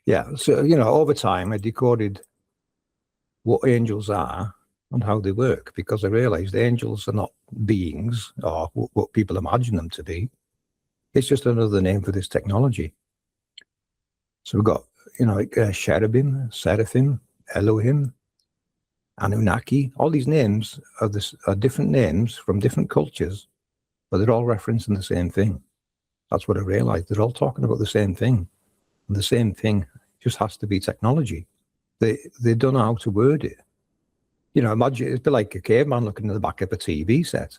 Yeah, so, over time, I decoded what angels are and how they work, because I realized angels are not beings or what people imagine them to be. It's just another name for this technology. So we've got, cherubim, seraphim, Elohim, Anunnaki. All these names are different names from different cultures, but they're all referencing the same thing. That's what I realized. They're all talking about the same thing. And the same thing just has to be technology. They don't know how to word it. Imagine it'd be like a caveman looking at the back of a TV set.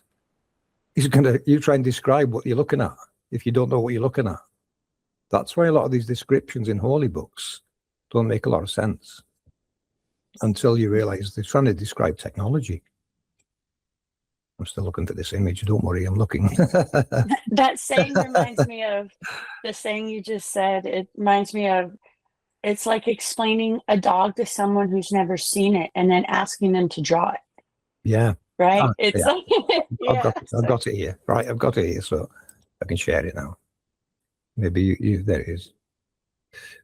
You try and describe what you're looking at if you don't know what you're looking at. That's why a lot of these descriptions in holy books don't make a lot of sense until you realize they're trying to describe technology. I'm still looking for this image. Don't worry, I'm looking. That saying reminds me of the saying you just said. It reminds me of, it's like explaining a dog to someone who's never seen it and then asking them to draw it. Yeah. Right? It's yeah. like, yeah, I've got it here. Right, I've got it here, so I can share it now. Maybe there it is.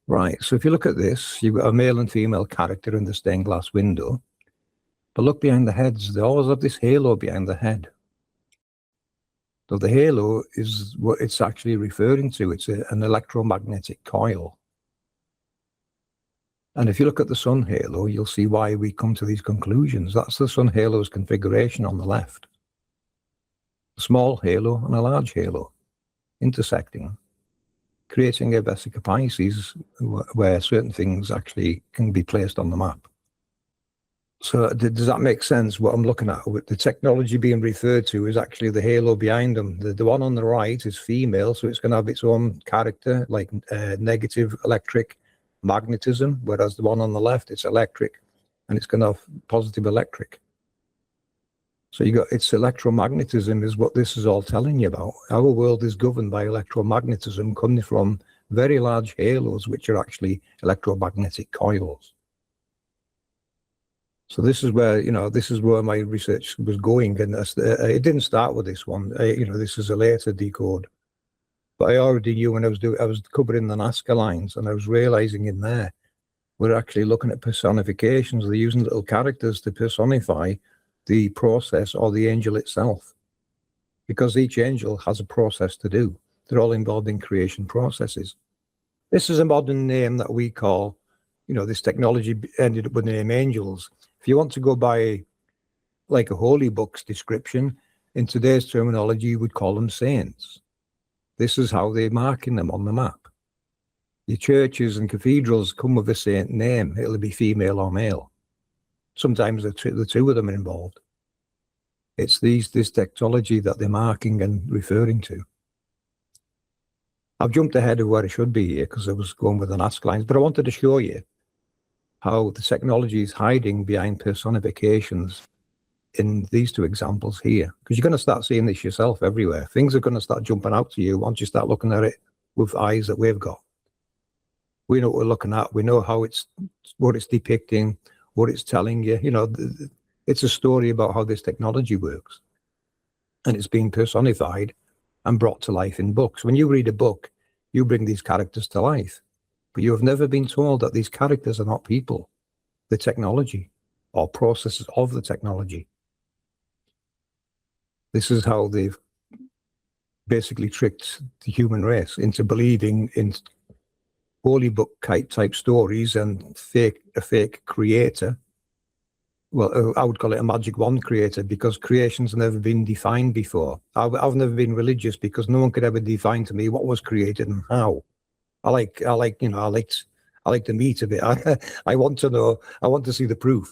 Right, so if you look at this, you've got a male and female character in the stained glass window. But look behind the heads. They always have this halo behind the head. So the halo is what it's actually referring to. It's an electromagnetic coil. And if you look at the sun halo, you'll see why we come to these conclusions. That's the sun halo's configuration on the left. A small halo and a large halo intersecting, creating a vesica Pisces where certain things actually can be placed on the map. So does that make sense, what I'm looking at? With the technology being referred to is actually the halo behind them. The one on the right is female, so it's going to have its own character, like negative electric magnetism, whereas the one on the left, it's electric, and it's going to have positive electric. So it's electromagnetism is what this is all telling you about. Our world is governed by electromagnetism coming from very large halos, which are actually electromagnetic coils. So this is where my research was going, and it didn't start with this one. This is a later decode, but I already knew when I was covering the Nazca lines, and I was realizing in there we're actually looking at personifications. They're using little characters to personify the process or the angel itself, because each angel has a process to do. They're all involved in creation processes. This is a modern name that we call, this technology ended up with the name angels. If you want to go by like a holy book's description, in today's terminology, you would call them saints. This is how they're marking them on the map. Your churches and cathedrals come with a saint name. It'll be female or male. Sometimes the two of them are involved. It's this technology that they're marking and referring to. I've jumped ahead of where I should be here because I was going with the Nazca lines, but I wanted to show you how the technology is hiding behind personifications in these two examples here, because you're going to start seeing this yourself everywhere. Things are going to start jumping out to you once you start looking at it with eyes that we've got. We know what we're looking at. We know what it's depicting, what it's telling you. It's a story about how this technology works, and it's being personified and brought to life in books. When you read a book, you bring these characters to life, but you have never been told that these characters are not people, the technology or processes of the technology. This is how they've basically tricked the human race into believing in holy book type stories and a fake creator. Well, I would call it a magic wand creator, because creation's never been defined before. I've never been religious because no one could ever define to me what was created and how. I like the meat of it. I want to know. I want to see the proof.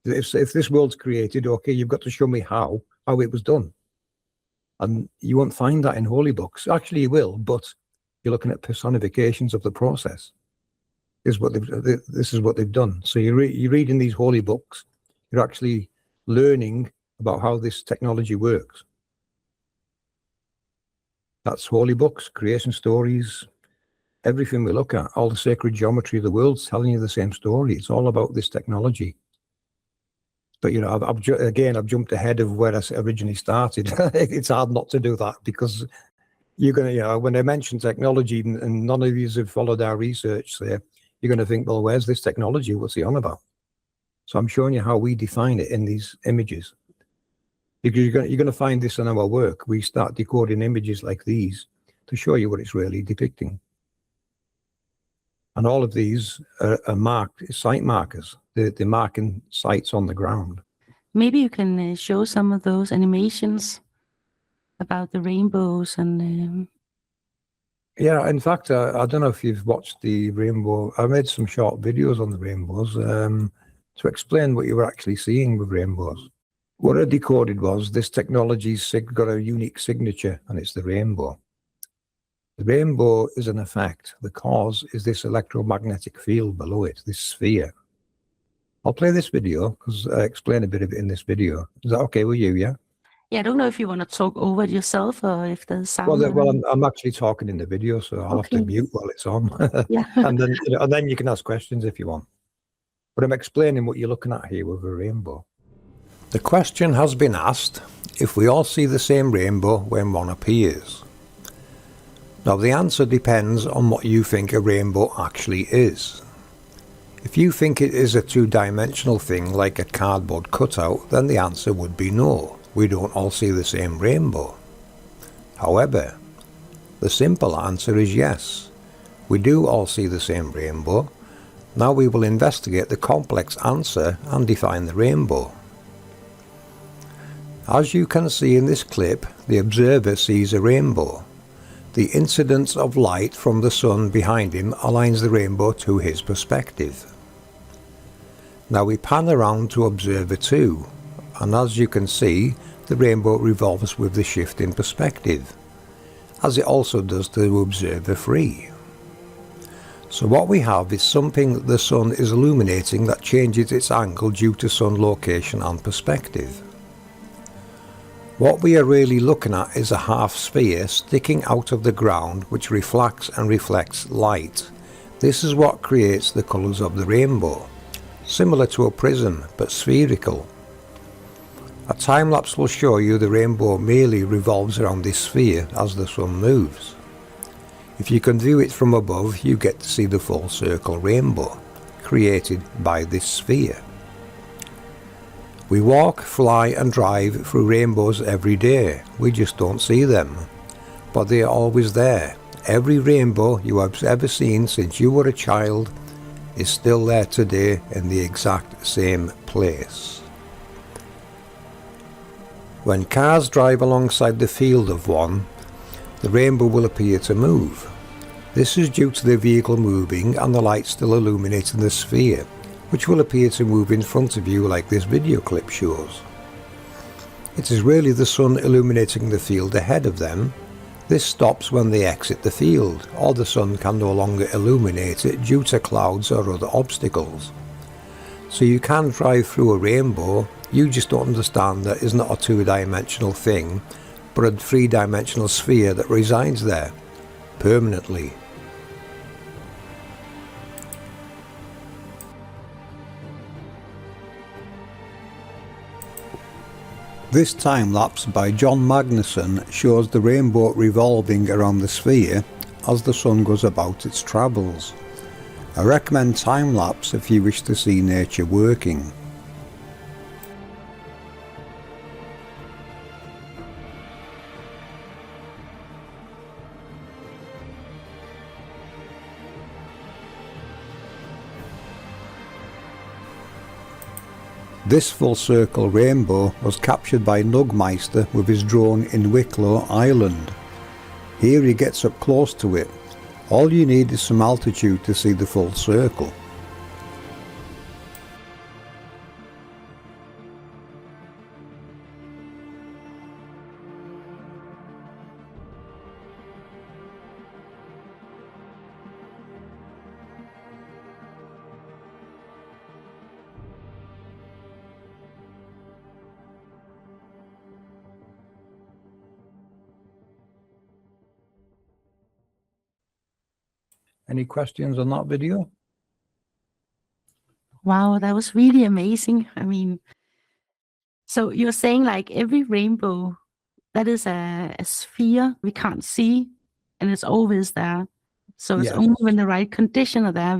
If this world's created, okay, you've got to show me how it was done. And you won't find that in holy books. Actually, you will, but you're looking at personifications of the process. This is what they've done. So you're reading these holy books. You're actually learning about how this technology works. That's holy books, creation stories, everything we look at, all the sacred geometry of the world's telling you the same story. It's all about this technology. But, I've jumped ahead of where I originally started. It's hard not to do that because you're going to, you know, when I mention technology and none of you have followed our research there, you're going to think, well, where's this technology? What's he on about? So I'm showing you how we define it in these images. Because you're going to find this in our work. We start decoding images like these to show you what it's really depicting. And all of these are marked site markers. They're marking sites on the ground. Maybe you can show some of those animations about the rainbows and. Yeah, in fact, I don't know if you've watched the rainbow. I made some short videos on the rainbows to explain what you were actually seeing with rainbows. What I decoded was this technology's got a unique signature, and it's the rainbow. The rainbow is an effect. The cause is this electromagnetic field below it, this sphere. I'll play this video because I explain a bit of it in this video. Is that okay with you, yeah? Yeah, I don't know if you want to talk over it yourself or if there's sound. Well, I'm actually talking in the video, so I'll have to mute while it's on. Yeah. and then you can ask questions if you want. But I'm explaining what you're looking at here with a rainbow. The question has been asked if we all see the same rainbow when one appears. Now, the answer depends on what you think a rainbow actually is. If you think it is a two-dimensional thing like a cardboard cutout, then the answer would be no. We don't all see the same rainbow. However, the simple answer is yes. We do all see the same rainbow. Now we will investigate the complex answer and define the rainbow. As you can see in this clip, the observer sees a rainbow. The incidence of light from the sun behind him aligns the rainbow to his perspective. Now we pan around to observer 2, and as you can see, the rainbow revolves with the shift in perspective, as it also does to observer 3. So what we have is something that the sun is illuminating that changes its angle due to sun location and perspective. What we are really looking at is a half sphere sticking out of the ground which reflects and reflects light. This is what creates the colours of the rainbow, similar to a prism but spherical. A time-lapse will show you the rainbow merely revolves around this sphere as the sun moves. If you can view it from above, you get to see the full circle rainbow, created by this sphere. We walk, fly and drive through rainbows every day. We just don't see them. But they are always there. Every rainbow you have ever seen since you were a child is still there today in the exact same place. When cars drive alongside the field of one, the rainbow will appear to move. This is due to the vehicle moving and the light still illuminating the sphere, which will appear to move in front of you like this video clip shows. It is really the sun illuminating the field ahead of them. This stops when they exit the field, or the sun can no longer illuminate it due to clouds or other obstacles. So you can drive through a rainbow, you just don't understand that it's not a two-dimensional thing, but a three-dimensional sphere that resides there, permanently. This time-lapse by John Magnusson shows the rainbow revolving around the sphere as the sun goes about its travels. I recommend time-lapse if you wish to see nature working. This full circle rainbow was captured by Nugmeister with his drone in Wicklow, Ireland. Here he gets up close to it. All you need is some altitude to see the full circle. Any questions on that video? Wow, that was really amazing. I mean, so you're saying like every rainbow that is a sphere we can't see, and it's always there. So it's Yes. only when the right condition are there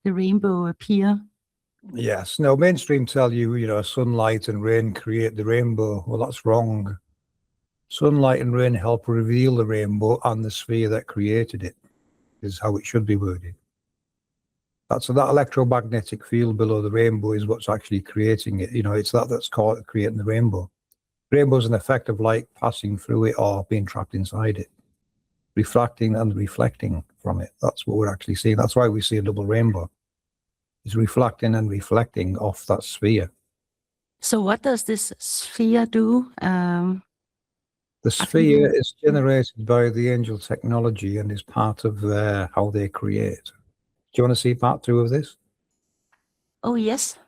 the rainbow appear. Yes. Now, mainstream tell you, sunlight and rain create the rainbow. Well, that's wrong. Sunlight and rain help reveal the rainbow and the sphere that created it, is how it should be worded. That electromagnetic field below the rainbow is what's actually creating it. It's that's called creating the rainbow. Rainbow is an effect of light passing through it or being trapped inside it, refracting and reflecting from it. That's what we're actually seeing. That's why we see a double rainbow. It's reflecting and reflecting off that sphere. So what does this sphere do? The sphere is generated by the Angel technology and is part of how they create. Do you want to see part 2 of this? Oh, yes.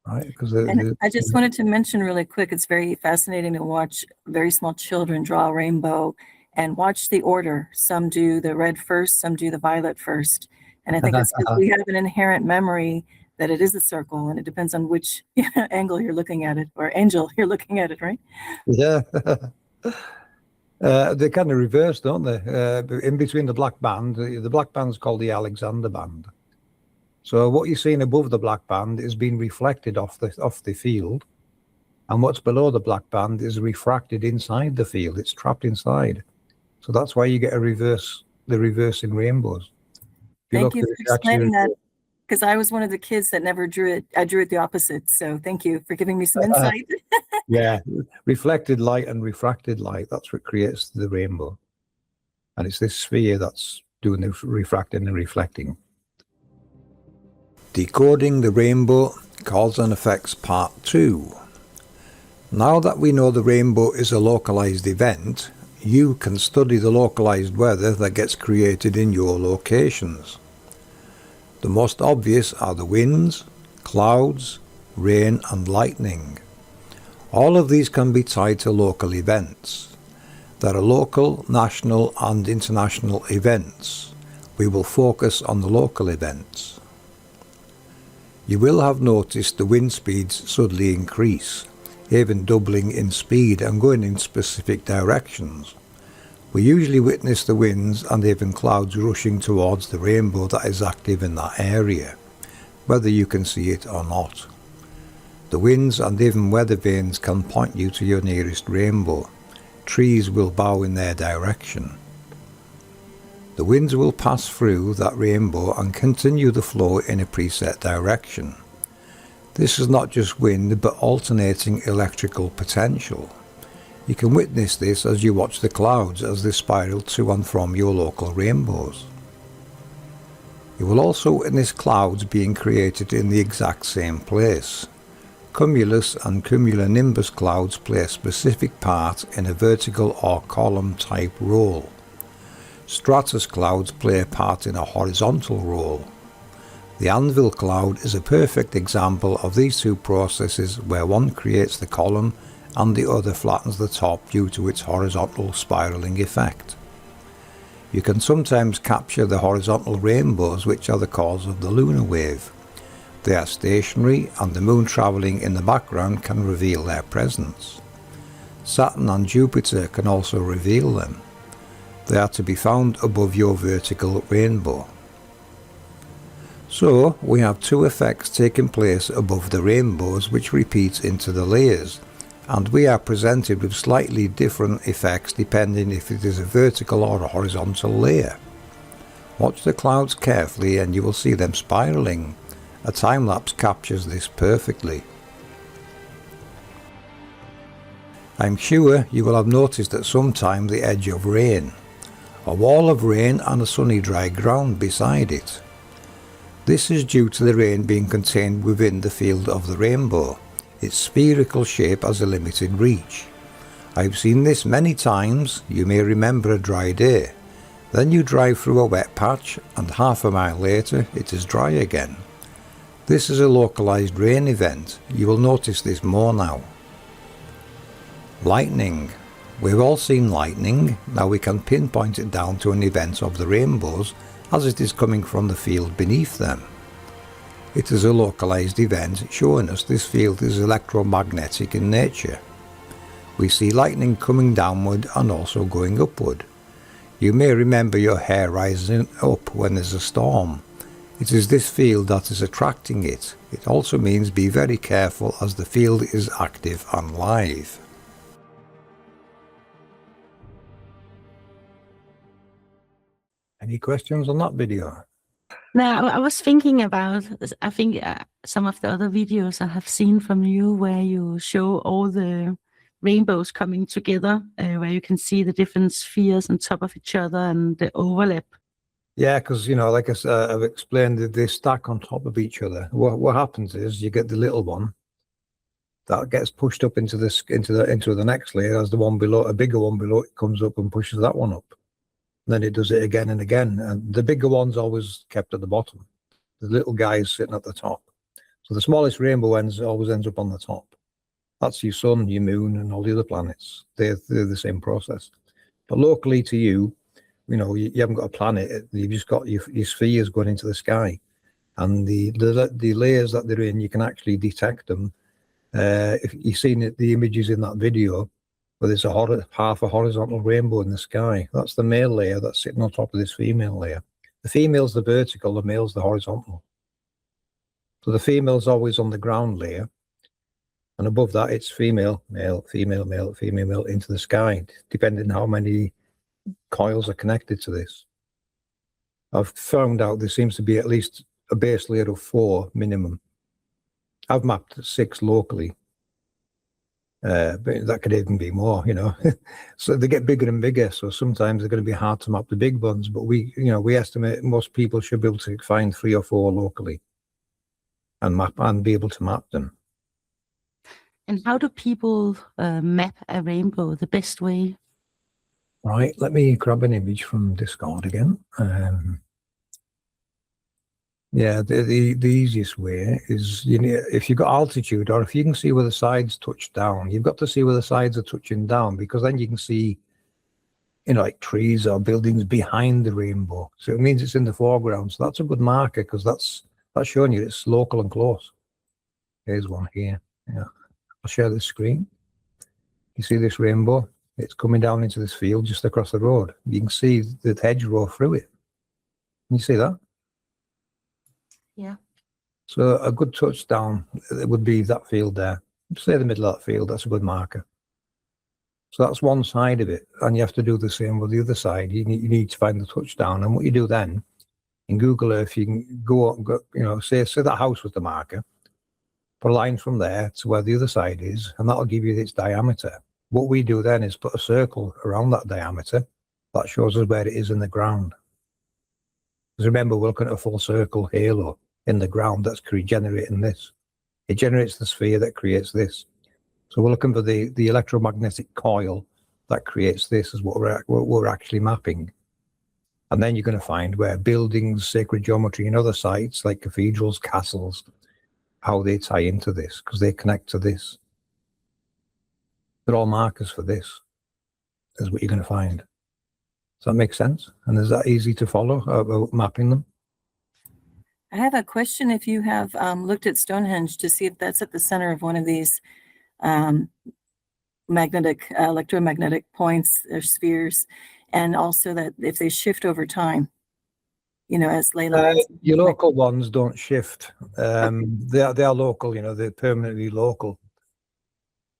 Right, because I just wanted to mention really quick, it's very fascinating to watch very small children draw a rainbow and watch the order. Some do the red first, some do the violet first. And I think it's because we have an inherent memory that it is a circle, and it depends on which angle you're looking at it, or angel you're looking at it, right? Yeah. They kind of reverse, don't they? In between the black band, the black band's called the Alexander band. So what you're seeing above the black band is being reflected off the field, and what's below the black band is refracted inside the field. It's trapped inside. So that's why you get the reverse in rainbows. Thank you for explaining that, because I was one of the kids that never drew it. I drew it the opposite. So thank you for giving me some insight. Yeah, reflected light and refracted light, that's what creates the rainbow. And it's this sphere that's doing the refracting and reflecting. Decoding the rainbow, cause and effects part 2. Now that we know the rainbow is a localized event, you can study the localized weather that gets created in your locations. The most obvious are the winds, clouds, rain and lightning. All of these can be tied to local events. There are local, national and international events. We will focus on the local events. You will have noticed the wind speeds suddenly increase, even doubling in speed and going in specific directions. We usually witness the winds and even clouds rushing towards the rainbow that is active in that area, whether you can see it or not. The winds and even weather vanes can point you to your nearest rainbow. Trees will bow in their direction. The winds will pass through that rainbow and continue the flow in a preset direction. This is not just wind but alternating electrical potential. You can witness this as you watch the clouds as they spiral to and from your local rainbows. You will also witness clouds being created in the exact same place. Cumulus and cumulonimbus clouds play a specific part in a vertical or column type role. Stratus clouds play a part in a horizontal role. The anvil cloud is a perfect example of these two processes where one creates the column and the other flattens the top due to its horizontal spiraling effect. You can sometimes capture the horizontal rainbows, which are the cause of the lunar wave. They are stationary and the moon travelling in the background can reveal their presence. Saturn and Jupiter can also reveal them. They are to be found above your vertical rainbow. So we have two effects taking place above the rainbows which repeat into the layers, and we are presented with slightly different effects depending if it is a vertical or a horizontal layer. Watch the clouds carefully and you will see them spiraling. A time-lapse captures this perfectly. I'm sure you will have noticed at some time the edge of rain, a wall of rain and a sunny dry ground beside it. This is due to the rain being contained within the field of the rainbow. Its spherical shape has a limited reach. I've seen this many times. You may remember a dry day. Then you drive through a wet patch and half a mile later it is dry again. This is a localized rain event. You will notice this more now. Lightning. We've all seen lightning. Now we can pinpoint it down to an event of the rainbows as it is coming from the field beneath them. It is a localized event showing us this field is electromagnetic in nature. We see lightning coming downward and also going upward. You may remember your hair rising up when there's a storm. It is this field that is attracting it. It also means be very careful as the field is active and live. Any questions on that video? Now, I was thinking about, I think some of the other videos I have seen from you where you show all the rainbows coming together, where you can see the different spheres on top of each other and the overlap. Yeah, because, you know, like I've explained, they stack on top of each other. What happens is you get the little one that gets pushed up into the next layer as the one below, a bigger one below it comes up and pushes that one up. Then it does it again and again, and the bigger one's always kept at the bottom. The little guy is sitting at the top. So the smallest rainbow always ends up on the top. That's your sun, your moon, and all the other planets. They're the same process. But locally to you, you know, you haven't got a planet. You've just got your spheres going into the sky, and the layers that they're in, you can actually detect them. If you've seen the images in that video, where there's half a horizontal rainbow in the sky. That's the male layer that's sitting on top of this female layer. The female's the vertical, the male's the horizontal. So the female's always on the ground layer, and above that it's female, male, female, male, female, male into the sky, depending on how many coils are connected to this. I've found out there seems to be at least a base layer of 4 minimum. I've mapped 6 locally. But that could even be more, you know. So they get bigger and bigger. So sometimes they're going to be hard to map the big ones. But we estimate most people should be able to find 3 or 4 locally and be able to map them. And how do people map a rainbow the best way? Right. Let me grab an image from Discord again. Yeah, the easiest way is, you know, if you've got altitude, or if you can see where the sides touch down, you've got to see where the sides are touching down, because then you can see, you know, like trees or buildings behind the rainbow. So it means it's in the foreground. So that's a good marker, because that's showing you it's local and close. Here's one here. Yeah, I'll share the screen. You see this rainbow? It's coming down into this field just across the road. You can see the hedgerow through it. Can you see that? Yeah. So a good touchdown, it would be that field there. Say the middle of that field, that's a good marker. So that's one side of it, and you have to do the same with the other side. You need to find the touchdown, and what you do then, in Google Earth, you can go, you know, say that house was the marker, put a line from there to where the other side is, and that'll give you its diameter. What we do then is put a circle around that diameter. That shows us where it is in the ground. Because remember, we're looking at a full circle halo in the ground that's generating this. It generates the sphere that creates this. So we're looking for the electromagnetic coil that creates this is what we're actually mapping. And then you're going to find where buildings, sacred geometry, and other sites like cathedrals, castles, how they tie into this, because they connect to this. They're all markers for this, is what you're going to find. Does that make sense? And is that easy to follow about mapping them? I have a question. If you have looked at Stonehenge to see if that's at the center of one of these electromagnetic points or spheres, and also that if they shift over time, you know, as ley lines. Your local ones don't shift. They are local, you know, they're permanently local.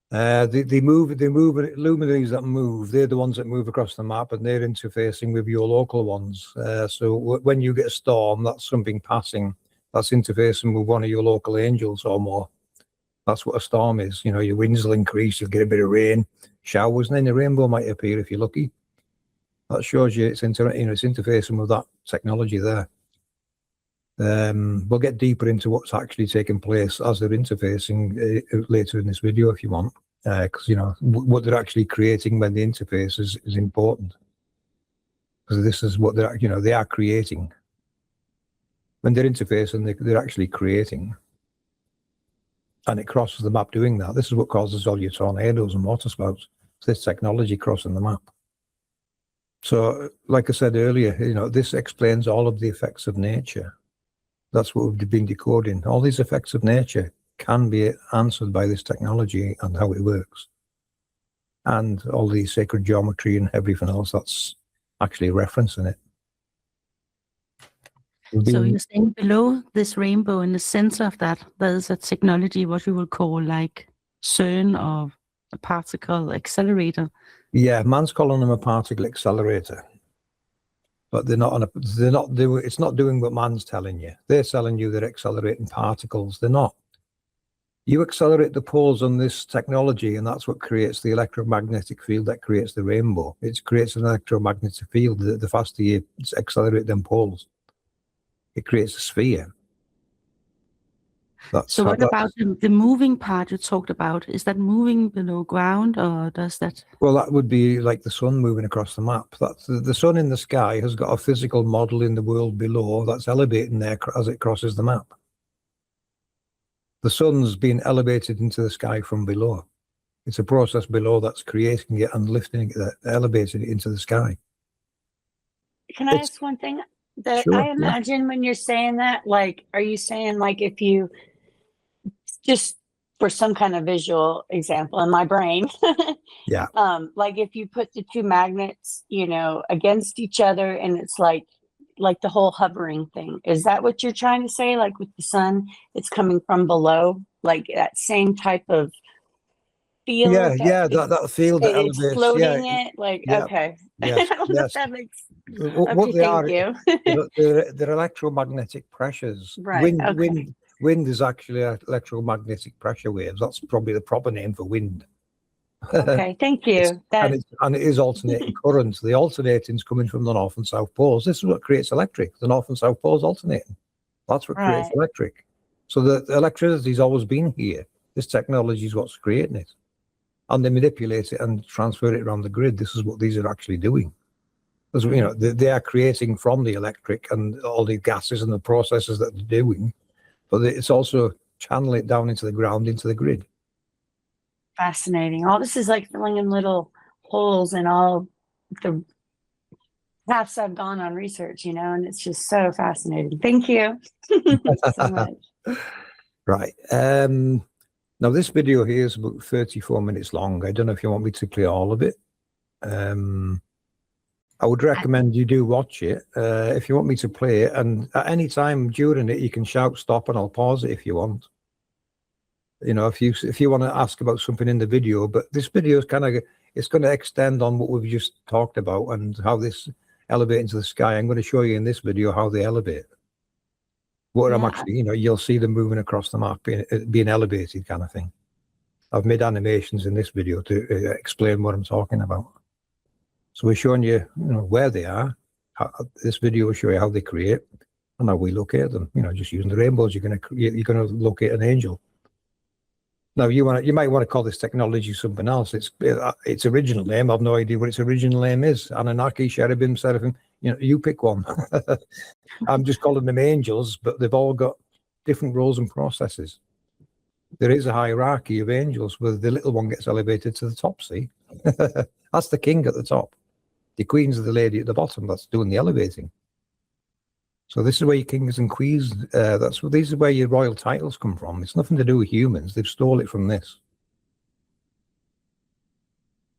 They move luminaries that move, they're the ones that move across the map, and they're interfacing with your local ones. So when you get a storm, that's something passing, that's interfacing with one of your local angels or more. That's what a storm is. You know, your winds will increase, you'll get a bit of rain, showers, and then the rainbow might appear if you're lucky. That shows you it's interfacing with that technology there. We'll get deeper into what's actually taking place as they're interfacing later in this video if you want, because you know what they're actually creating when the interface is important, because this is what they are creating when they're interfacing. They're actually creating, and it crosses the map doing that. This is what causes all your tornadoes and water spouts. It's this technology crossing the map. So, like I said earlier, you know, this explains all of the effects of nature. That's what we've been decoding. All these effects of nature can be answered by this technology and how it works. and all the sacred geometry and everything else that's actually referencing it. So you're saying below this rainbow, in the center of that, there's a technology, what you will call like CERN, or a particle accelerator. Yeah, man's calling them a particle accelerator, but they're not doing. It's not doing what man's telling you. They're telling you they're accelerating particles. They're not. You accelerate the poles on this technology, and that's what creates the electromagnetic field that creates the rainbow. It creates an electromagnetic field. The faster you accelerate them poles, it creates a sphere. So what about the moving part you talked about? Is that moving below ground, or does that? Well, that would be like the sun moving across the map. That's the sun in the sky has got a physical model in the world below that's elevating there as it crosses the map. The sun's being elevated into the sky from below. It's a process below that's creating it and lifting it, elevating it into the sky. Can I ask one thing? That Sure, I imagine when you're saying that, like, are you saying like if you just for some kind of visual example in my brain, Yeah. like if you put the two magnets, you know, against each other, and it's like the whole hovering thing. Is that what you're trying to say? Like with the sun, it's coming from below, like that same type of field. That field that it's elevates. floating it. Like, okay. Yes, I don't know if that makes. What Okay, they thank are, you. they're electromagnetic pressures. Right. Okay. Wind is actually electromagnetic pressure waves. That's probably the proper name for wind. Okay, thank you. And it is alternating currents. The alternating is coming from the north and south poles. This is what creates electric. The north and south poles alternating. That's what creates electric. So the electricity's always been here. This technology is what's creating it. And they manipulate it and transfer it around the grid. This is what these are actually doing. Because, you know, they are creating from the electric and all the gases and the processes that they're doing. But it's also channeling it down into the ground, into the grid. Fascinating. All this is like filling in little holes in all the paths I've gone on research, you know, and it's just so fascinating. Thank you so much. Right. Now, this video here is about 34 minutes long. I don't know if you want me to play all of it. I would recommend you do watch it. If you want me to play it, and at any time during it, you can shout stop and I'll pause it if you want. You know, if you want to ask about something in the video, but this video is it's going to extend on what we've just talked about and how this elevates into the sky. I'm going to show you in this video how they elevate. What I'm actually, you know, you'll see them moving across the map, being elevated kind of thing. I've made animations in this video to explain what I'm talking about. So we're showing you, you know, where they are. This video will show you how they create and how we locate them. You know, just using the rainbows, you're going to locate an angel. Now you might want to call this technology something else. Its original name, I've no idea what its original name is. Anunnaki, Cherubim, Seraphim. You know, you pick one. I'm just calling them angels, but they've all got different roles and processes. There is a hierarchy of angels where the little one gets elevated to the top, see? That's the king at the top. The queen's the lady at the bottom that's doing the elevating. So this is where your kings and queens, these are where your royal titles come from. It's nothing to do with humans. They've stole it from this.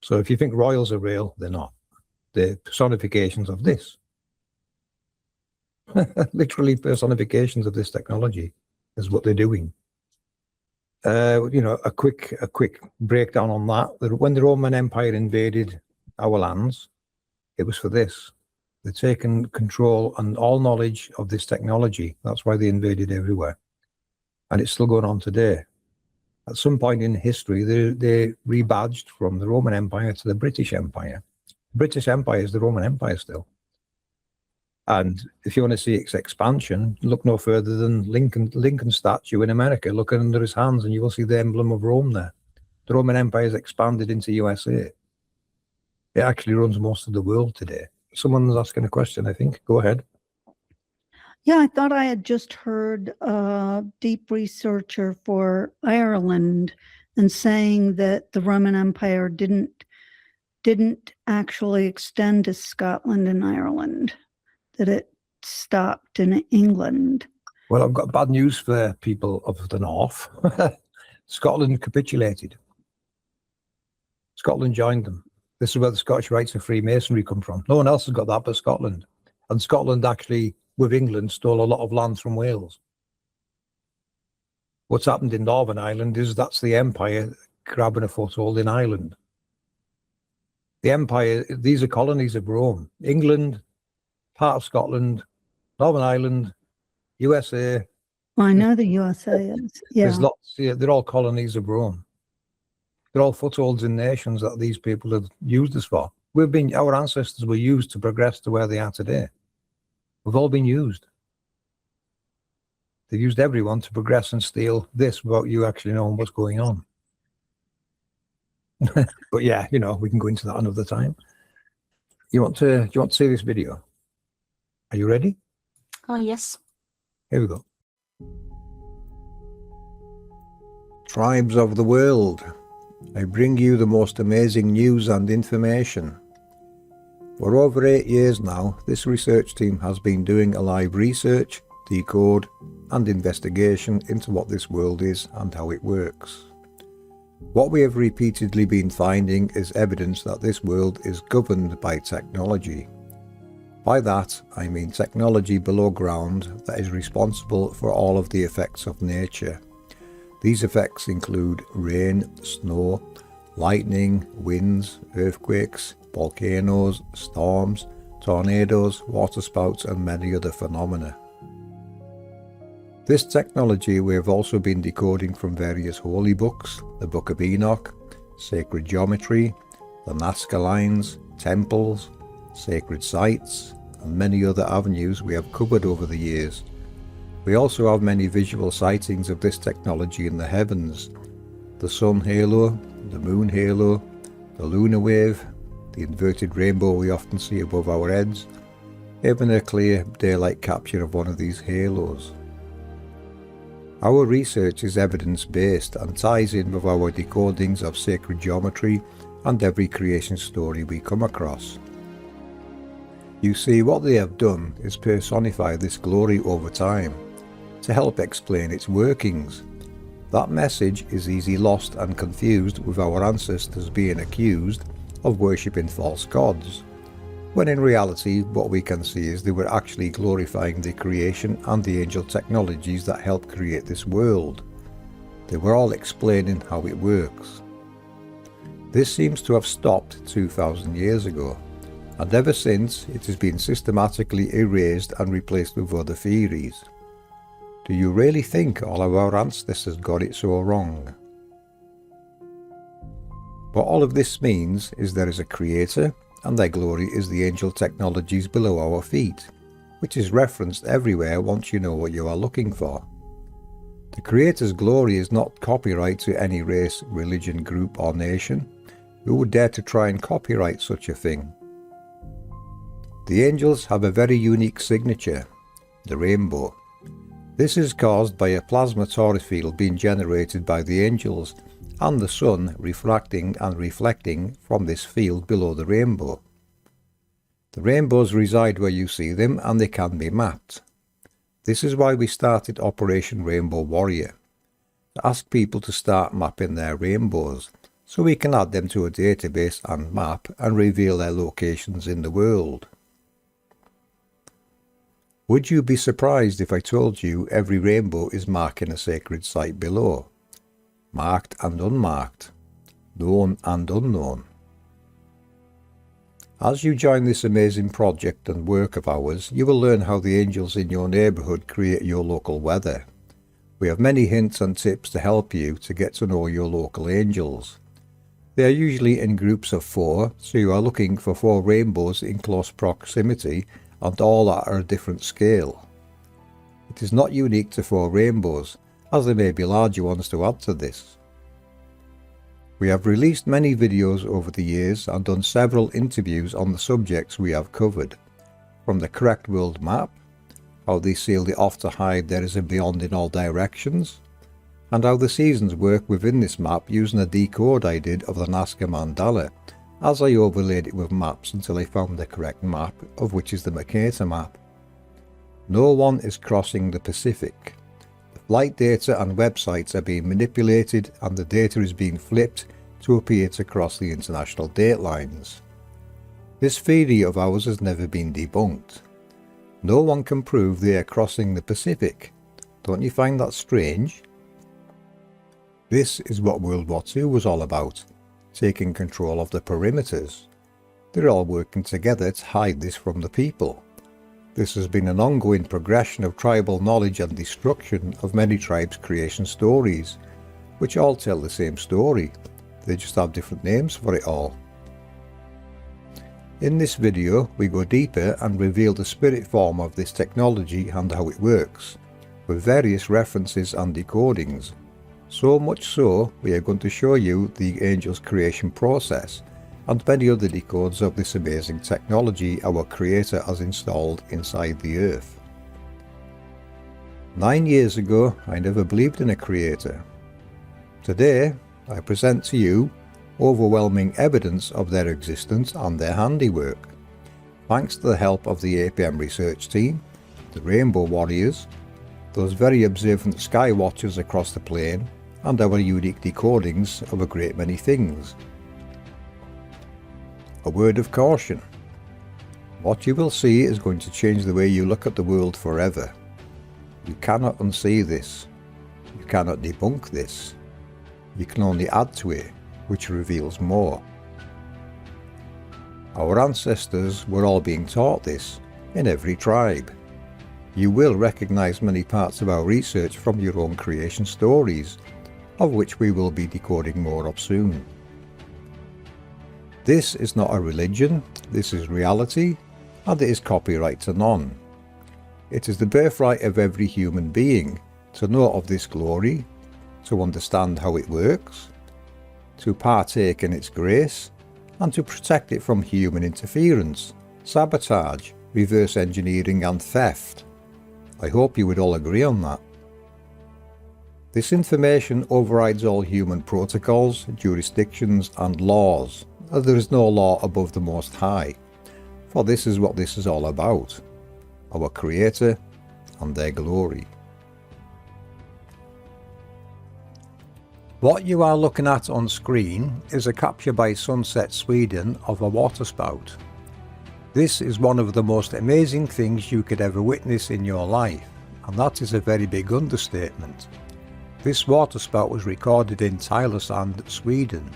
So if you think royals are real, they're not. They're personifications of this. Literally personifications of this technology is what they're doing. You know, a quick breakdown on that. When the Roman Empire invaded our lands, it was for this. They've taken control and all knowledge of this technology. That's why they invaded everywhere. And it's still going on today. At some point in history, they rebadged from the Roman Empire to the British Empire. The British Empire is the Roman Empire still. And if you want to see its expansion, look no further than Lincoln statue in America. Look under his hands and you will see the emblem of Rome there. The Roman Empire has expanded into USA. It actually runs most of the world today. Someone's asking a question, I think. Go ahead. Yeah, I thought I had just heard a deep researcher for Ireland and saying that the Roman Empire didn't actually extend to Scotland and Ireland, that it stopped in England. Well, I've got bad news for people of the north. Scotland capitulated. Scotland joined them. This is where the Scottish Rites of Freemasonry come from. No one else has got that but Scotland. And Scotland actually, with England, stole a lot of land from Wales. What's happened in Northern Ireland is that's the Empire grabbing a foothold in Ireland. The Empire, these are colonies of Rome. England, part of Scotland, Northern Ireland, USA. I know the USA is. Yeah. There's lots, yeah, they're all colonies of Rome. They're all footholds in nations that these people have used us for. Our ancestors were used to progress to where they are today. We've all been used. They used everyone to progress and steal this without you actually knowing what's going on. But yeah, you know, we can go into that another time. Do you want to see this video? Are you ready? Oh, yes. Here we go. Tribes of the world, I bring you the most amazing news and information. For over 8 years now, this research team has been doing a live research, decode, and investigation into what this world is and how it works. What we have repeatedly been finding is evidence that this world is governed by technology. By that, I mean technology below ground that is responsible for all of the effects of nature. These effects include rain, snow, lightning, winds, earthquakes, volcanoes, storms, tornadoes, waterspouts, and many other phenomena. This technology we have also been decoding from various holy books, the Book of Enoch, sacred geometry, the Nazca lines, temples, sacred sites, and many other avenues we have covered over the years. We also have many visual sightings of this technology in the heavens. The sun halo, the moon halo, the lunar wave, the inverted rainbow we often see above our heads, even a clear daylight capture of one of these halos. Our research is evidence-based and ties in with our decodings of sacred geometry and every creation story we come across. You see, what they have done is personify this glory over time to help explain its workings. That message is easily lost and confused with our ancestors being accused of worshipping false gods, when in reality what we can see is they were actually glorifying the creation and the angel technologies that help create this world. They were all explaining how it works. This seems to have stopped 2,000 years ago, and ever since it has been systematically erased and replaced with other theories. Do you really think all of our ancestors got it so wrong? What all of this means is there is a creator, and their glory is the angel technologies below our feet, which is referenced everywhere once you know what you are looking for. The creator's glory is not copyright to any race, religion, group or nation. Who would dare to try and copyright such a thing? The angels have a very unique signature, the rainbow. This is caused by a plasma torus field being generated by the angels and the sun refracting and reflecting from this field below the rainbow. The rainbows reside where you see them and they can be mapped. This is why we started Operation Rainbow Warrior, to ask people to start mapping their rainbows so we can add them to a database and map and reveal their locations in the world. Would you be surprised if I told you every rainbow is marking a sacred site below? Marked and unmarked, known and unknown. As you join this amazing project and work of ours, you will learn how the angels in your neighbourhood create your local weather. We have many hints and tips to help you to get to know your local angels. They are usually in groups of 4, so you are looking for 4 rainbows in close proximity and all at a different scale. It is not unique to 4 rainbows, as there may be larger ones to add to this. We have released many videos over the years and done several interviews on the subjects we have covered, from the correct world map, how they seal the off to hide there is a beyond in all directions, and how the seasons work within this map using a decode I did of the Nazca mandala, as I overlaid it with maps until I found the correct map, of which is the Mercator map. No one is crossing the Pacific. The flight data and websites are being manipulated and the data is being flipped to appear to cross the international date lines. This theory of ours has never been debunked. No one can prove they are crossing the Pacific. Don't you find that strange? This is what World War II was all about, taking control of the perimeters. They're all working together to hide this from the people. This has been an ongoing progression of tribal knowledge and destruction of many tribes' creation stories, which all tell the same story. They just have different names for it all. In this video, we go deeper and reveal the spirit form of this technology and how it works, with various references and decodings. So much so, we are going to show you the Angel's creation process and many other decodes of this amazing technology our Creator has installed inside the Earth. 9 years ago, I never believed in a Creator. Today, I present to you overwhelming evidence of their existence and their handiwork, thanks to the help of the APM Research team, the Rainbow Warriors, those very observant sky watchers across the plane, and our unique decodings of a great many things. A word of caution. What you will see is going to change the way you look at the world forever. You cannot unsee this. You cannot debunk this. You can only add to it, which reveals more. Our ancestors were all being taught this in every tribe. You will recognize many parts of our research from your own creation stories, of which we will be decoding more of soon. This is not a religion, this is reality, and it is copyright to none. It is the birthright of every human being to know of this glory, to understand how it works, to partake in its grace, and to protect it from human interference, sabotage, reverse engineering and theft. I hope you would all agree on that. This information overrides all human protocols, jurisdictions and laws, as there is no law above the Most High, for this is what this is all about, our Creator and their glory. What you are looking at on screen is a capture by Sunset Sweden of a waterspout. This is one of the most amazing things you could ever witness in your life, and that is a very big understatement. This waterspout was recorded in Tylösand, Sweden.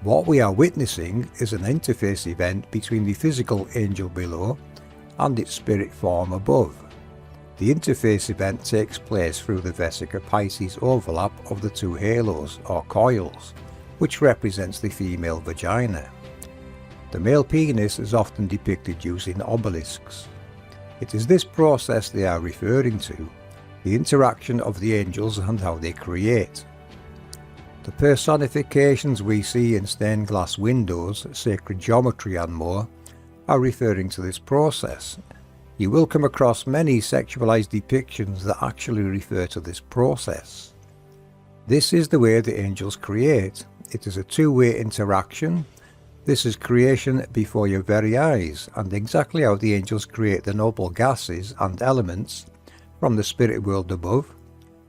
What we are witnessing is an interface event between the physical angel below and its spirit form above. The interface event takes place through the Vesica Pisces overlap of the two halos or coils, which represents the female vagina. The male penis is often depicted using obelisks. It is this process they are referring to, the interaction of the angels and how they create. The personifications we see in stained glass windows, sacred geometry and more are referring to this process. You will come across many sexualized depictions that actually refer to this process. This is the way the angels create. It is a two-way interaction. This is creation before your very eyes, and exactly how the angels create the noble gases and elements from the spirit world above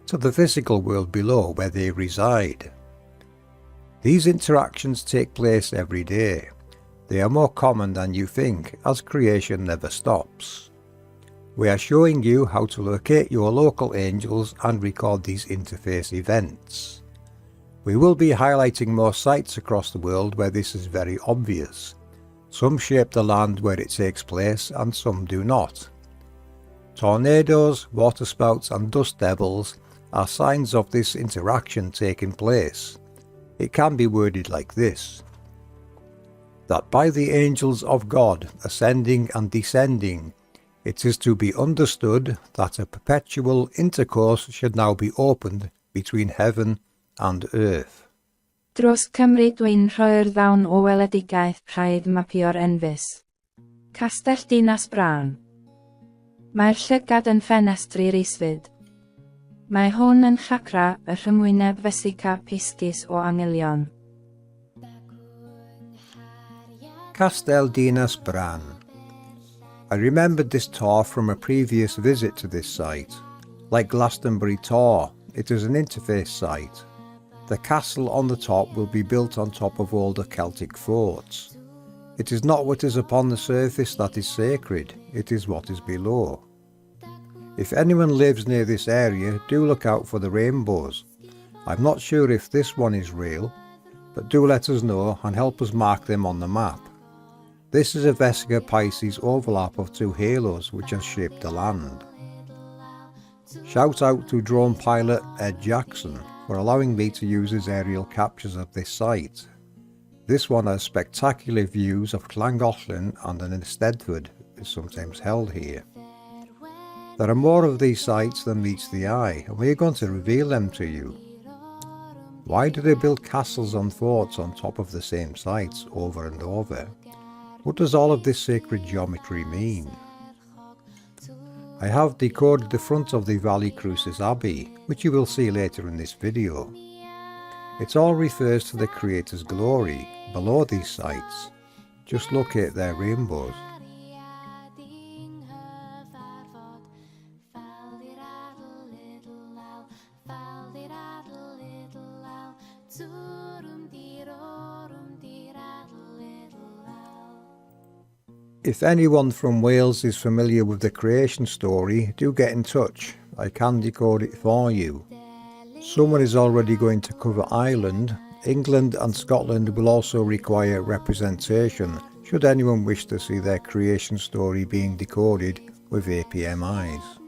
to the physical world below where they reside. These interactions take place every day. They are more common than you think, as creation never stops. We are showing you how to locate your local angels and record these interface events. We will be highlighting more sites across the world where this is very obvious. Some shape the land where it takes place and some do not. Tornadoes, waterspouts and dust devils are signs of this interaction taking place. It can be worded like this: that by the angels of God ascending and descending, it is to be understood that a perpetual intercourse should now be opened between heaven and earth. Dros Cymru dwi'n rhoi'r ddawn o weledigaeth rhaid mapio'r enfys. Castell Dinas Bran. Mae'r llygad yn ffenestrir isfyd. Mae hwn yn chakra y rhymwyneb Vesica Piscis o anghelion. Castell Dinas Bran. I remembered this tour from a previous visit to this site. Like Glastonbury Tor, it is an interface site. The castle on the top will be built on top of older Celtic forts. It is not what is upon the surface that is sacred, it is what is below. If anyone lives near this area, do look out for the rainbows. I'm not sure if this one is real, but do let us know and help us mark them on the map. This is a Vesica Pisces overlap of two halos which has shaped the land. Shout out to drone pilot Ed Jackson for allowing me to use his aerial captures of this site. This one has spectacular views of Llangollen and an Eisteddfod is sometimes held here. There are more of these sites than meets the eye, and we are going to reveal them to you. Why do they build castles and forts on top of the same sites over and over? What does all of this sacred geometry mean? I have decoded the front of the Valley Crucis Abbey, which you will see later in this video. It all refers to the Creator's glory below these sites. Just locate their rainbows. If anyone from Wales is familiar with the creation story, do get in touch. I can decode it for you. Someone is already going to cover Ireland. England and Scotland will also require representation should anyone wish to see their creation story being decoded with APM eyes.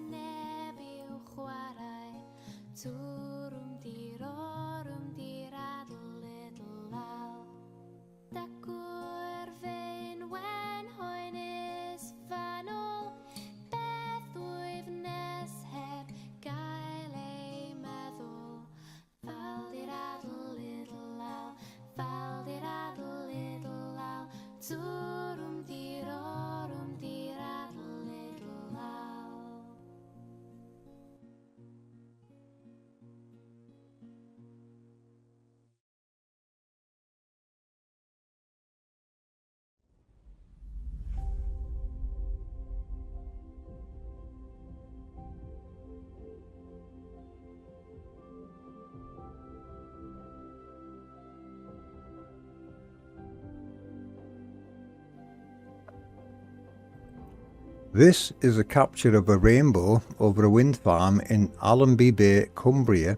This is a capture of a rainbow over a wind farm in Allenby Bay, Cumbria,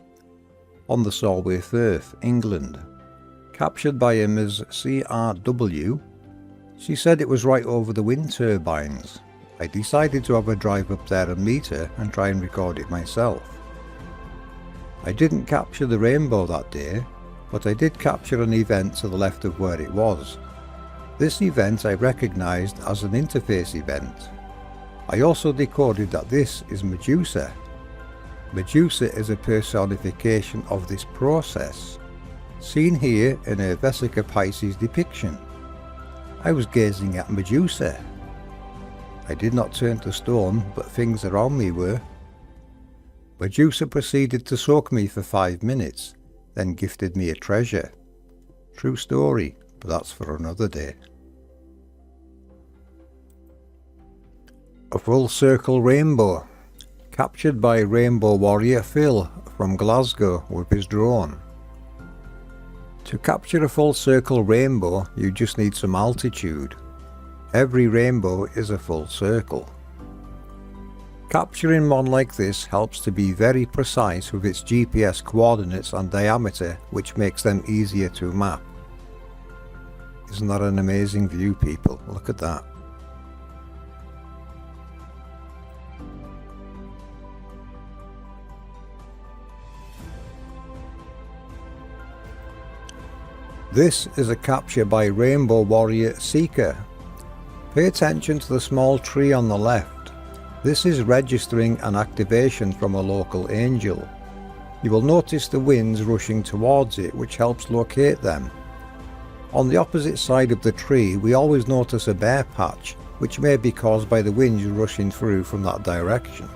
on the Solway Firth, England. Captured by a Ms. CRW. She said it was right over the wind turbines. I decided to have a drive up there and meet her and try and record it myself. I didn't capture the rainbow that day, but I did capture an event to the left of where it was. This event I recognised as an interface event. I also decoded that this is Medusa. Medusa is a personification of this process, seen here in her Vesica Pisces depiction. I was gazing at Medusa. I did not turn to stone, but things around me were. Medusa proceeded to soak me for 5 minutes, then gifted me a treasure. True story, but that's for another day. A full circle rainbow, captured by rainbow warrior Phil from Glasgow with his drone. To capture a full circle rainbow, you just need some altitude. Every rainbow is a full circle. Capturing one like this helps to be very precise with its GPS coordinates and diameter, which makes them easier to map. Isn't that an amazing view, people? Look at that. This is a capture by Rainbow Warrior Seeker. Pay attention to the small tree on the left. This is registering an activation from a local angel. You will notice the winds rushing towards it, which helps locate them. On the opposite side of the tree, we always notice a bare patch, which may be caused by the winds rushing through from that direction.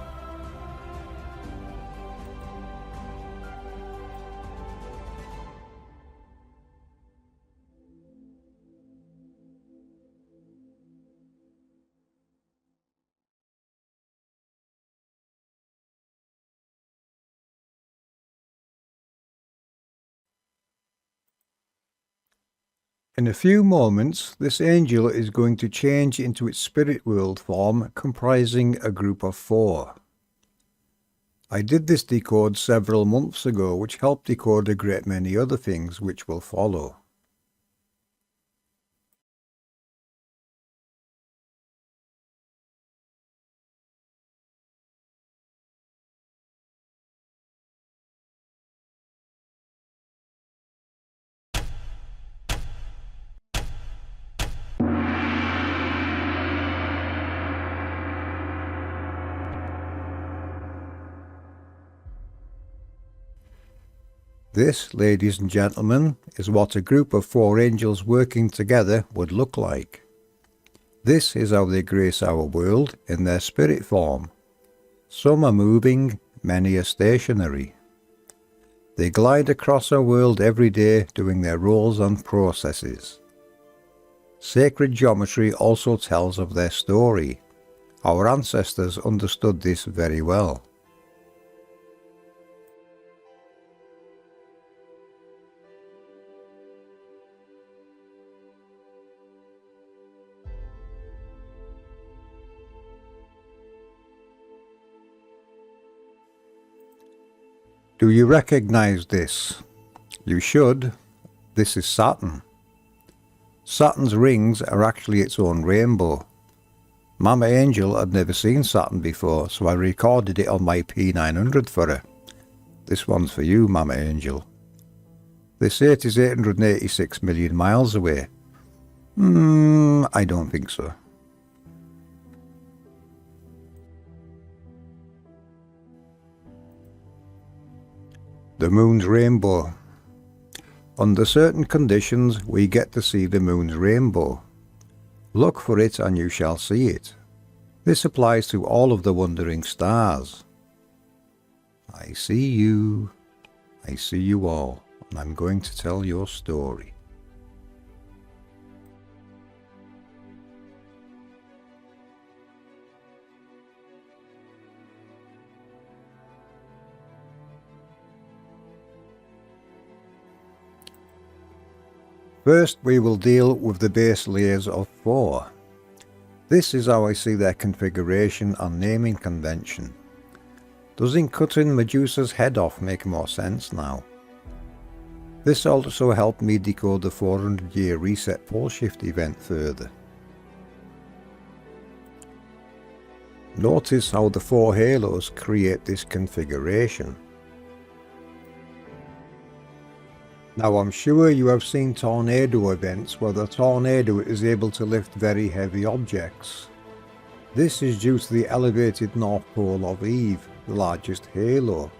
In a few moments, this angel is going to change into its spirit world form, comprising a group of 4. I did this decode several months ago, which helped decode a great many other things which will follow. This, ladies and gentlemen, is what a group of 4 angels working together would look like. This is how they grace our world in their spirit form. Some are moving, many are stationary. They glide across our world every day doing their roles and processes. Sacred geometry also tells of their story. Our ancestors understood this very well. Do you recognize this? You should. This is Saturn. Saturn's rings are actually its own rainbow. Mama Angel had never seen Saturn before, so I recorded it on my P900 for her. This one's for you, Mama Angel. They say it is 886 million miles away. I don't think so. The moon's rainbow. Under certain conditions, we get to see the moon's rainbow. Look for it and you shall see it. This applies to all of the wandering stars. I see you all, and I'm going to tell your story. First, we will deal with the base layers of 4. This is how I see their configuration and naming convention. Doesn't cutting Medusa's head off make more sense now? This also helped me decode the 400-year reset pole shift event further. Notice how the 4 halos create this configuration. Now I'm sure you have seen tornado events where the tornado is able to lift very heavy objects. This is due to the elevated North Pole of Eve, the largest halo.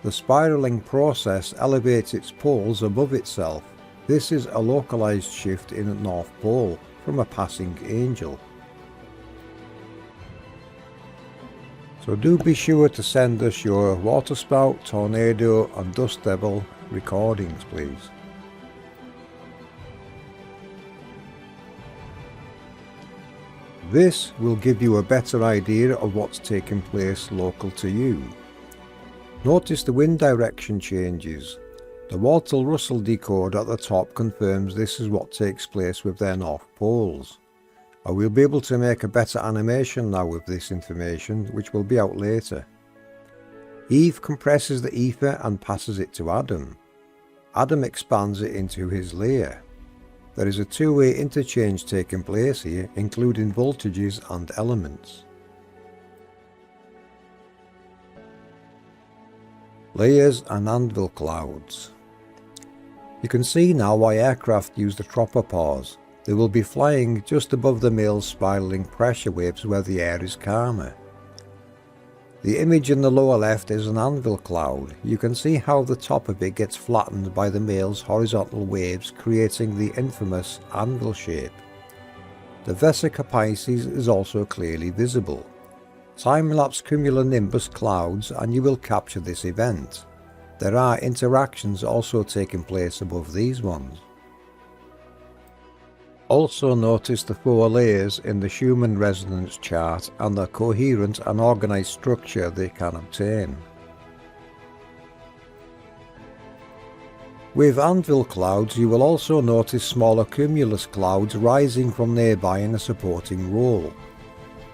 The spiraling process elevates its poles above itself. This is a localized shift in the North Pole from a passing angel. So do be sure to send us your waterspout, tornado and dust devil recordings, please. This will give you a better idea of what's taking place local to you. Notice the wind direction changes. The Walter-Russell decode at the top confirms this is what takes place with their north poles. I will be able to make a better animation now with this information, which will be out later. Eve compresses the ether and passes it to Adam. Adam expands it into his layer. There is a two-way interchange taking place here, including voltages and elements. Layers and anvil clouds. You can see now why aircraft use the tropopause. They will be flying just above the male's spiraling pressure waves where the air is calmer. The image in the lower left is an anvil cloud. You can see how the top of it gets flattened by the male's horizontal waves, creating the infamous anvil shape. The Vesica Pisces is also clearly visible. Time-lapse cumulonimbus clouds and you will capture this event. There are interactions also taking place above these ones. Also notice the 4 layers in the Schumann resonance chart and the coherent and organized structure they can obtain. With anvil clouds, you will also notice smaller cumulus clouds rising from nearby in a supporting role.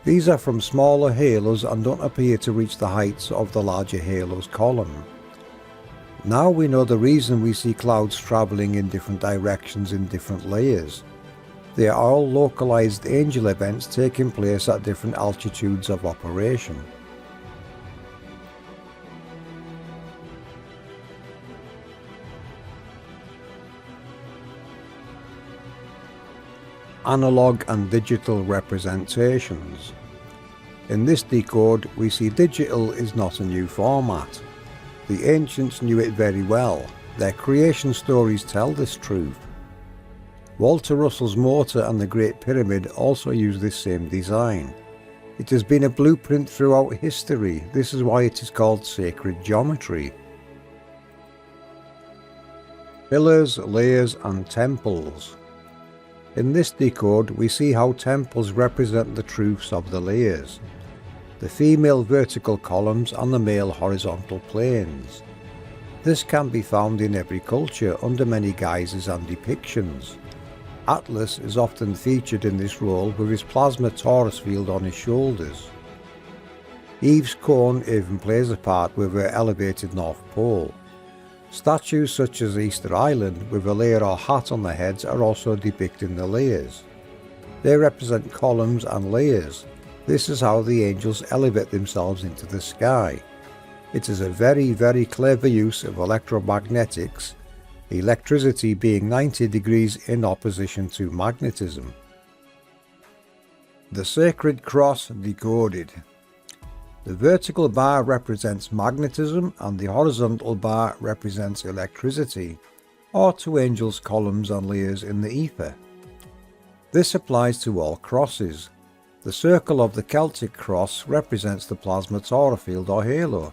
These are from smaller halos and don't appear to reach the heights of the larger halo's column. Now we know the reason we see clouds travelling in different directions in different layers. They are all localized angel events taking place at different altitudes of operation. Analog and digital representations. In this decode, we see digital is not a new format. The ancients knew it very well. Their creation stories tell this truth. Walter Russell's motor and the Great Pyramid also use this same design. It has been a blueprint throughout history. This is why it is called sacred geometry. Pillars, layers and temples. In this decode, we see how temples represent the truths of the layers, the female vertical columns and the male horizontal planes. This can be found in every culture under many guises and depictions. Atlas is often featured in this role with his plasma torus field on his shoulders. Eve's cone even plays a part with her elevated North Pole. Statues such as Easter Island with a layer or hat on the heads are also depicting the layers. They represent columns and layers. This is how the angels elevate themselves into the sky. It is a very, very clever use of electromagnetics, electricity being 90 degrees in opposition to magnetism. The Sacred Cross decoded. The vertical bar represents magnetism and the horizontal bar represents electricity, or two angels' columns and layers in the ether. This applies to all crosses. The circle of the Celtic cross represents the plasma Torah field or halo.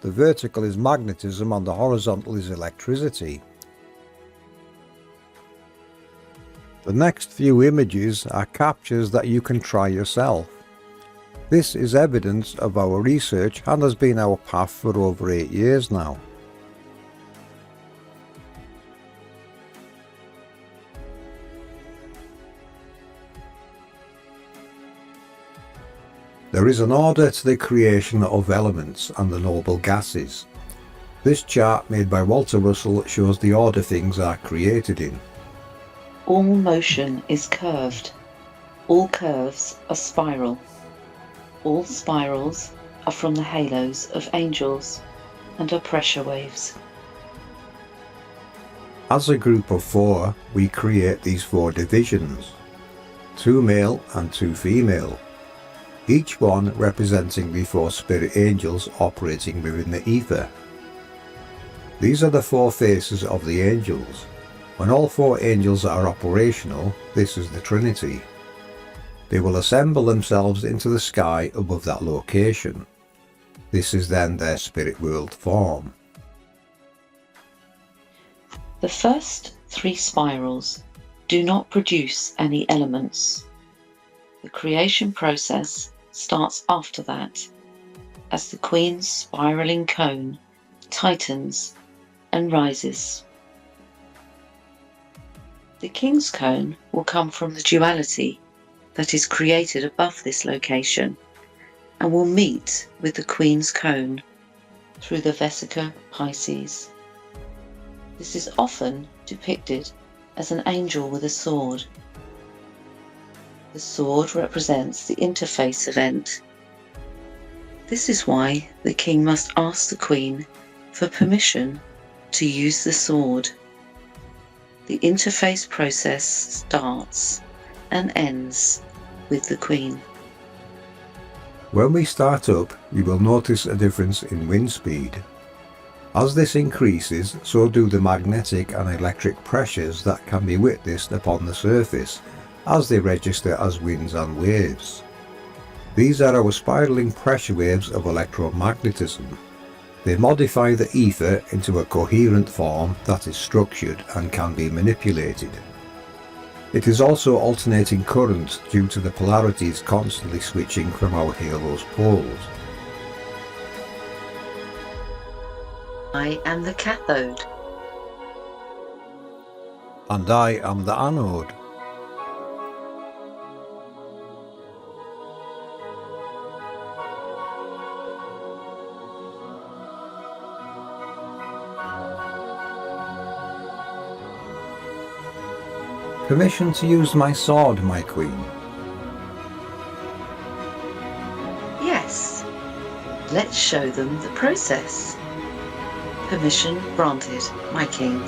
The vertical is magnetism and the horizontal is electricity. The next few images are captures that you can try yourself. This is evidence of our research and has been our path for over 8 years now. There is an order to the creation of elements and the noble gases. This chart made by Walter Russell shows the order things are created in. All motion is curved. All curves are spiral. All spirals are from the halos of angels and are pressure waves. As a group of 4, we create these 4 divisions, 2 male and 2 female, each one representing the 4 spirit angels operating within the ether. These are the 4 faces of the angels. When all 4 angels are operational, this is the Trinity. They will assemble themselves into the sky above that location. This is then their spirit world form. The first 3 spirals do not produce any elements. The creation process starts after that, as the Queen's spiraling cone tightens and rises. The King's cone will come from the duality that is created above this location and will meet with the Queen's cone through the Vesica Pisces. This is often depicted as an angel with a sword. The sword represents the interface event. This is why the King must ask the Queen for permission to use the sword. The interface process starts and ends with the Queen. When we start up, you will notice a difference in wind speed. As this increases, so do the magnetic and electric pressures that can be witnessed upon the surface as they register as winds and waves. These are our spiraling pressure waves of electromagnetism. They modify the ether into a coherent form that is structured and can be manipulated. It is also alternating current due to the polarities constantly switching from our halo's poles. I am the cathode. And I am the anode. Permission to use my sword, my queen. Yes, let's show them the process. Permission granted, my king.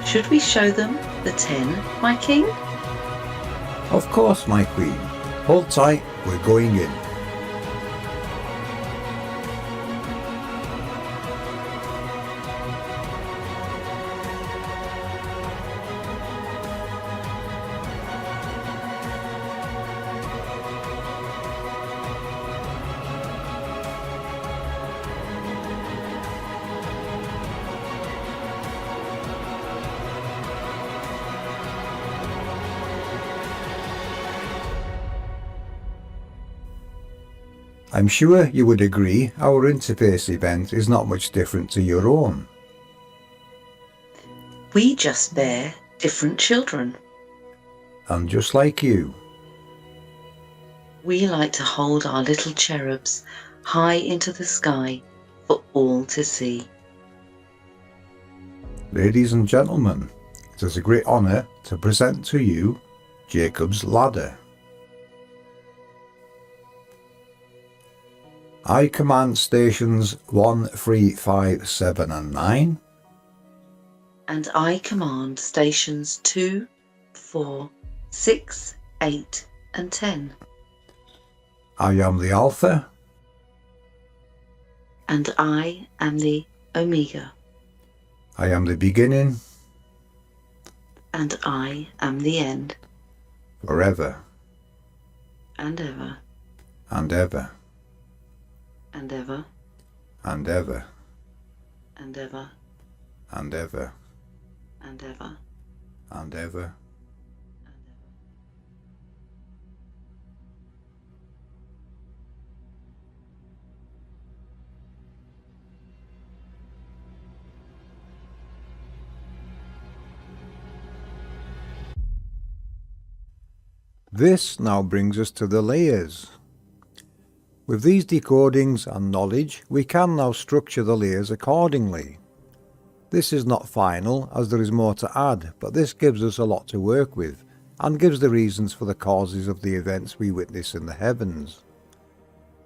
Should we show them the 10, my king? Of course, my queen. Hold tight, we're going in. I'm sure you would agree our interface event is not much different to your own. We just bear different children. And just like you, We like to hold our little cherubs high into the sky for all to see. ladies and gentlemen, it is a great honour to present to you Jacob's Ladder. I command stations 1, 3, 5, 7 and 9. And I command stations 2, 4, 6, 8 and 10. I am the Alpha. And I am the Omega. I am the beginning. And I am the end. Forever And ever. and ever And ever. and ever And ever. and ever And ever. and ever. This now brings us to the layers. With these decodings and knowledge, we can now structure the layers accordingly. This is not final, as there is more to add, but this gives us a lot to work with, and gives the reasons for the causes of the events we witness in the heavens.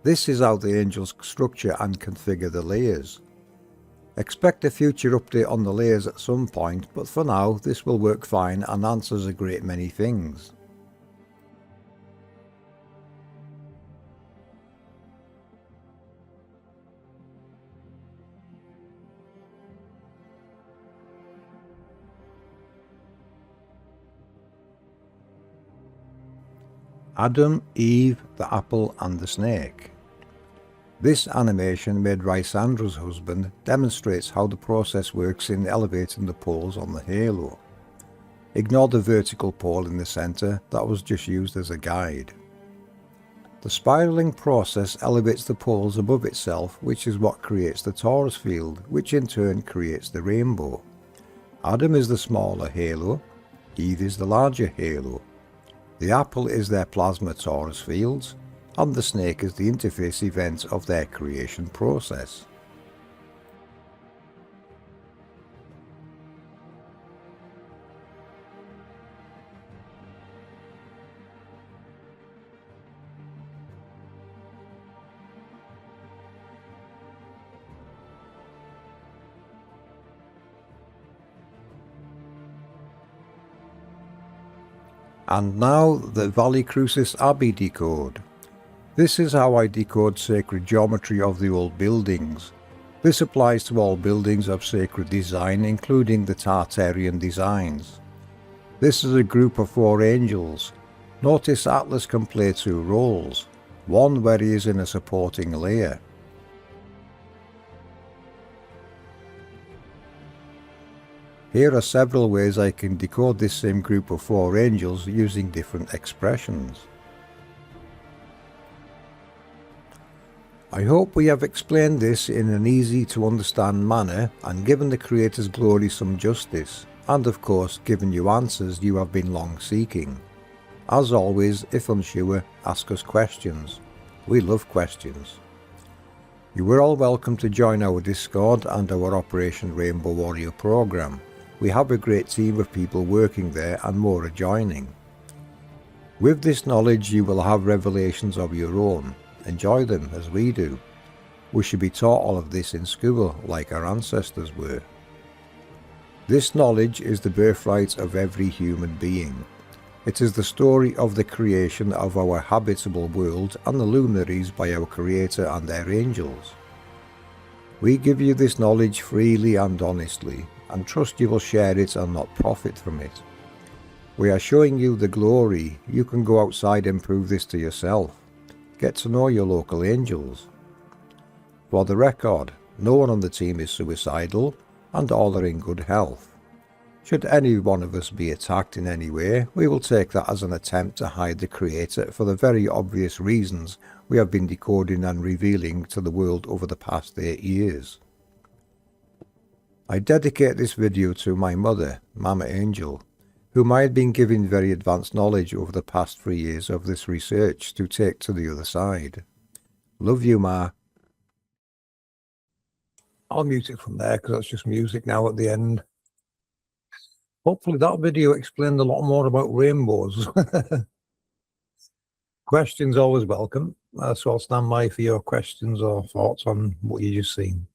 This is how the angels structure and configure the layers. Expect a future update on the layers at some point, but for now this will work fine and answers a great many things. Adam, Eve, the apple and the snake. This animation made Rysandra's husband demonstrates how the process works in elevating the poles on the halo. Ignore the vertical pole in the centre, that was just used as a guide. The spiralling process elevates the poles above itself, which is what creates the torus field, which in turn creates the rainbow. Adam is the smaller halo, Eve is the larger halo. The apple is their plasma torus fields, and the snake is the interface event of their creation process. And now the Valley Crucis Abbey decode. This is how I decode sacred geometry of the old buildings. This applies to all buildings of sacred design, including the Tartarian designs. This is a group of 4 angels. Notice Atlas can play 2 roles, one where he is in a supporting layer. Here are several ways I can decode this same group of 4 angels using different expressions. I hope we have explained this in an easy to understand manner and given the Creator's glory some justice, and of course given you answers you have been long seeking. As always, if unsure, ask us questions. We love questions. You are all welcome to join our Discord and our Operation Rainbow Warrior program. We have a great team of people working there and more are joining. With this knowledge you will have revelations of your own. Enjoy them as we do. We should be taught all of this in school like our ancestors were. This knowledge is the birthright of every human being. It is the story of the creation of our habitable world and the luminaries by our Creator and their angels. We give you this knowledge freely and honestly, and trust you will share it and not profit from it. We are showing you the glory. You can go outside and prove this to yourself. Get to know your local angels. For the record, no one on the team is suicidal and all are in good health. Should any one of us be attacked in any way, we will take that as an attempt to hide the Creator for the very obvious reasons we have been decoding and revealing to the world over the past 8 years. I dedicate this video to my mother, Mama Angel, whom I had been given very advanced knowledge over the past 3 years of this research to take to the other side. Love you, Ma. I'll mute it from there because that's just music now at the end. Hopefully that video explained a lot more about rainbows. Questions always welcome, so I'll stand by for your questions or thoughts on what you just seen.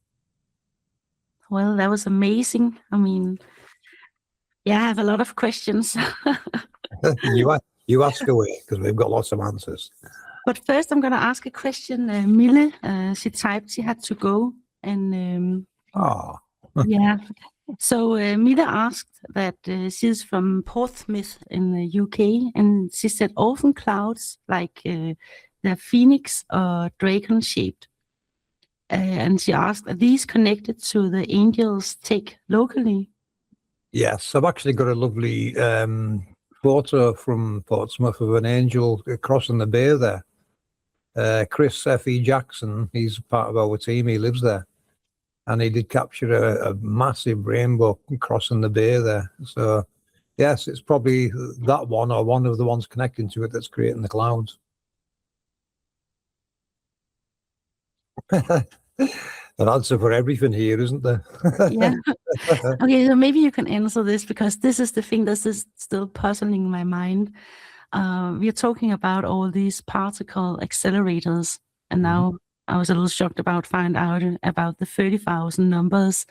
Well, that was amazing. I mean, yeah, I have a lot of questions. You ask away because we've got lots of answers. But first, I'm going to ask a question. Mille, she typed she had to go, and yeah. So Mille asked that she's from Portsmouth in the UK, and she said often clouds like they're phoenix or dragon shaped. And she asked, are these connected to the angels take locally? Yes, I've actually got a lovely photo from Portsmouth of an angel crossing the bay there. Chris F.E. Jackson, he's part of our team, he lives there. And he did capture a massive rainbow crossing the bay there. So, yes, it's probably that one or one of the ones connecting to it that's creating the clouds. An answer for everything here, isn't there? Yeah. Okay, so maybe you can answer this because this is the thing that is still puzzling my mind. We're talking about all these particle accelerators, and now I was a little shocked about finding out about the 30,000 numbers.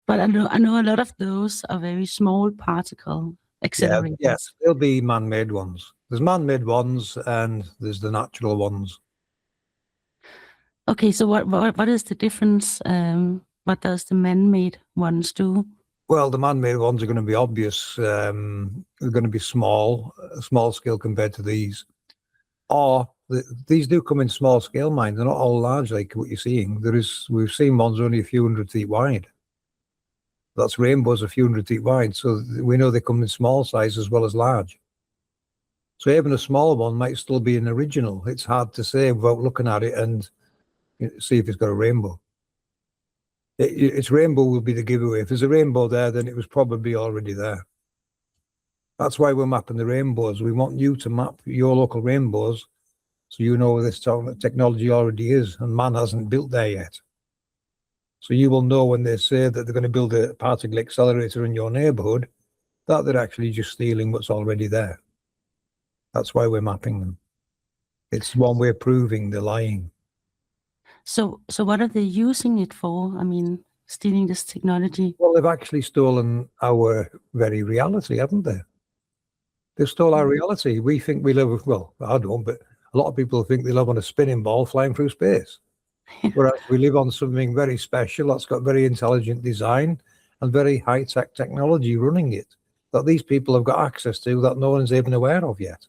But I know a lot of those are very small particle accelerators. Yes, there'll be man-made ones. There's man-made ones and there's the natural ones. Okay, so what is the difference? What does the man-made ones do? Well, the man-made ones are going to be obvious. They're going to be small scale compared to these. Or these do come in small scale mines. They're not all large like what you're seeing. We've seen ones only a few hundred feet wide. That's rainbows a few hundred feet wide. So we know they come in small size as well as large. So even a small one might still be an original. It's hard to say without looking at it and see if it's got a rainbow. Its rainbow will be the giveaway. If there's a rainbow there, then it was probably already there. That's why we're mapping the rainbows. We want you to map your local rainbows so you know where this technology already is, and man hasn't built there yet. So you will know when they say that they're going to build a particle accelerator in your neighborhood, that they're actually just stealing what's already there. That's why we're mapping them. It's one way of proving they're lying. So what are they using it for? I mean, stealing this technology? Well, they've actually stolen our very reality, haven't they? They've stole our reality. We think we live, well, I don't, but a lot of people think they live on a spinning ball flying through space. Whereas we live on something very special that's got very intelligent design and very high-tech technology running it, that these people have got access to that no one's even aware of yet.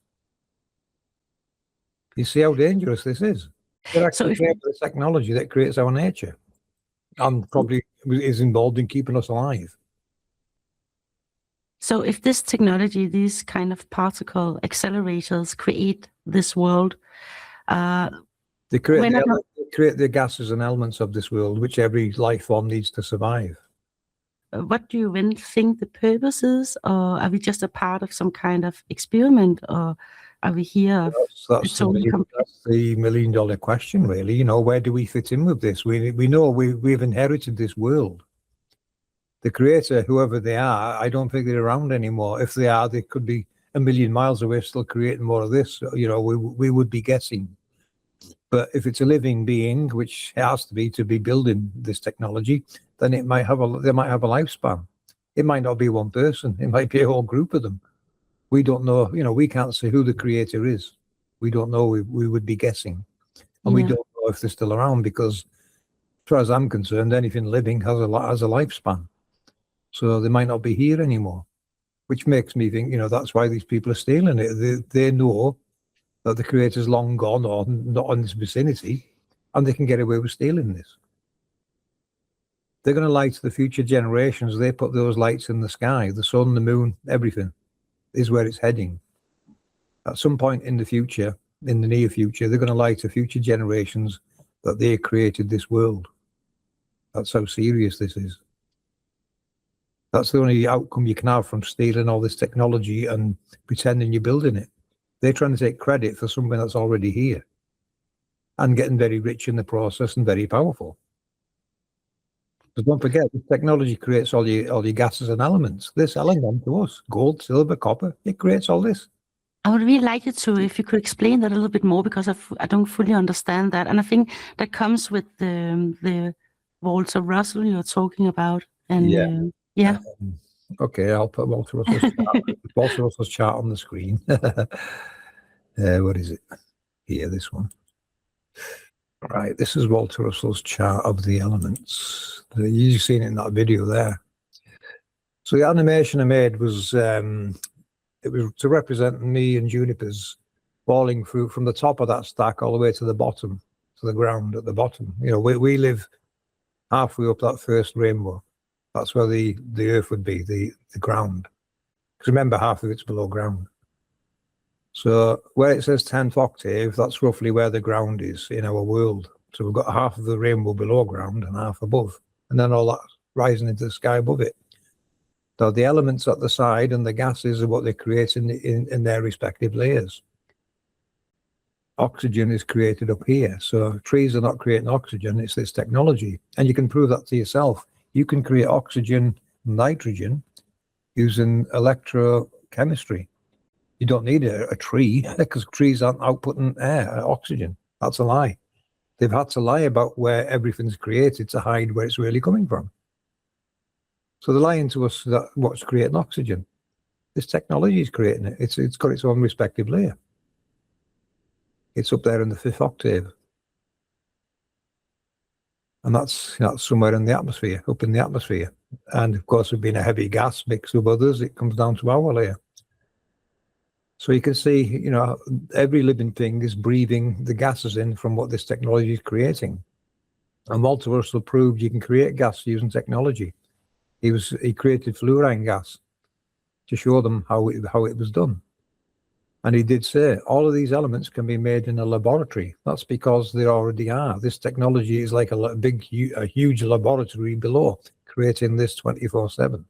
You see how dangerous this is? They're actually creating the technology that creates our nature and probably is involved in keeping us alive. So if this technology, these kind of particle accelerators create this world, they create the gases and elements of this world, which every life form needs to survive. What do you then think the purpose is? Or are we just a part of some kind of experiment? Or are we here? That's the million-dollar question, really. You know, where do we fit in with this? We know we've inherited this world. The creator, whoever they are, I don't think they're around anymore. If they are, they could be a million miles away still creating more of this. You know, we would be guessing. But if it's a living being, which it has to be building this technology, then they might have a lifespan. It might not be one person. It might be a whole group of them. We don't know. You know, we can't say who the creator is. We don't know. We would be guessing. And we don't know if they're still around because, as far as I'm concerned, anything living has a lifespan. So they might not be here anymore, which makes me think, you know, that's why these people are stealing it. They know that the creator's long gone or not in this vicinity, and they can get away with stealing this. They're going to lie to the future generations. They put those lights in the sky, the sun, the moon, everything is where it's heading. At some point in the future, in the near future, they're going to lie to future generations that they created this world. That's how serious this is. That's the only outcome you can have from stealing all this technology and pretending you're building it. They're trying to take credit for something that's already here and getting very rich in the process and very powerful. But don't forget, this technology creates all your gases and elements. They're selling them to us. Gold, silver, copper, it creates all this. I would really like you to, if you could explain that a little bit more, because I don't fully understand that. And I think that comes with the Walter Russell you're talking about. And yeah. Okay, I'll put Walter Russell's chart on the screen. What is it? Here, this one. Right, this is Walter Russell's chart of the elements. You've seen it in that video there. So the animation I made was it was to represent me and Juniper's falling through from the top of that stack all the way to the bottom, to the ground at the bottom. You know, we live halfway up that first rainbow. That's where the earth would be, the ground. Because remember, half of it's below ground. So where it says 10th octave, that's roughly where the ground is in our world. So we've got half of the rainbow below ground and half above. And then all that rising into the sky above it. So the elements at the side and the gases are what they create in their respective layers. Oxygen is created up here. So trees are not creating oxygen, it's this technology. And you can prove that to yourself. You can create oxygen and nitrogen using electrochemistry. You don't need a tree because trees aren't outputting air, oxygen. That's a lie. They've had to lie about where everything's created to hide where it's really coming from. So they're lying to us that what's creating oxygen. This technology is creating it. It's got its own respective layer. It's up there in the 5th octave. And that's somewhere in the atmosphere, up in the atmosphere. And of course, with being a heavy gas mixed with others, it comes down to our layer. So you can see, you know, every living thing is breathing the gases in from what this technology is creating. And Walter Russell proved you can create gas using technology. He created fluorine gas to show them how it was done. And he did say all of these elements can be made in a laboratory. That's because they already are. This technology is like a huge laboratory below, creating this 24/7.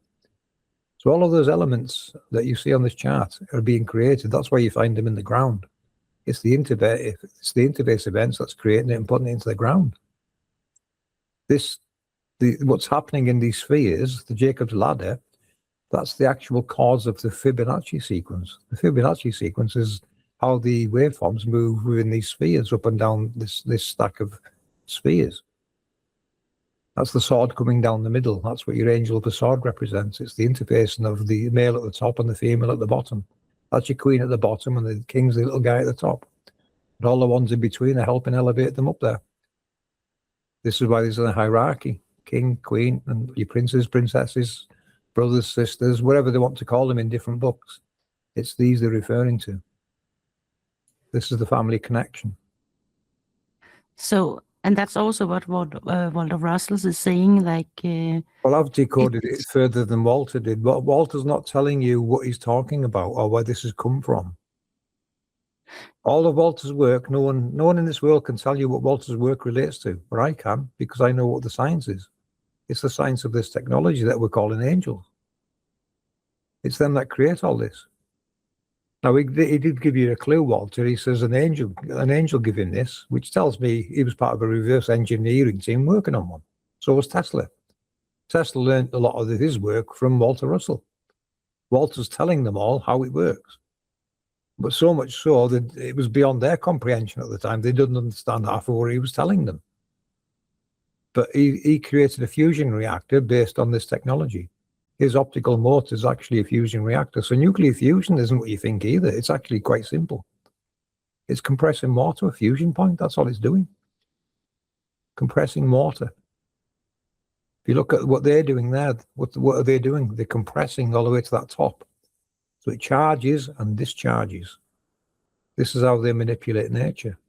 So all of those elements that you see on this chart are being created. That's why you find them in the ground. It's the interface events that's creating it and putting it into the ground. What's happening in these spheres, the Jacob's ladder, that's the actual cause of the Fibonacci sequence. The Fibonacci sequence is how the waveforms move within these spheres up and down this stack of spheres. That's the sword coming down the middle. That's what your angel of the sword represents. It's the interfacing of the male at the top and the female at the bottom. That's your queen at the bottom, and the king's the little guy at the top. And all the ones in between are helping elevate them up there. This is why there's a hierarchy: king, queen, and your princes, princesses, brothers, sisters, whatever they want to call them in different books. It's these they're referring to. This is the family connection. So, and that's also what Walter Russell is saying, like... Well, I've decoded it further than Walter did. But Walter's not telling you what he's talking about or where this has come from. All of Walter's work, no one in this world can tell you what Walter's work relates to, but I can, because I know what the science is. It's the science of this technology that we're calling angels. It's them that create all this. Now, he did give you a clue, Walter. He says an angel gave him this, which tells me he was part of a reverse engineering team working on one. So was Tesla. Tesla learned a lot of his work from Walter Russell. Walter's telling them all how it works. But so much so that it was beyond their comprehension at the time. They didn't understand half of what he was telling them. But he created a fusion reactor based on this technology. His optical motor is actually a fusion reactor. So nuclear fusion isn't what you think either. It's actually quite simple. It's compressing more to a fusion point. That's all it's doing. Compressing mortar. If you look at what they're doing there, what are they doing? They're compressing all the way to that top. So it charges and discharges. This is how they manipulate nature.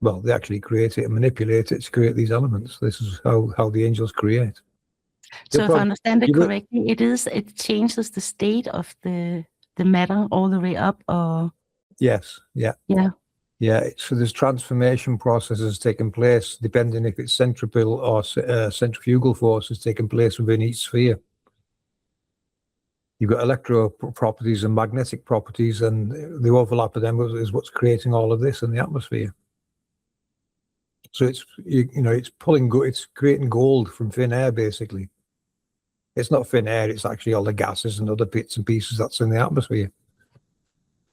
Well, they actually create it and manipulate it to create these elements. This is how the angels create. So if I understand it correctly, it changes the state of the matter all the way up, or... Yes, yeah. Yeah. Yeah, so there's transformation processes taking place, depending if it's centripetal or centrifugal forces taking place within each sphere. You've got electro properties and magnetic properties, and the overlap of them is what's creating all of this in the atmosphere. So it's it's creating gold from thin air, basically. It's not thin air; it's actually all the gases and other bits and pieces that's in the atmosphere,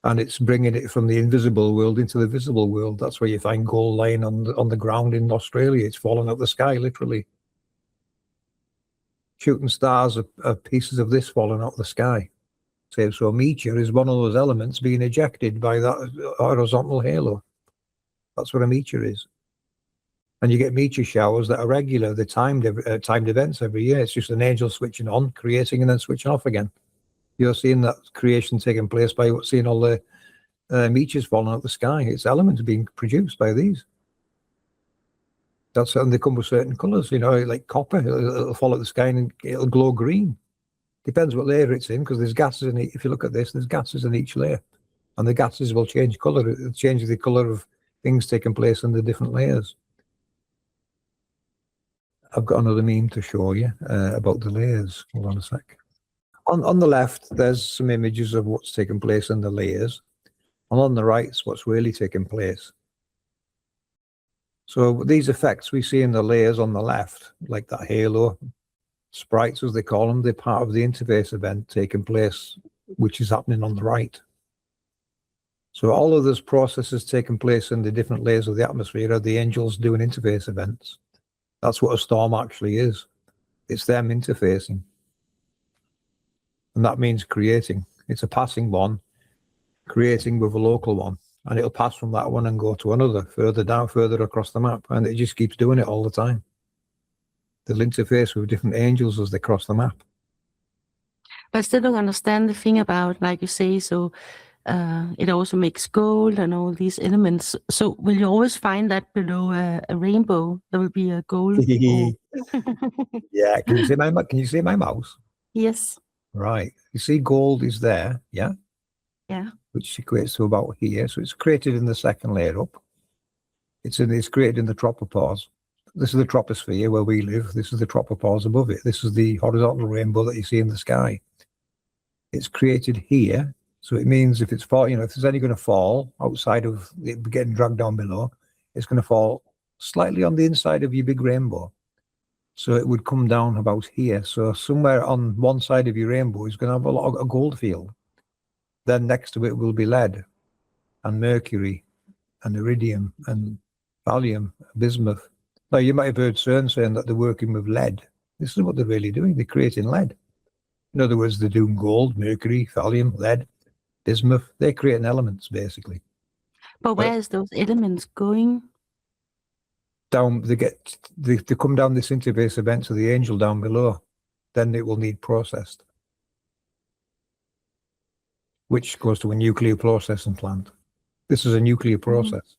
and it's bringing it from the invisible world into the visible world. That's where you find gold lying on the ground in Australia. It's falling out the sky, literally. Shooting stars are pieces of this falling out of the sky. So a meteor is one of those elements being ejected by that horizontal halo. That's what a meteor is. And you get meteor showers that are regular. They're timed events every year. It's just an angel switching on, creating, and then switching off again. You're seeing that creation taking place by seeing all the meteors falling out of the sky. It's elements being produced by these. And they come with certain colours, like copper. It'll fall out of the sky and it'll glow green. Depends what layer it's in, because there's gases in it. If you look at this, there's gases in each layer. And the gases will change colour. It'll change the colour of things taking place in the different layers. I've got another meme to show you about the layers. Hold on a sec. On the left, there's some images of what's taking place in the layers. And on the right is what's really taking place. So these effects we see in the layers on the left, like that halo, sprites as they call them, they're part of the interface event taking place, which is happening on the right. So all of those processes taking place in the different layers of the atmosphere are the angels doing interface events. That's what a storm actually is. It's them interfacing. And that means creating. It's a passing one, creating with a local one. And it'll pass from that one and go to another, further down, further across the map. And it just keeps doing it all the time. They'll interface with different angels as they cross the map. But I still don't understand the thing about, like you say, so it also makes gold and all these elements. So will you always find that below a rainbow, there will be a gold? Yeah, can you see my mouse? Yes. Right. You see gold is there, yeah? Yeah. Which equates to about here. So it's created in the second layer up. It's created in the tropopause. This is the troposphere where we live. This is the tropopause above it. This is the horizontal rainbow that you see in the sky. It's created here. So it means if it's if there's any going to fall outside of it getting dragged down below, it's going to fall slightly on the inside of your big rainbow. So it would come down about here. So somewhere on one side of your rainbow is going to have a gold field. Then next to it will be lead and mercury and iridium and thallium, bismuth. Now, you might have heard CERN saying that they're working with lead. This is what they're really doing. They're creating lead. In other words, they're doing gold, mercury, thallium, lead, bismuth. They're creating elements, basically. But where is those elements going? Down, they come down this interface event to the angel down below. Then it will need processed, which goes to a nuclear processing plant. This is a nuclear process.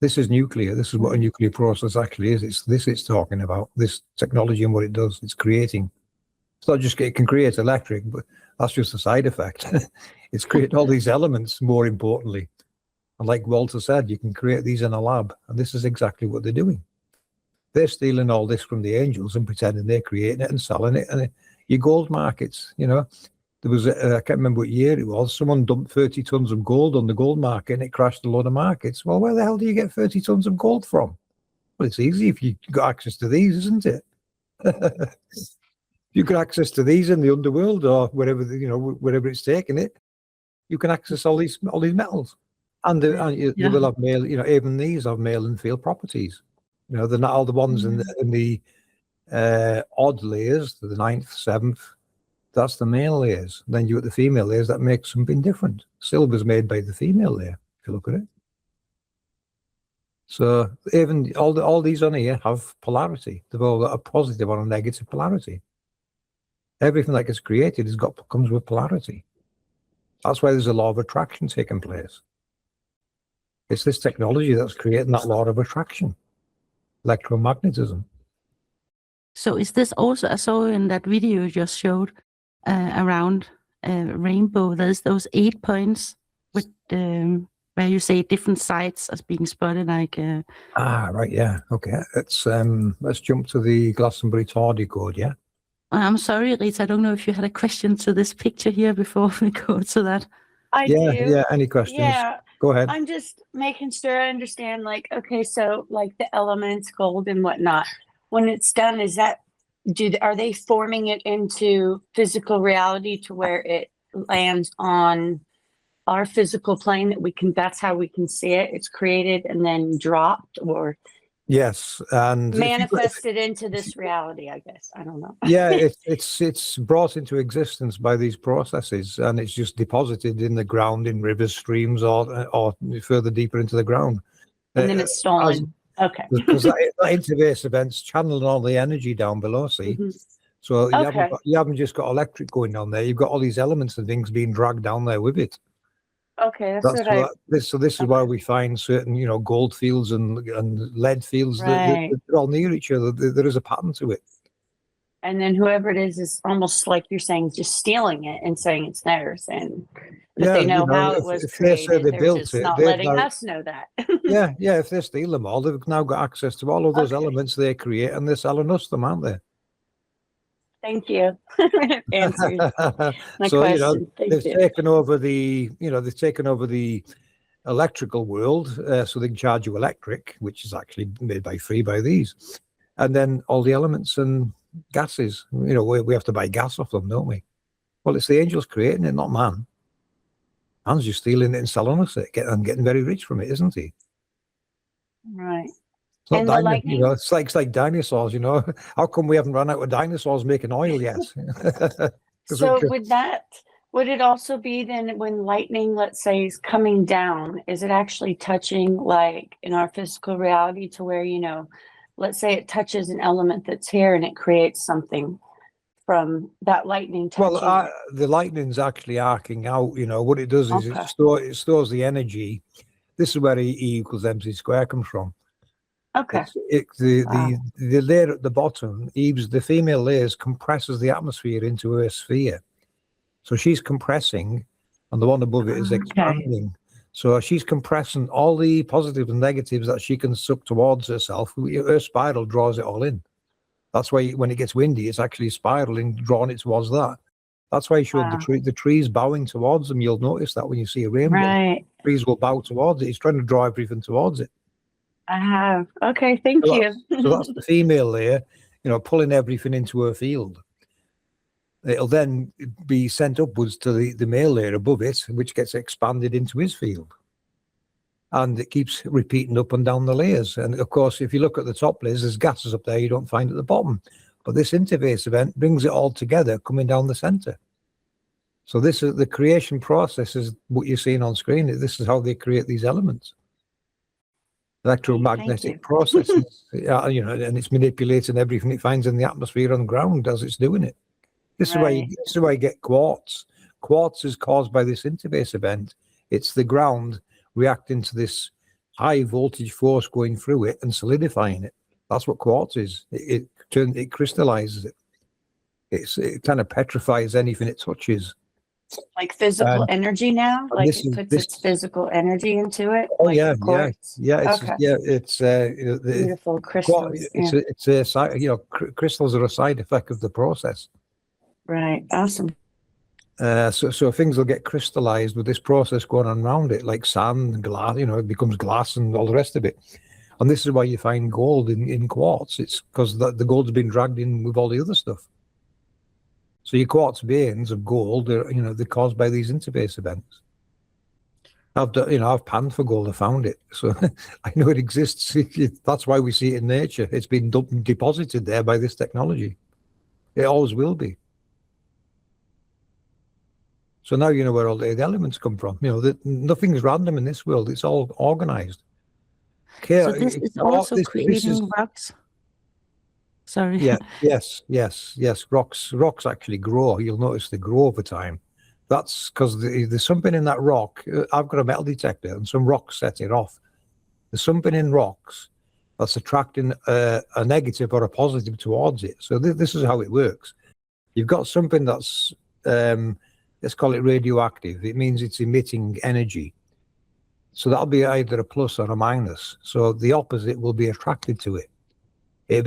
This is nuclear. This is what a nuclear process actually is. It's this it's talking about, this technology and what it does. It's creating. It's not just, it can create electric, but that's just a side effect. It's creating all these elements, more importantly. And like Walter said, you can create these in a lab. And this is exactly what they're doing. They're stealing all this from the angels and pretending they're creating it and selling it. And your gold markets, you know, there was, I can't remember what year it was, someone dumped 30 tons of gold on the gold market and it crashed a lot of markets. Well, where the hell do you get 30 tons of gold from? Well, it's easy if you've got access to these, isn't it? You got access to these in the underworld or wherever, you know, wherever it's taking it, you can access all these metals. And they will have male, you know, even these have male and female properties. You know, they're not all the ones in the odd layers, the 9th, 7th. That's the male layers. Then you get the female layers that make something different. Silver's made by the female layer, if you look at it. So even all these on here have polarity. They've all got a positive or a negative polarity. Everything that gets created comes with polarity. That's why there's a law of attraction taking place. It's this technology that's creating that law of attraction, electromagnetism. So is this also, I saw in that video you just showed around rainbow, there's those 8 points with where you say different sides as being spotted, like right, yeah, okay. Let's jump to the Glastonbury-Tardy code, yeah. I'm sorry, Rita, I don't know if you had a question to this picture here before we go to that. I do. Yeah, any questions? Yeah. Go ahead. I'm just making sure I understand, like, okay, so like the elements, gold and whatnot, when it's done, is that, are they forming it into physical reality to where it lands on our physical plane that that's how we can see it? It's created and then dropped, or yes, and manifested into this reality, I guess. I don't know. Yeah, it's brought into existence by these processes, and it's just deposited in the ground in rivers, streams, or further deeper into the ground. And then it's stolen. Okay. Because that interface event's channeling all the energy down below, see? So you haven't just got electric going down there, you've got all these elements and things being dragged down there with it. Okay, this is why we find certain, you know, gold fields and lead fields. Right. They're all near each other. There is a pattern to it. And then whoever it is almost like you're saying, just stealing it and saying it's theirs, and but they know how it was created. They're just not letting us know that. yeah, if they steal them all, they've now got access to all of those elements they create, and they're selling us them, aren't they? Thank you. Answers my so question. you know, they've taken over the electrical world, so they can charge you electric, which is actually made free by these, and then all the elements and gases. You know, we have to buy gas off them, don't we? Well, it's the angels creating it, not man. Man's just stealing it and selling us it, and getting very rich from it, isn't he? Right. It's not you know, it's like dinosaurs, you know. How come we haven't run out of dinosaurs making oil yet? So would it also be then when lightning, let's say, is coming down, is it actually touching, like in our physical reality, to where, you know, let's say it touches an element that's here and it creates something from that lightning touching? Well, the lightning's actually arcing out, you know. What it does is it stores the energy. This is where E equals MC square comes from. Okay. The layer at the bottom, the female layers compresses the atmosphere into her sphere. So she's compressing, and the one above it is expanding. So she's compressing all the positives and negatives that she can suck towards herself. Her spiral draws it all in. That's why when it gets windy, it's actually spiraling, drawing it towards that. That's why you showed the trees bowing towards them. You'll notice that when you see a rainbow, right. Trees will bow towards it. It's trying to draw everything towards it. I have. Okay, thank you. So that's the female layer, you know, pulling everything into her field. It'll then be sent upwards to the male layer above it, which gets expanded into his field. And it keeps repeating up and down the layers. And of course, if you look at the top layers, there's gases up there you don't find at the bottom. But this interface event brings it all together coming down the center. So this is the creation process is what you're seeing on screen. This is how they create these elements. Electromagnetic processes, you know, and it's manipulating everything it finds in the atmosphere on the ground as it's doing it. This is why you get quartz. Quartz is caused by this interface event. It's the ground reacting to this high voltage force going through it and solidifying it. That's what quartz is. It crystallizes it. It kind of petrifies anything it touches. Like physical energy now, like it puts its physical energy into it. Oh like yeah, quartz. It's Beautiful crystals. It's a you know, crystals are a side effect of the process. Right. Awesome. So things will get crystallized with this process going on around it, like sand, glass. You know, it becomes glass and all the rest of it. And this is why you find gold in quartz. It's because the gold's been dragged in with all the other stuff. So your quartz veins of gold are, you know, they're caused by these interface events. I've panned for gold. I found it, so I know it exists. That's why we see it in nature. It's been deposited there by this technology. It always will be. So now you know where all the elements come from. You know, nothing's random in this world. It's all organized. Okay, so this is also creating rocks. Sorry. Yeah. Yes. Rocks actually grow. You'll notice they grow over time. That's because there's something in that rock. I've got a metal detector, and some rocks set it off. There's something in rocks that's attracting a negative or a positive towards it. So this is how it works. You've got something that's let's call it radioactive. It means it's emitting energy. So that'll be either a plus or a minus. So the opposite will be attracted to it. It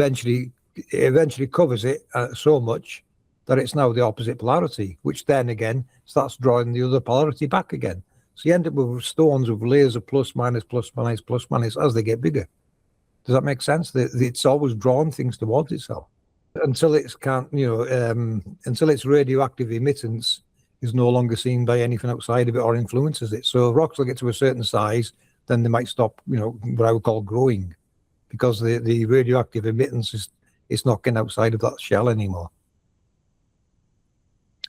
eventually covers it so much that it's now the opposite polarity, which then again starts drawing the other polarity back again. So you end up with stones with layers of plus, minus, as they get bigger. Does that make sense? It's always drawn things towards itself until it's until its radioactive emittance is no longer seen by anything outside of it or influences it. So rocks will get to a certain size, then they might stop, you know, what I would call growing, because the radioactive emittance is not getting outside of that shell anymore.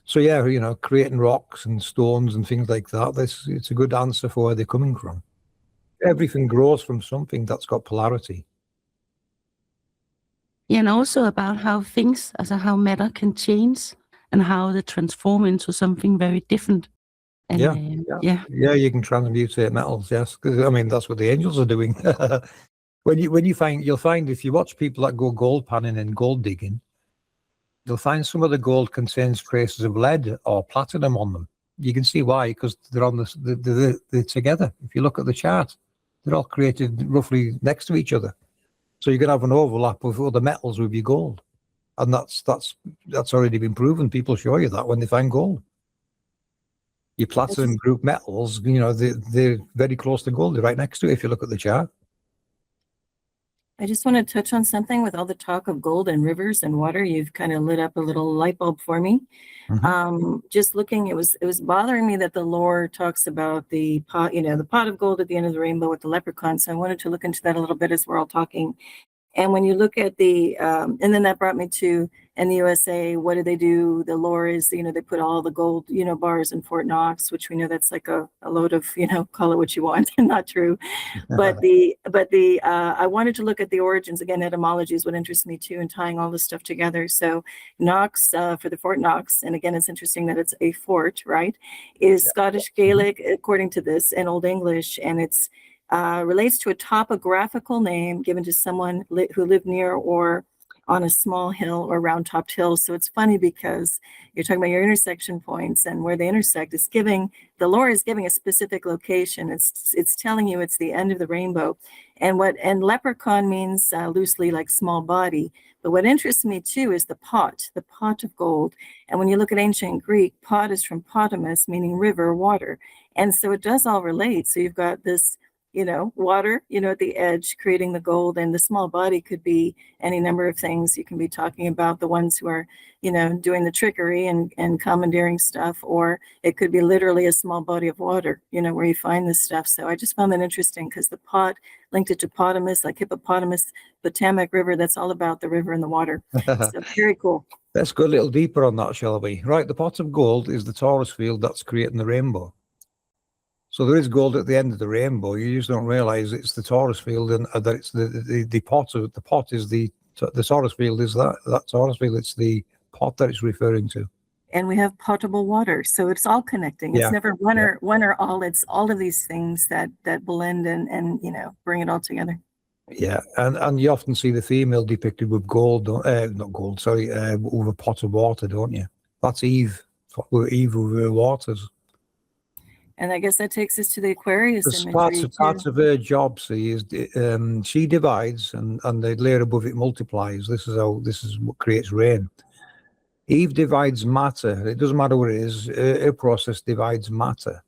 So yeah, you know, creating rocks and stones and things like that, it's a good answer for where they're coming from. Everything grows from something that's got polarity. Yeah, and also about how things, how matter can change and how they transform into something very different. And, yeah, you can transmutate metals. Yes, because I mean that's what the angels are doing. You'll find if you watch people that go gold panning and gold digging, you'll find some of the gold contains traces of lead or platinum on them. You can see why, because they're on they're together. If you look at the chart, they're all created roughly next to each other. So you're going to have an overlap with other metals with your gold. And that's already been proven. People show you that when they find gold. Your platinum group metals, you know, they're very close to gold. They're right next to it if you look at the chart. I just want to touch on something with all the talk of gold and rivers and water. You've kind of lit up a little light bulb for me. Mm-hmm. Just looking, it was bothering me that the lore talks about the pot, you know, the pot of gold at the end of the rainbow with the leprechaun. So I wanted to look into that a little bit as we're all talking. And when you look at and then that brought me to, in the USA, what do they do? The lore is, you know, they put all the gold, you know, bars in Fort Knox, which we know that's like a load of, you know, call it what you want, not true. But I wanted to look at the origins. Again, etymology is what interests me too, and tying all this stuff together. So Knox, for the Fort Knox, and again, it's interesting that it's a fort, right, is Scottish Gaelic, according to this, and Old English, and it's relates to a topographical name given to someone who lived near or on a small hill or round-topped hill. So it's funny because you're talking about your intersection points, and where they intersect is the lore is giving a specific location. It's telling you it's the end of the rainbow. And leprechaun means loosely like small body. But what interests me too is the pot of gold. And when you look at ancient Greek, pot is from potamus, meaning river, water. And so it does all relate. So you've got this, water, at the edge, creating the gold. And the small body could be any number of things. You can be talking about the ones who are, doing the trickery and commandeering stuff, or it could be literally a small body of water, where you find this stuff. So I just found that interesting because the pot linked to hippopotamus, like hippopotamus, Potomac River, that's all about the river and the water. So very cool. Let's go a little deeper on that, shall we? Right, the pot of gold is the torus field that's creating the rainbow. So there is gold at the end of the rainbow. You just don't realize it's the torus field, and that it's the pot of the pot is the torus field is that torus field. It's the pot that it's referring to. And we have potable water, so it's all connecting. It's never one or all. It's all of these things that blend and bring it all together. Yeah, and you often see the female depicted with gold, not gold, sorry, with a pot of water, don't you? That's Eve with her waters. And I guess that takes us to the Aquarius imagery. Parts of her job, see, is she divides, and the layer above it multiplies. This is what creates rain. Eve divides matter. It doesn't matter what it is. Her process divides matter.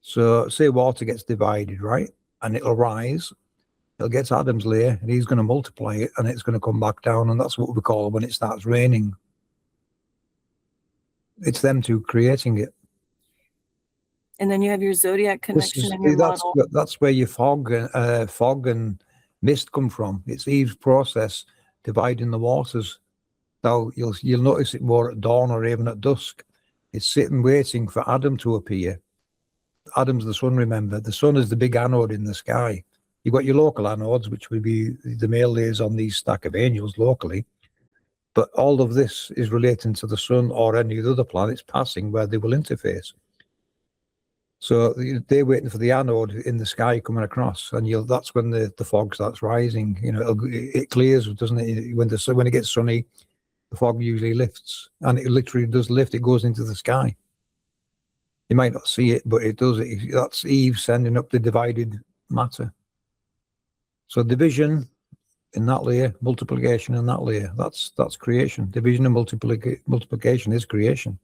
So, say water gets divided, right, and it'll rise. It'll get to Adam's layer, and he's going to multiply it, and it's going to come back down, and that's what we call when it starts raining. It's them two creating it. And then you have your zodiac connection in your model. That's where your fog and mist come from. It's Eve's process dividing the waters. Now you'll notice it more at dawn or even at dusk. It's sitting waiting for Adam to appear. Adam's the sun, remember. The sun is the big anode in the sky. You've got your local anodes, which would be the male layers on these stack of angels locally. But all of this is relating to the sun or any of the other planets passing where they will interface. So they're waiting for the anode in the sky coming across, and that's when the fog starts rising. It clears, doesn't it? When it gets sunny, the fog usually lifts, and it literally does lift. It goes into the sky. You might not see it, but it does. That's Eve sending up the divided matter. So division in that layer, multiplication in that layer. That's creation. Division and multiplication is creation.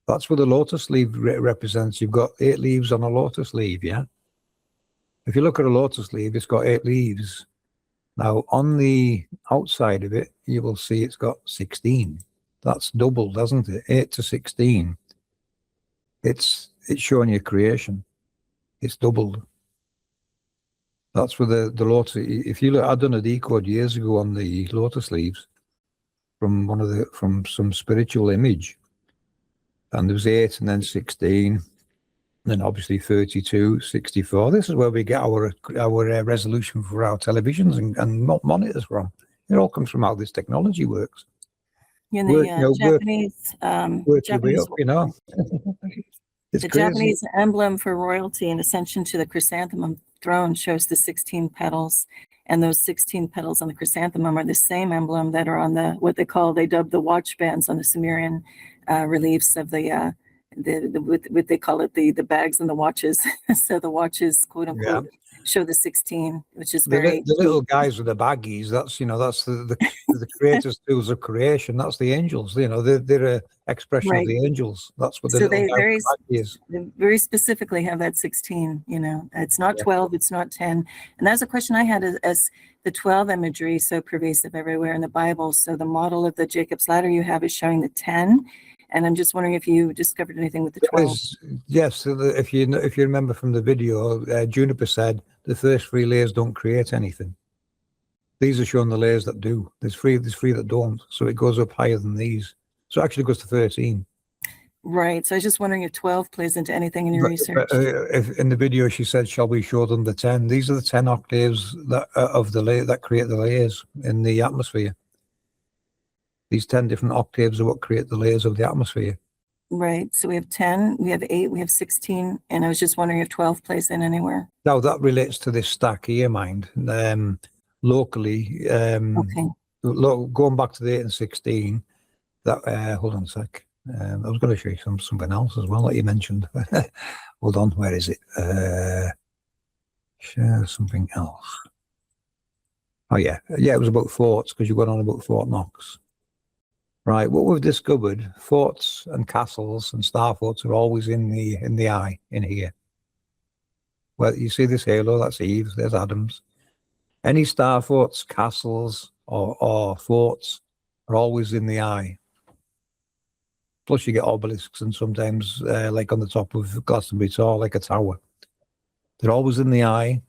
That's what the lotus leaf represents. You've got 8 leaves on a lotus leaf, yeah? If you look at a lotus leaf, it's got 8 leaves. Now, on the outside of it, you will see it's got 16. That's doubled, doesn't it? 8 to 16. It's showing you creation. It's doubled. That's where the lotus. If you look, I've done a decode years ago on the lotus leaves from some spiritual image. And there was 8 and then 16, and then obviously 32, 64. This is where we get our resolution for our televisions and monitors from. It all comes from how this technology works. In the Japanese, It's the crazy. Japanese emblem for royalty and ascension to the chrysanthemum throne shows the 16 petals, and those 16 petals on the chrysanthemum are the same emblem that are on they dub the watch bands on the Sumerian reliefs of what they call it, the bags and the watches. So the watches, quote unquote, show the 16, which is very the little guys with the baggies. That's the creators' tools of creation. That's the angels. They're an expression of the angels. That's what the little guys is. They very specifically have that 16. It's not 12, it's not 10. And that's a question I had as the 12 imagery so pervasive everywhere in the Bible. So the model of the Jacob's ladder you have is showing the 10. And I'm just wondering if you discovered anything with the 12. Yes, so if you remember from the video, Juniper said the first 3 layers don't create anything. These are showing the layers that do. There's 3 that don't. So it goes up higher than these. So it actually goes to 13. Right. So I was just wondering if 12 plays into anything in your research. If in the video she said, "Shall we show them the 10?" These are the 10 octaves that create the layers in the atmosphere. These 10 different octaves are what create the layers of the atmosphere. Right. So we have 10, we have 8, we have 16, and I was just wondering if 12 plays in anywhere. Now that relates to this stack here, mind. Locally, going back to the 8 and 16, hold on a sec. I was going to show you something else as well that you mentioned. Hold on, where is it? Share something else. Oh yeah, it was about forts, because you got on about Fort Knox. Right, what we've discovered, forts and castles and star forts are always in the eye, in here. Well, you see this halo, that's Eve, there's Adam's. Any star forts, castles, or forts are always in the eye. Plus you get obelisks and sometimes like on the top of Glastonbury Tower, like a tower. They're always in the eye.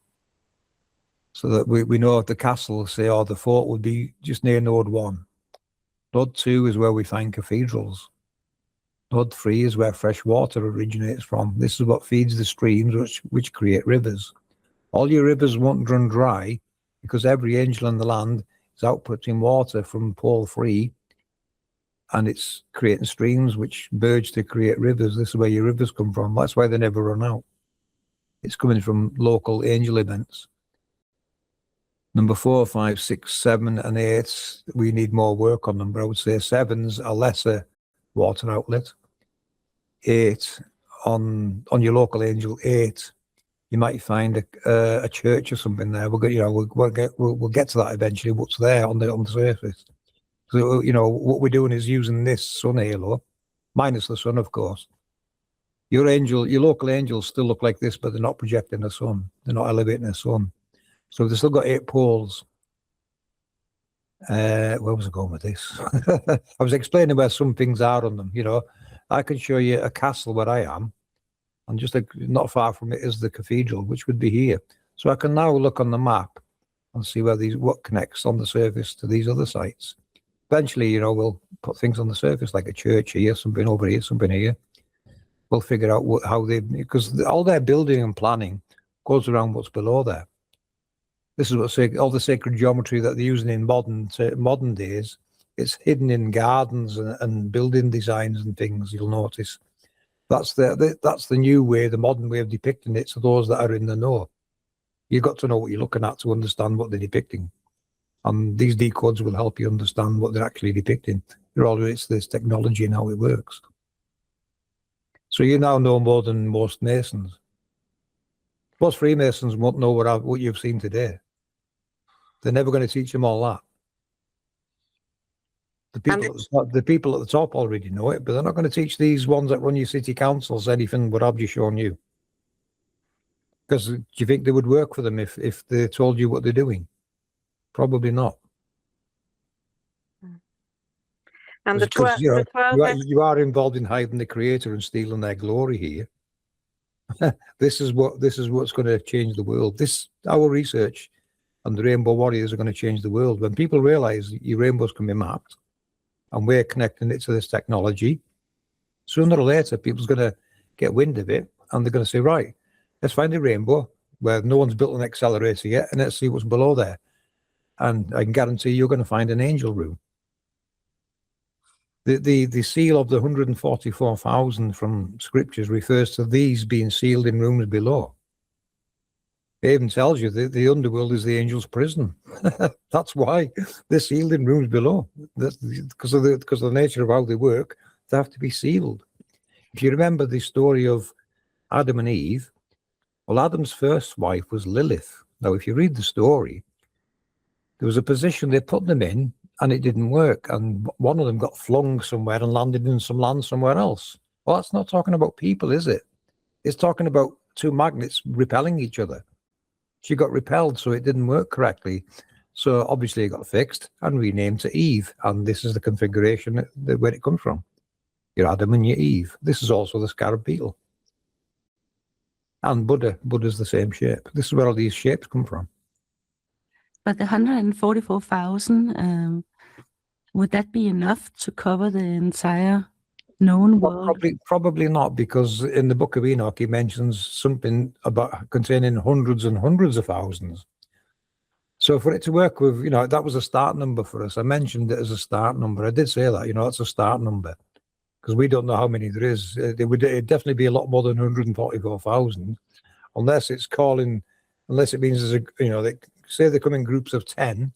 So that we know if the castle, say, or the fort would be just near Node 1. Node 2 is where we find cathedrals. Node 3 is where fresh water originates from. This is what feeds the streams which create rivers. All your rivers won't run dry because every angel in the land is outputting water from pole 3 and it's creating streams which merge to create rivers. This is where your rivers come from. That's why they never run out. It's coming from local angel events. Number 4, 5, 6, 7, and 8, we need more work on them, but I would say 7's a lesser water outlet. 8, on your local angel, 8, you might find a church or something there. We'll get to that eventually. What's there on the surface? So what we're doing is using this sun halo, minus the sun, of course. Your local angels still look like this, but they're not projecting the sun. They're not elevating the sun. So they've still got 8 poles. Where was I going with this? I was explaining where some things are on them. I can show you a castle where I am, and just not far from it is the cathedral, which would be here. So I can now look on the map and see what connects on the surface to these other sites. Eventually, we'll put things on the surface like a church here, something over here, something here. We'll figure out because all their building and planning goes around what's below there. This is what all the sacred geometry that they're using in modern days. It's hidden in gardens and building designs and things. You'll notice that's the new way, the modern way of depicting it. To those that are in the know, you've got to know what you're looking at to understand what they're depicting, and these decodes will help you understand what they're actually depicting. It's this technology and how it works. So you now know more than most Masons. Most Freemasons won't know what you've seen today. They're never going to teach them all that. The people at the top already know it, but they're not going to teach these ones that run your city councils anything what I've just shown you. Because do you think they would work for them if they told you what they're doing? Probably not. And Because you are involved in hiding the creator and stealing their glory here. This is what's going to change the world. Our research and the Rainbow Warriors are going to change the world. When people realize your rainbows can be mapped and we're connecting it to this technology, sooner or later, people's going to get wind of it and they're going to say, right, let's find a rainbow where no one's built an accelerator yet and let's see what's below there. And I can guarantee you're going to find an angel room. The seal of the 144,000 from scriptures refers to these being sealed in rooms below. It even tells you that the underworld is the angel's prison. That's why they're sealed in rooms below. That's because of the nature of how they work. They have to be sealed. If you remember the story of Adam and Eve, well, Adam's first wife was Lilith. Now, if you read the story, there was a position they put them in, and it didn't work. And one of them got flung somewhere and landed in some land somewhere else. Well, that's not talking about people, is it? It's talking about two magnets repelling each other. She got repelled, so it didn't work correctly. So obviously it got fixed and renamed to Eve. And this is the configuration where it comes from. Your Adam and your Eve. This is also the scarab beetle. And Buddha. Buddha's the same shape. This is where all these shapes come from. But the 144,000, would that be enough to cover the entire known world? Probably not, because in the Book of Enoch, he mentions something about containing hundreds and hundreds of thousands. So for it to work with, that was a start number for us. I mentioned it as a start number. I did say that, it's a start number, because we don't know how many there is. It'd definitely be a lot more than 144,000, unless it means there's say they come in groups of 10,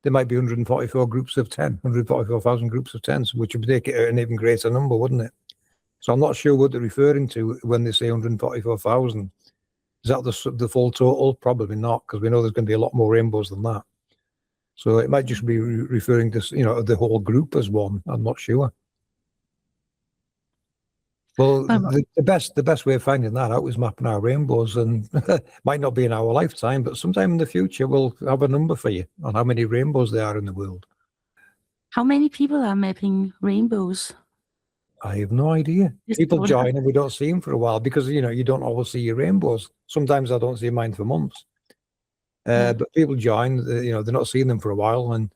there might be 144 groups of 10, 144,000 groups of 10, which would make it an even greater number, wouldn't it? So I'm not sure what they're referring to when they say 144,000. Is that the full total? Probably not, because we know there's going to be a lot more rainbows than that. So it might just be referring to, the whole group as one. I'm not sure. Well, Well, the best way of finding that out is mapping our rainbows, and might not be in our lifetime, but sometime in the future we'll have a number for you on how many rainbows there are in the world. how many people are mapping rainbows? I have no idea. Just People don't join and we don't see them for a while because you don't always see your rainbows. Sometimes I don't see mine for months. But people join. They're not seeing them for a while, and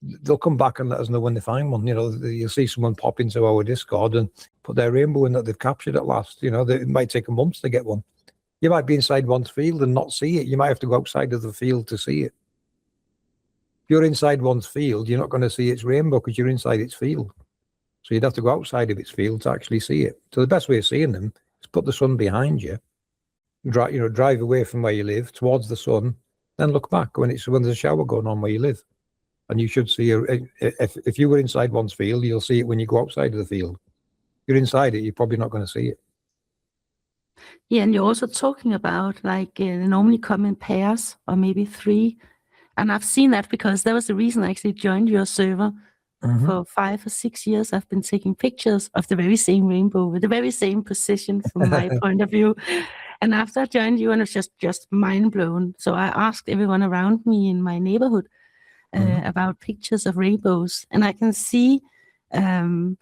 they'll come back and let us know when they find one. You'll see someone pop into our Discord and put their rainbow in that they've captured at last. It might take a month to get one. You might be inside one's field and not see it. You might have to go outside of the field to see it. If you're inside one's field, you're not going to see its rainbow because you're inside its field. So you'd have to go outside of its field to actually see it. So the best way of seeing them is put the sun behind you, drive away from where you live towards the sun, then look back when there's a shower going on where you live. And you should see, if you were inside one's field, you'll see it when you go outside of the field. If you're inside it, you're probably not going to see it. Yeah, and you're also talking about they normally come in pairs or maybe 3. And I've seen that because that was the reason I actually joined your server. For 5 or 6 years, I've been taking pictures of the very same rainbow with the very same position from my point of view. And after I joined you, and it was just mind blown. So I asked everyone around me in my neighborhood about pictures of rainbows, and I can see the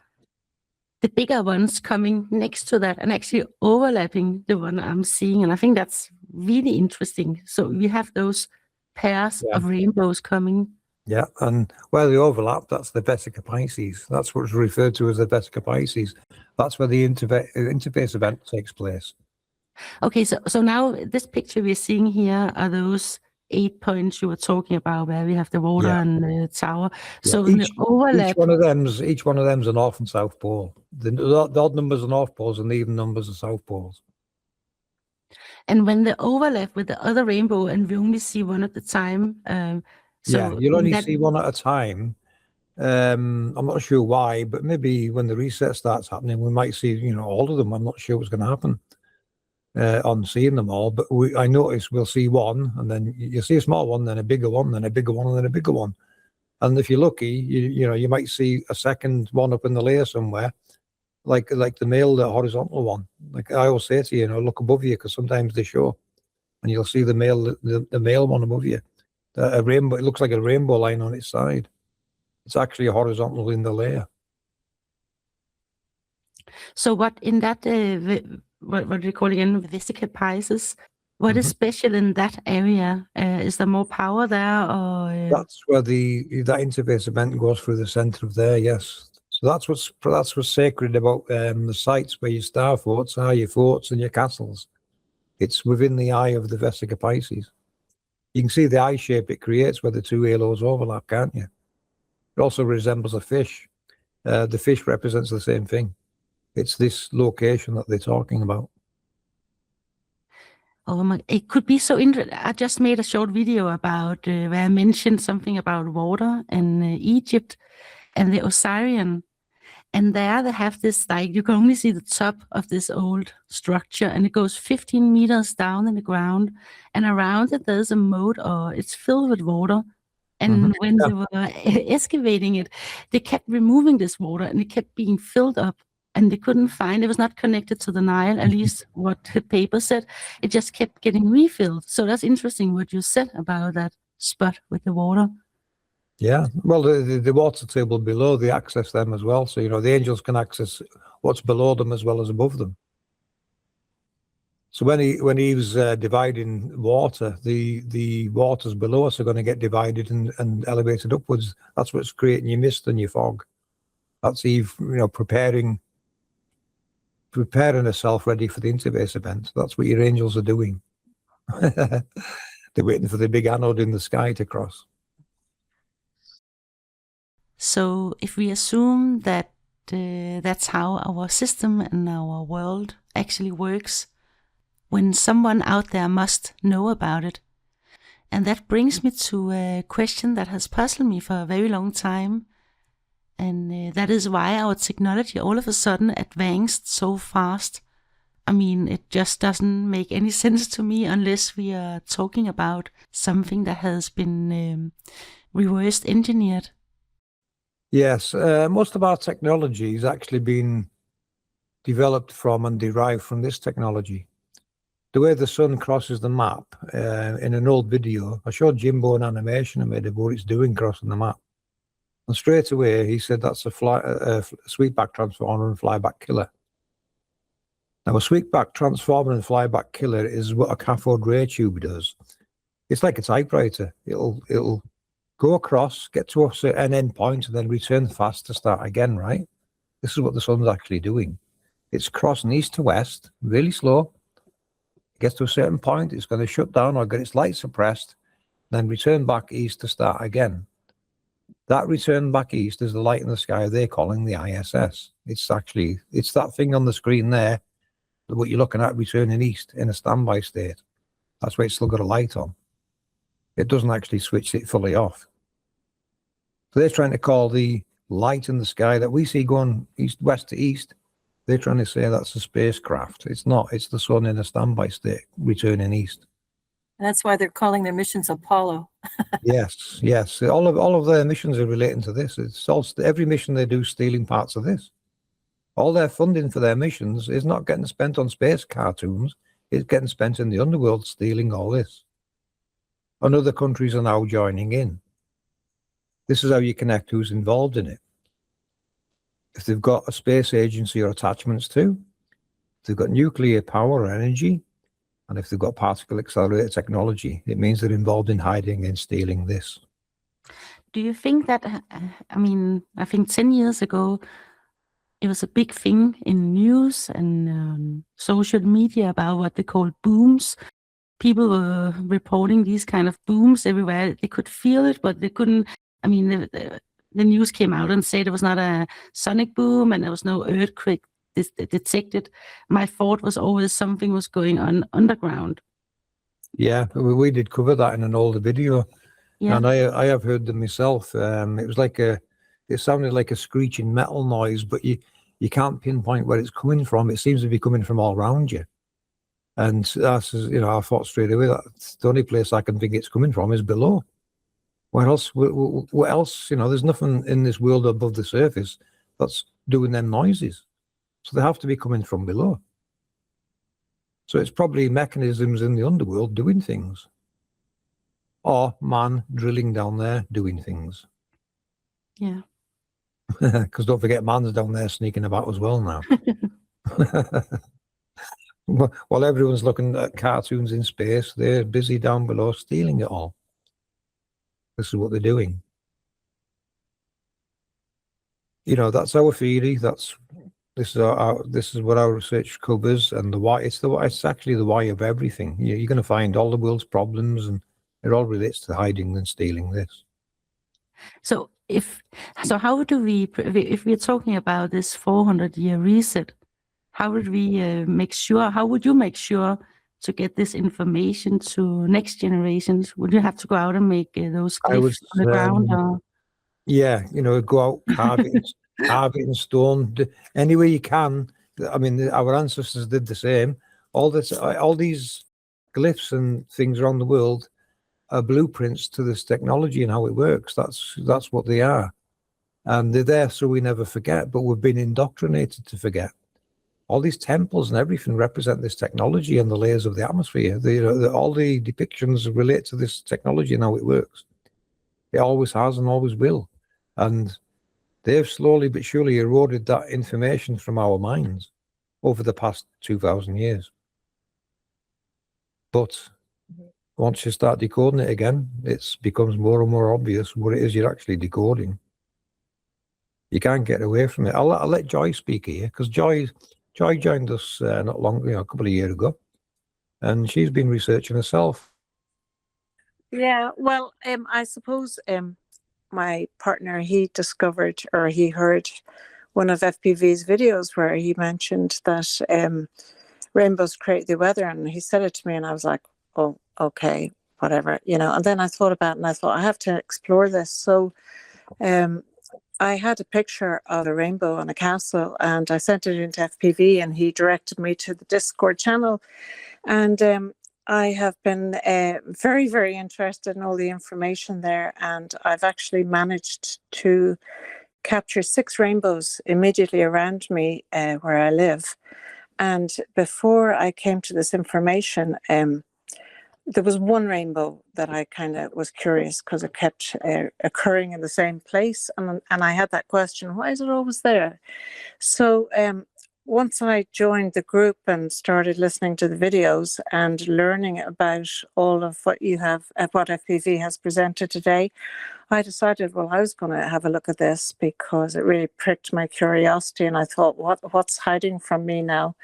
bigger ones coming next to that and actually overlapping the one I'm seeing. And I think that's really interesting. So we have those pairs of rainbows coming. Yeah, and where they overlap, that's the Vesica Pisces. That's what's referred to as the Vesica Pisces. That's where the interface event takes place. Okay, so now this picture we're seeing here are those 8 points you were talking about, where we have the water and the tower. So Each, the overlap. Each one of them's a north and south pole. The odd numbers are north poles, and the even numbers are south poles. And when they overlap with the other rainbow, and we only see one at a time. You'll only see one at a time. I'm not sure why, but maybe when the reset starts happening, we might see, all of them. I'm not sure what's going to happen on seeing them all. But I notice we'll see one, and then you see a small one, then a bigger one, then a bigger one, and then a bigger one. And if you're lucky, you might see a second one up in the layer somewhere, like the horizontal one. Like I always say to you, look above you because sometimes they show, and you'll see the male one above you. A rainbow. It looks like a rainbow line on its side. It's actually a horizontal in the layer. So what in that, what do you call again, Vesica Pisces? What is special in that area? Is there more power there, or that's where that interface event goes through the center of there? Yes. So that's what's sacred about the sites where your star forts are, your forts and your castles. It's within the eye of the Vesica Pisces. You can see the eye shape it creates where the two halos overlap, can't you? It also resembles a fish. The fish represents the same thing. It's this location that they're talking about. Oh my! It could be so interesting. I just made a short video about where I mentioned something about water and Egypt and the Osirian. And there they have this, you can only see the top of this old structure, and it goes 15 meters down in the ground, and around it there's a moat, or it's filled with water. And when they were excavating it, they kept removing this water, and it kept being filled up, and they couldn't find, it was not connected to the Nile, at least what the paper said. It just kept getting refilled. So that's interesting what you said about that spot with the water. Yeah, well, the water table below, they access them as well. So, the angels can access what's below them as well as above them. So when he was dividing water, the waters below us are going to get divided and elevated upwards. That's what's creating your mist and your fog. That's Eve, preparing herself ready for the interface event. That's what your angels are doing. They're waiting for the big anode in the sky to cross. So if we assume that that's how our system and our world actually works, when someone out there must know about it. And that brings me to a question that has puzzled me for a very long time. And that is why our technology all of a sudden advanced so fast. I mean, it just doesn't make any sense to me unless we are talking about something that has been reverse engineered. Yes, most of our technology has actually been developed from and derived from this technology. The way the sun crosses the map, in an old video, I showed Jimbo an animation I made of what it's doing crossing the map. And straight away, he said that's a sweepback transformer and flyback killer. Now, a sweepback transformer and flyback killer is what a cathode ray tube does. It's like a typewriter. It'll go across, get to an end point, and then return fast to start again, right? This is what the sun's actually doing. It's crossing east to west, really slow. It gets to a certain point, it's going to shut down or get its light suppressed, then return back east to start again. That return back east is the light in the sky they're calling the ISS. It's that thing on the screen there, what you're looking at returning east in a standby state. That's why it's still got a light on. It doesn't actually switch it fully off. So they're trying to call the light in the sky that we see going west to east, they're trying to say that's a spacecraft. It's not. It's the sun in a standby state returning east. And that's why they're calling their missions Apollo. Yes. All of their missions are relating to this. It's all, every mission they do stealing parts of this. All their funding for their missions is not getting spent on space cartoons. It's getting spent in the underworld stealing all this. And other countries are now joining in. This is how you connect who's involved in it. If they've got a space agency or attachments to, if they've got nuclear power or energy, and if they've got particle accelerator technology, it means they're involved in hiding and stealing this. Do you think that, I think 10 years ago, it was a big thing in news and social media about what they call booms. People were reporting these kind of booms everywhere. They could feel it, but they couldn't. The news came out and said it was not a sonic boom and there was no earthquake detected. My thought was always something was going on underground. Yeah, we did cover that in an older video. Yeah. And I have heard them myself. It was it sounded like a screeching metal noise, but you can't pinpoint where it's coming from. It seems to be coming from all around you. And that's, I thought straight away that's the only place I can think it's coming from is below. What else? What else? There's nothing in this world above the surface that's doing them noises. So they have to be coming from below. So it's probably mechanisms in the underworld doing things. Or man drilling down there doing things. Yeah. Because don't forget, man's down there sneaking about as well now. While everyone's looking at cartoons in space, they're busy down below stealing it all. This is what they're doing. That's our theory. This is what our research covers, and the why. It's actually the why of everything. You're going to find all the world's problems, and it all relates to hiding and stealing this. So how do we, if we're talking about this 400-year reset, how would we make sure? How would you make sure to get this information to next generations? Would you have to go out and make those glyphs on the ground? Or? Yeah, go out, carve it in stone, any way you can. Our ancestors did the same. All these glyphs and things around the world are blueprints to this technology and how it works. That's what they are, and they're there so we never forget. But we've been indoctrinated to forget. All these temples and everything represent this technology and the layers of the atmosphere. All the depictions relate to this technology and how it works. It always has and always will. And they've slowly but surely eroded that information from our minds over the past 2,000 years. But once you start decoding it again, it becomes more and more obvious what it is you're actually decoding. You can't get away from it. I'll let Joy speak here, because Joy joined us not long, a couple of years ago, and she's been researching herself. Yeah, well, I suppose my partner, he discovered, or he heard one of FPV's videos where he mentioned that rainbows create the weather, and he said it to me, and I was like, oh, okay, whatever, and then I thought about it, and I thought I have to explore this. So I had a picture of a rainbow on a castle, and I sent it into FPV, and he directed me to the Discord channel. And I have been very, very interested in all the information there, and I've actually managed to capture 6 rainbows immediately around me where I live. And before I came to this information, there was one rainbow that I kind of was curious because it kept occurring in the same place. And I had that question, why is it always there? So once I joined the group and started listening to the videos and learning about all of what what FPV has presented today, I decided, well, I was going to have a look at this because it really pricked my curiosity. And I thought, what's hiding from me now?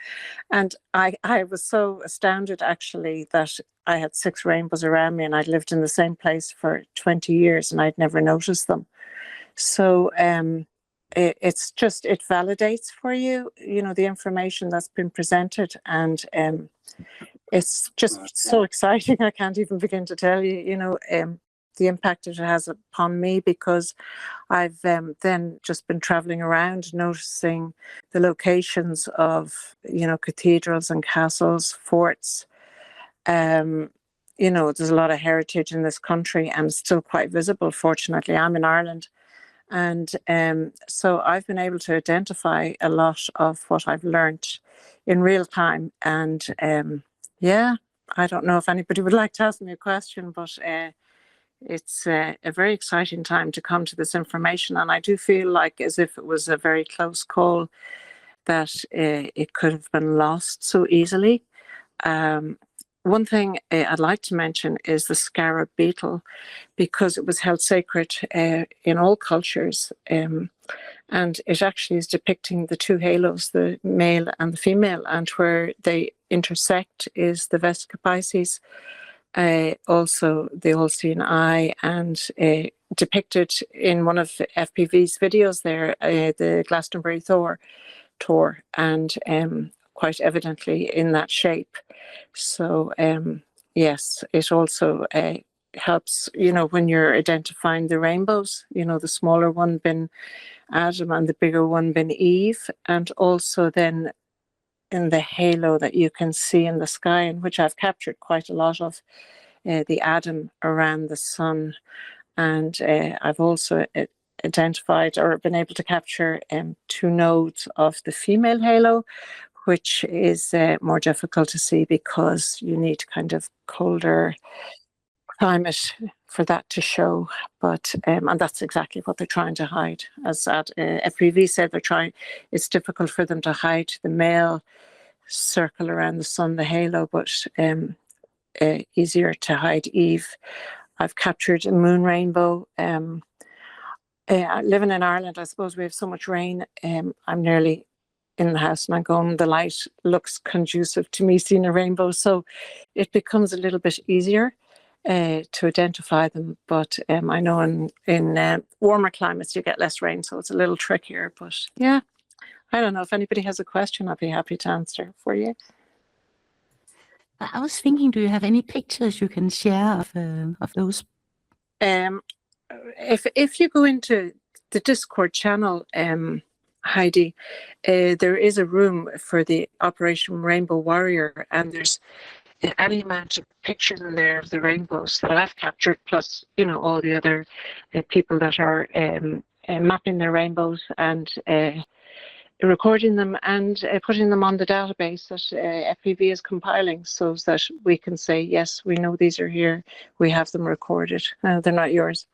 And I was so astounded, actually, that I had 6 rainbows around me and I'd lived in the same place for 20 years and I'd never noticed them. So it's just, it validates for you, the information that's been presented. And it's just so exciting. I can't even begin to tell you, the impact it has upon me, because I've then just been traveling around noticing the locations of, cathedrals and castles, forts. There's a lot of heritage in this country and it's still quite visible. Fortunately, I'm in Ireland. And so I've been able to identify a lot of what I've learned in real time. And I don't know if anybody would like to ask me a question, but it's a very exciting time to come to this information. And I do feel like as if it was a very close call, that it could have been lost so easily. One thing I'd like to mention is the scarab beetle, because it was held sacred in all cultures. And it actually is depicting the 2 halos, the male and the female, and where they intersect is the Vesica Piscis, also the all-seeing eye, and depicted in one of FPV's videos there, the Glastonbury tour, and quite evidently in that shape. So yes, it also helps, when you're identifying the rainbows, the smaller one being Adam and the bigger one being Eve, and also then in the halo that you can see in the sky, in which I've captured quite a lot of the Adam around the sun. And I've also identified or been able to capture 2 nodes of the female halo, which is more difficult to see because you need kind of colder climate for that to show. But and that's exactly what they're trying to hide. As FPV said, it's difficult for them to hide the male circle around the sun, the halo, but easier to hide Eve. I've captured a moon rainbow. Living in Ireland, I suppose we have so much rain. I'm nearly in the house and I'm going, the light looks conducive to me seeing a rainbow. So it becomes a little bit easier to identify them. But I know in warmer climates you get less rain, so it's a little trickier. But yeah, I don't know. If anybody has a question, I'd be happy to answer for you. I was thinking, do you have any pictures you can share of those? If you go into the Discord channel, Heidi, there is a room for the Operation Rainbow Warrior, and there's any amount of pictures in there of the rainbows that I've captured, plus all the other people that are mapping their rainbows and recording them and putting them on the database that FPV is compiling, so that we can say, yes, we know these are here, we have them recorded. They're not yours.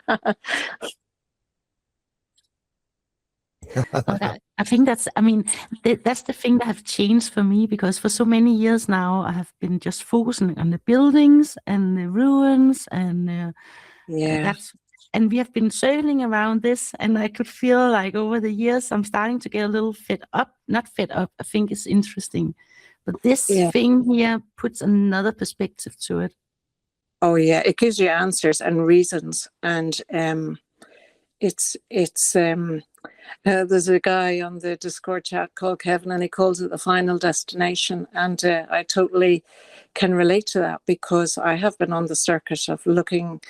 I think that's the thing that have changed for me, because for so many years now I have been just focusing on the buildings and the ruins and and we have been circling around this, and I could feel like over the years I'm starting to get a little not fed up. I think it's interesting, but this thing here puts another perspective to it. Oh yeah, it gives you answers and reasons, and there's a guy on the Discord chat called Kevin, and he calls it the final destination, and I totally can relate to that, because I have been on the circuit of looking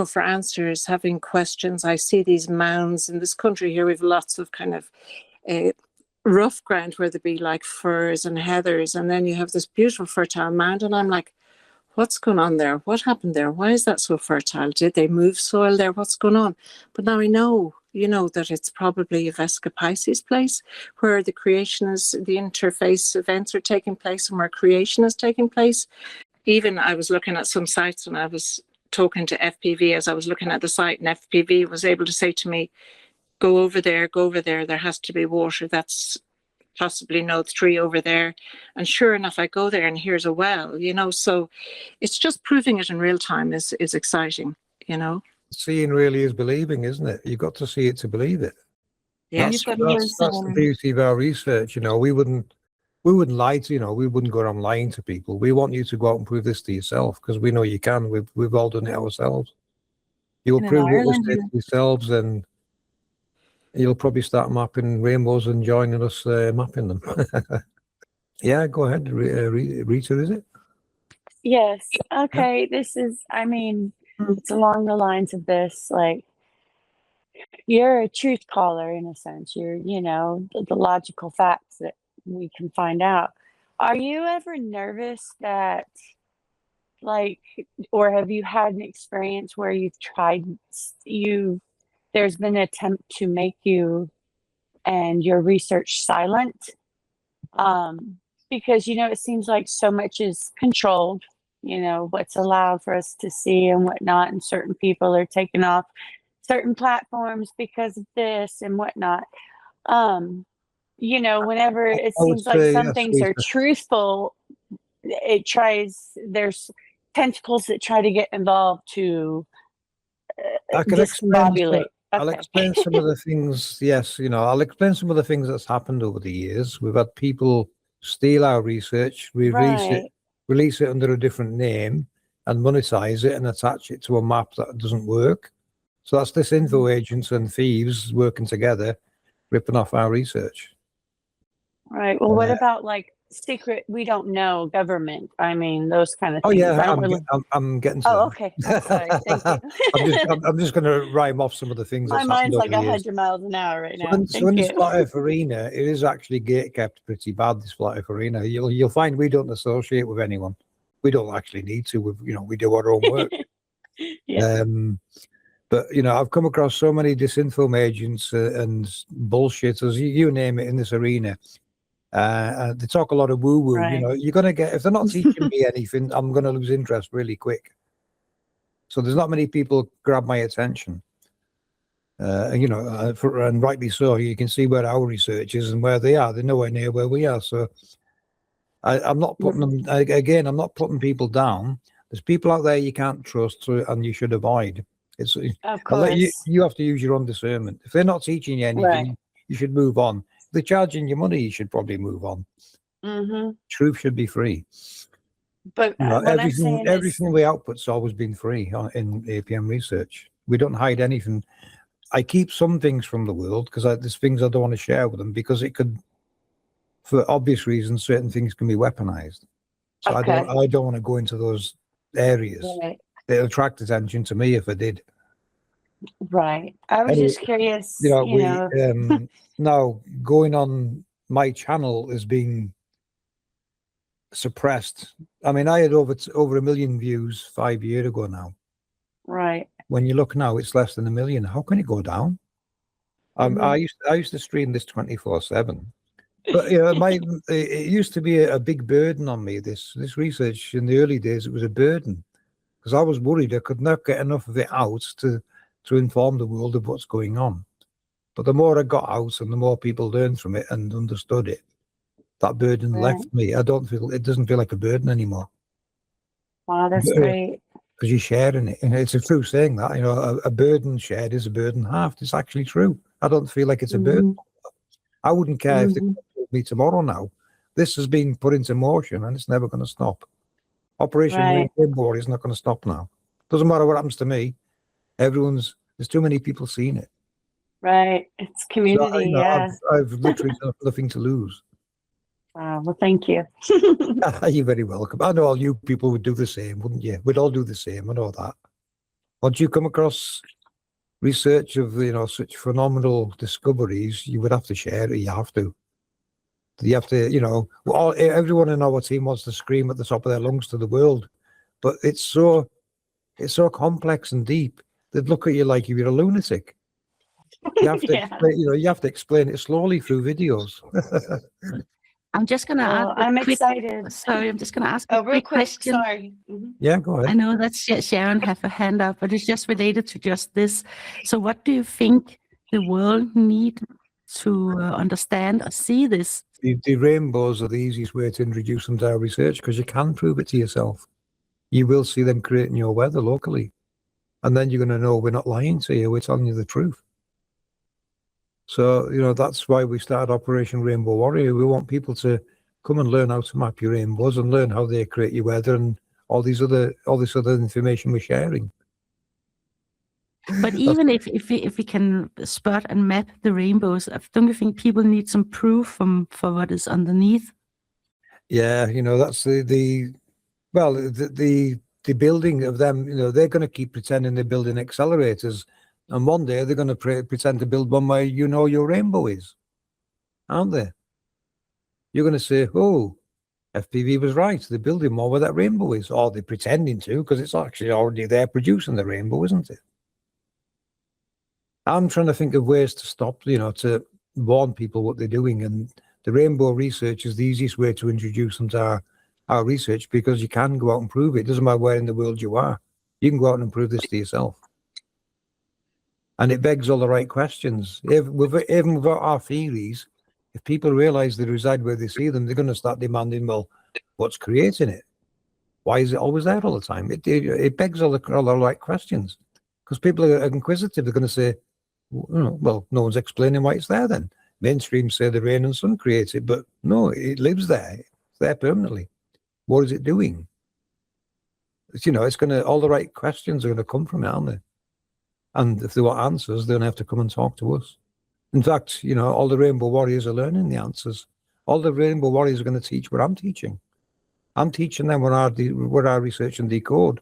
for answers, having questions. I see these mounds in this country here. We have lots of kind of rough ground where there be like firs and heathers, and then you have this beautiful fertile mound, and I'm like, what's going on there? What happened there? Why is that so fertile? Did they move soil there? What's going on? But now I know you know, that it's probably a Vesica Pisces place where the interface events are taking place and where creation is taking place. Even I was looking at some sites and I was talking to FPV as I was looking at the site, and FPV was able to say to me, go over there, there has to be water. That's possibly node 3 over there. And sure enough, I go there and here's a well, you know, so it's just proving it in real time is exciting, you know. Seeing really is believing, isn't it? You've got to see it to believe it. Yes. That's the beauty of our research. You know, we wouldn't lie to, you know, we wouldn't go around lying to people. We want you to go out and prove this to yourself, because we know you can. We've all done it ourselves. You'll prove what we said to yourselves, and you'll probably start mapping rainbows and joining us mapping them. Yeah, go ahead, Rita, is it? Yes. Okay. This is, I mean, it's along the lines of this, like, you're a truth caller in a sense. You're, you know, the logical facts that we can find out. Are you ever nervous that, like, or have you had an experience where there's been an attempt to make you and your research silent? Because, you know, it seems like so much is controlled, you know, what's allowed for us to see and whatnot, and certain people are taking off certain platforms because of this and whatnot. You know, whenever it seems like some things are truthful, there's tentacles that try to get involved to discombobulate. I'll explain some of the things. Yes, you know, I'll explain some of the things that's happened over the years. We've had people steal our research, release it under a different name, and monetize it and attach it to a map that doesn't work. So that's disinfo agents and thieves working together, ripping off our research. Right. Well, what about like secret? We don't know government. I mean, those kind of things. Oh yeah, I'm getting to that. Okay. I'm sorry. Thank you. I'm just going to rhyme off some of the things. My mind's like 100 miles an hour right now. So in this flat earth arena, it is actually gate kept pretty bad. This flat earth arena, you'll find we don't associate with anyone. We don't actually need to. We do our own work. Yeah. But you know, I've come across so many disinfo agents and bullshitters, you name it, in this arena. They talk a lot of woo-woo. Right. You know, you're going to get, if they're not teaching me anything, I'm going to lose interest really quick. So there's not many people grab my attention. You know, and rightly so. You can see where our research is and where they are. They're nowhere near where we are. So I'm not putting them, again, I'm not putting people down. There's people out there you can't trust, and you should avoid. Of course. You have to use your own discernment. If they're not teaching you anything, you should move on. If they're charging you money, you should probably move on. Truth should be free. But you know, everything we output's always been free in APM Research. We don't hide anything. I keep some things from the world because there's things I don't want to share with them, because it could, for obvious reasons, certain things can be weaponized. So I don't want to go into those areas. Right. They'll attract attention to me if I did. Right. I was just curious. Now going on my channel is being suppressed. I mean, I had over 1 million views 5 years ago now. Right. When you look now, it's less than 1 million. How can it go down? I used to stream this 24/7. But you know, it used to be a big burden on me. This research in the early days, it was a burden, because I was worried I could not get enough of it out to inform the world of what's going on. But the more I got out and the more people learned from it and understood it, that burden left me. It doesn't feel like a burden anymore. Wow, that's great. Because you're sharing it. And it's a true saying that, you know, a burden shared is a burden halved. It's actually true. I don't feel like it's a burden. I wouldn't care if they told me tomorrow now. This has been put into motion and it's never going to stop. Operation Rainbow is not going to stop now. Doesn't matter what happens to me. There's too many people seeing it. Right. It's community. I've literally nothing to lose. Wow. Well, thank you. You're very welcome. I know all you people would do the same, wouldn't you? We'd all do the same. I know that. Once you come across research of, you know, such phenomenal discoveries, you would have to share it. You have to. You have to, you know, everyone in our team wants to scream at the top of their lungs to the world, but it's so complex and deep. They'd look at you like you're a lunatic. You have to Yeah. explain, you have to explain it slowly through videos. I'm just going to Well, ask a I'm quick, excited. sorry, I'm just going to ask a Oh, real quick quick. question. Sorry. Mhm. Yeah, go I ahead. know that Sharon have a hand up, but it's just related to just this. So what do you think the world need to understand or see this? The rainbows are the easiest way to introduce them to our research because you can prove it to yourself. You will see them creating your weather locally. And then you're going to know we're not lying to you, we're telling you the truth. So, that's why we started Operation Rainbow Warrior. We want people to come and learn how to map your rainbows and learn how they create your weather and all this other information we're sharing. But even if we can spot and map the rainbows, don't you think people need some proof for what is underneath? Yeah, that's the building of them. They're going to keep pretending they're building accelerators, and one day they're going to pretend to build one where your rainbow is, aren't they? You're going to say, "Oh, FPV was right. They're building more where that rainbow is," or they're pretending to because it's actually already there producing the rainbow, isn't it? I'm trying to think of ways to stop, to warn people what they're doing. And the rainbow research is the easiest way to introduce them to our research because you can go out and prove it. It doesn't matter where in the world you are. You can go out and prove this to yourself. And it begs all the right questions. Even without our theories, if people realize they reside where they see them, they're going to start demanding, well, what's creating it? Why is it always there all the time? It begs all the right questions because people are inquisitive. They're going to say, well, no one's explaining why it's there then. Mainstream say the rain and sun creates it, but no, it lives there. It's there permanently. What is it doing? It's going to, all the right questions are going to come from it, aren't they? And if they want answers, they're going to have to come and talk to us. In fact, all the Rainbow Warriors are learning the answers. All the Rainbow Warriors are going to teach what I'm teaching. I'm teaching them what I research and decode.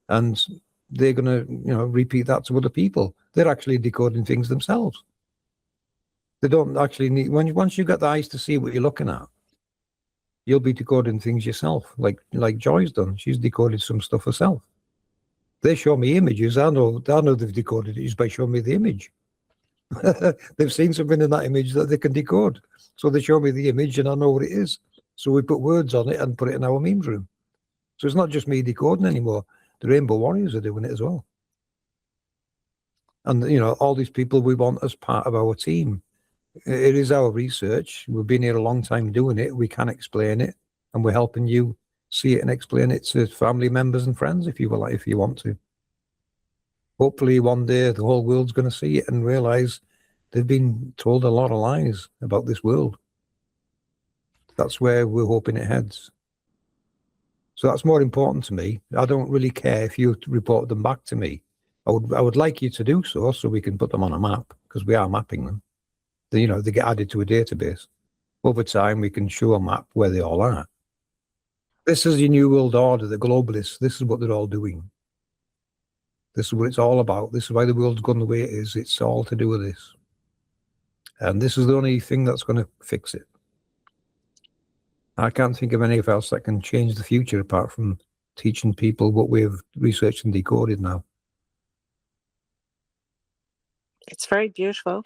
And they're going to, repeat that to other people. They're actually decoding things themselves. They don't actually need, once you get the eyes to see what you're looking at, you'll be decoding things yourself, like Joy's done. She's decoded some stuff herself. They show me images. I know they've decoded it just by showing me the image. They've seen something in that image that they can decode. So they show me the image and I know what it is. So we put words on it and put it in our memes room. So it's not just me decoding anymore. The Rainbow Warriors are doing it as well. And, all these people we want as part of our team. It is our research. We've been here a long time doing it. We can explain it. And we're helping you see it and explain it to family members and friends if you want to. Hopefully one day the whole world's going to see it and realize they've been told a lot of lies about this world. That's where we're hoping it heads. So that's more important to me. I don't really care if you report them back to me. I would like you to do so we can put them on a map because we are mapping them. They get added to a database. Over time, we can show a map where they all are. This is your new world order, the globalists. This is what they're all doing. This is what it's all about. This is why the world's gone the way it is. It's all to do with this. And this is the only thing that's going to fix it. I can't think of anything else that can change the future apart from teaching people what we've researched and decoded now. It's very beautiful.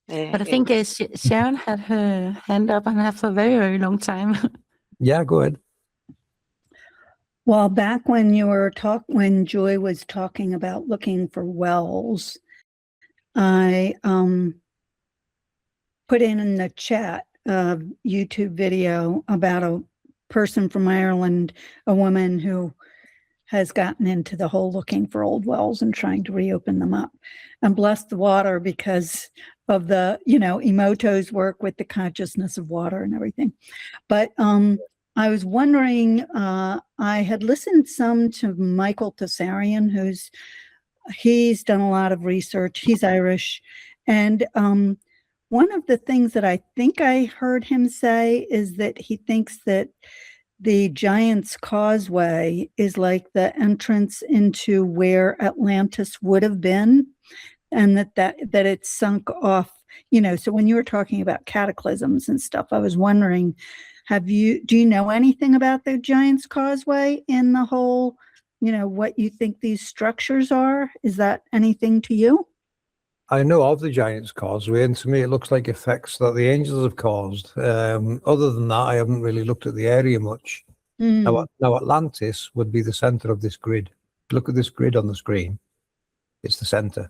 But I think Sharon had her hand up and have for a very, very long time. Yeah, go ahead. Well, back when when Joy was talking about looking for wells, I put in the chat a YouTube video about a person from Ireland, a woman who has gotten into the whole looking for old wells and trying to reopen them up. And bless the water because of the, Emoto's work with the consciousness of water and everything. But I was wondering, I had listened some to Michael Tessarian, he's done a lot of research. He's Irish. And one of the things that I think I heard him say is that he thinks that the Giant's Causeway is like the entrance into where Atlantis would have been, and that it's sunk off, so when you were talking about cataclysms and stuff, I was wondering, do you know anything about the Giant's Causeway in the whole, what you think these structures are? Is that anything to you? I know of the Giant's Causeway, and to me it looks like effects that the angels have caused. Other than that, I haven't really looked at the area much. Mm. Now Atlantis would be the center of this grid. Look at this grid on the screen. It's the center.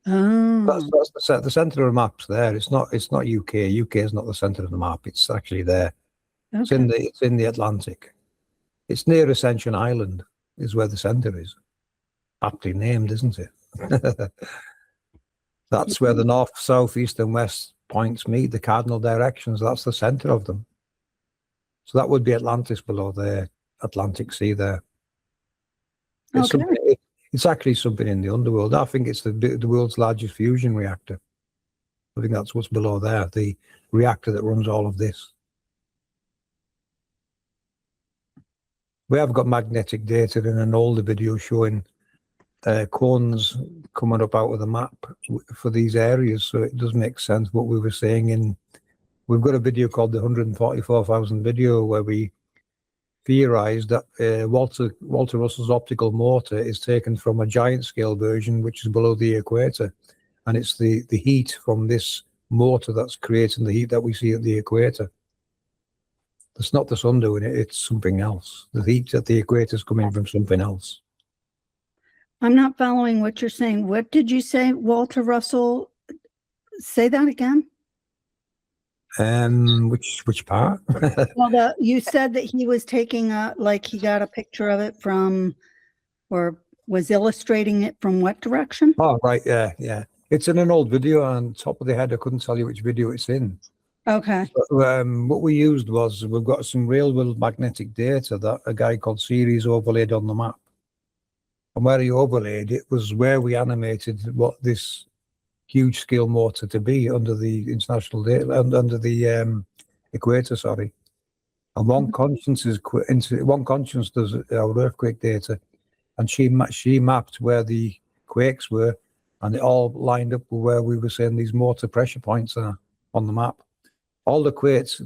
Oh, That's the center of the map's there. It's not UK. UK is not the center of the map. It's actually there. It's in the Atlantic. It's near Ascension Island is where the center is. Aptly named, isn't it? That's where the north, south, east, and west points meet, the cardinal directions. That's the center of them. So that would be Atlantis below there, Atlantic Sea there. It's actually something in the underworld. I think it's the world's largest fusion reactor. I think that's what's below there, the reactor that runs all of this. We have got magnetic data in an older video showing cones coming up out of the map for these areas, so it does make sense what we were saying. We've got a video called the 144,000 video where we theorized that Walter Russell's optical motor is taken from a giant scale version which is below the equator, and it's the heat from this motor that's creating the heat that we see at the equator. It's not the sun doing it, it's something else. The heat at the equator is coming from something else. I'm not following what you're saying. What did you say, Walter Russell? Say that again. Which part? Well, you said that he was taking he got a picture of it from, or was illustrating it from what direction? Oh, right, yeah. It's in an old video, on top of the head, I couldn't tell you which video it's in. Okay. But, what we used was, we've got some real-world magnetic data that a guy called Ceres overlaid on the map. And where he overlaid it was where we animated what this huge scale motor to be under the international data, under the equator, sorry. And one conscience does our earthquake data, and she mapped where the quakes were, and it all lined up with where we were saying these motor pressure points are on the map. All the quakes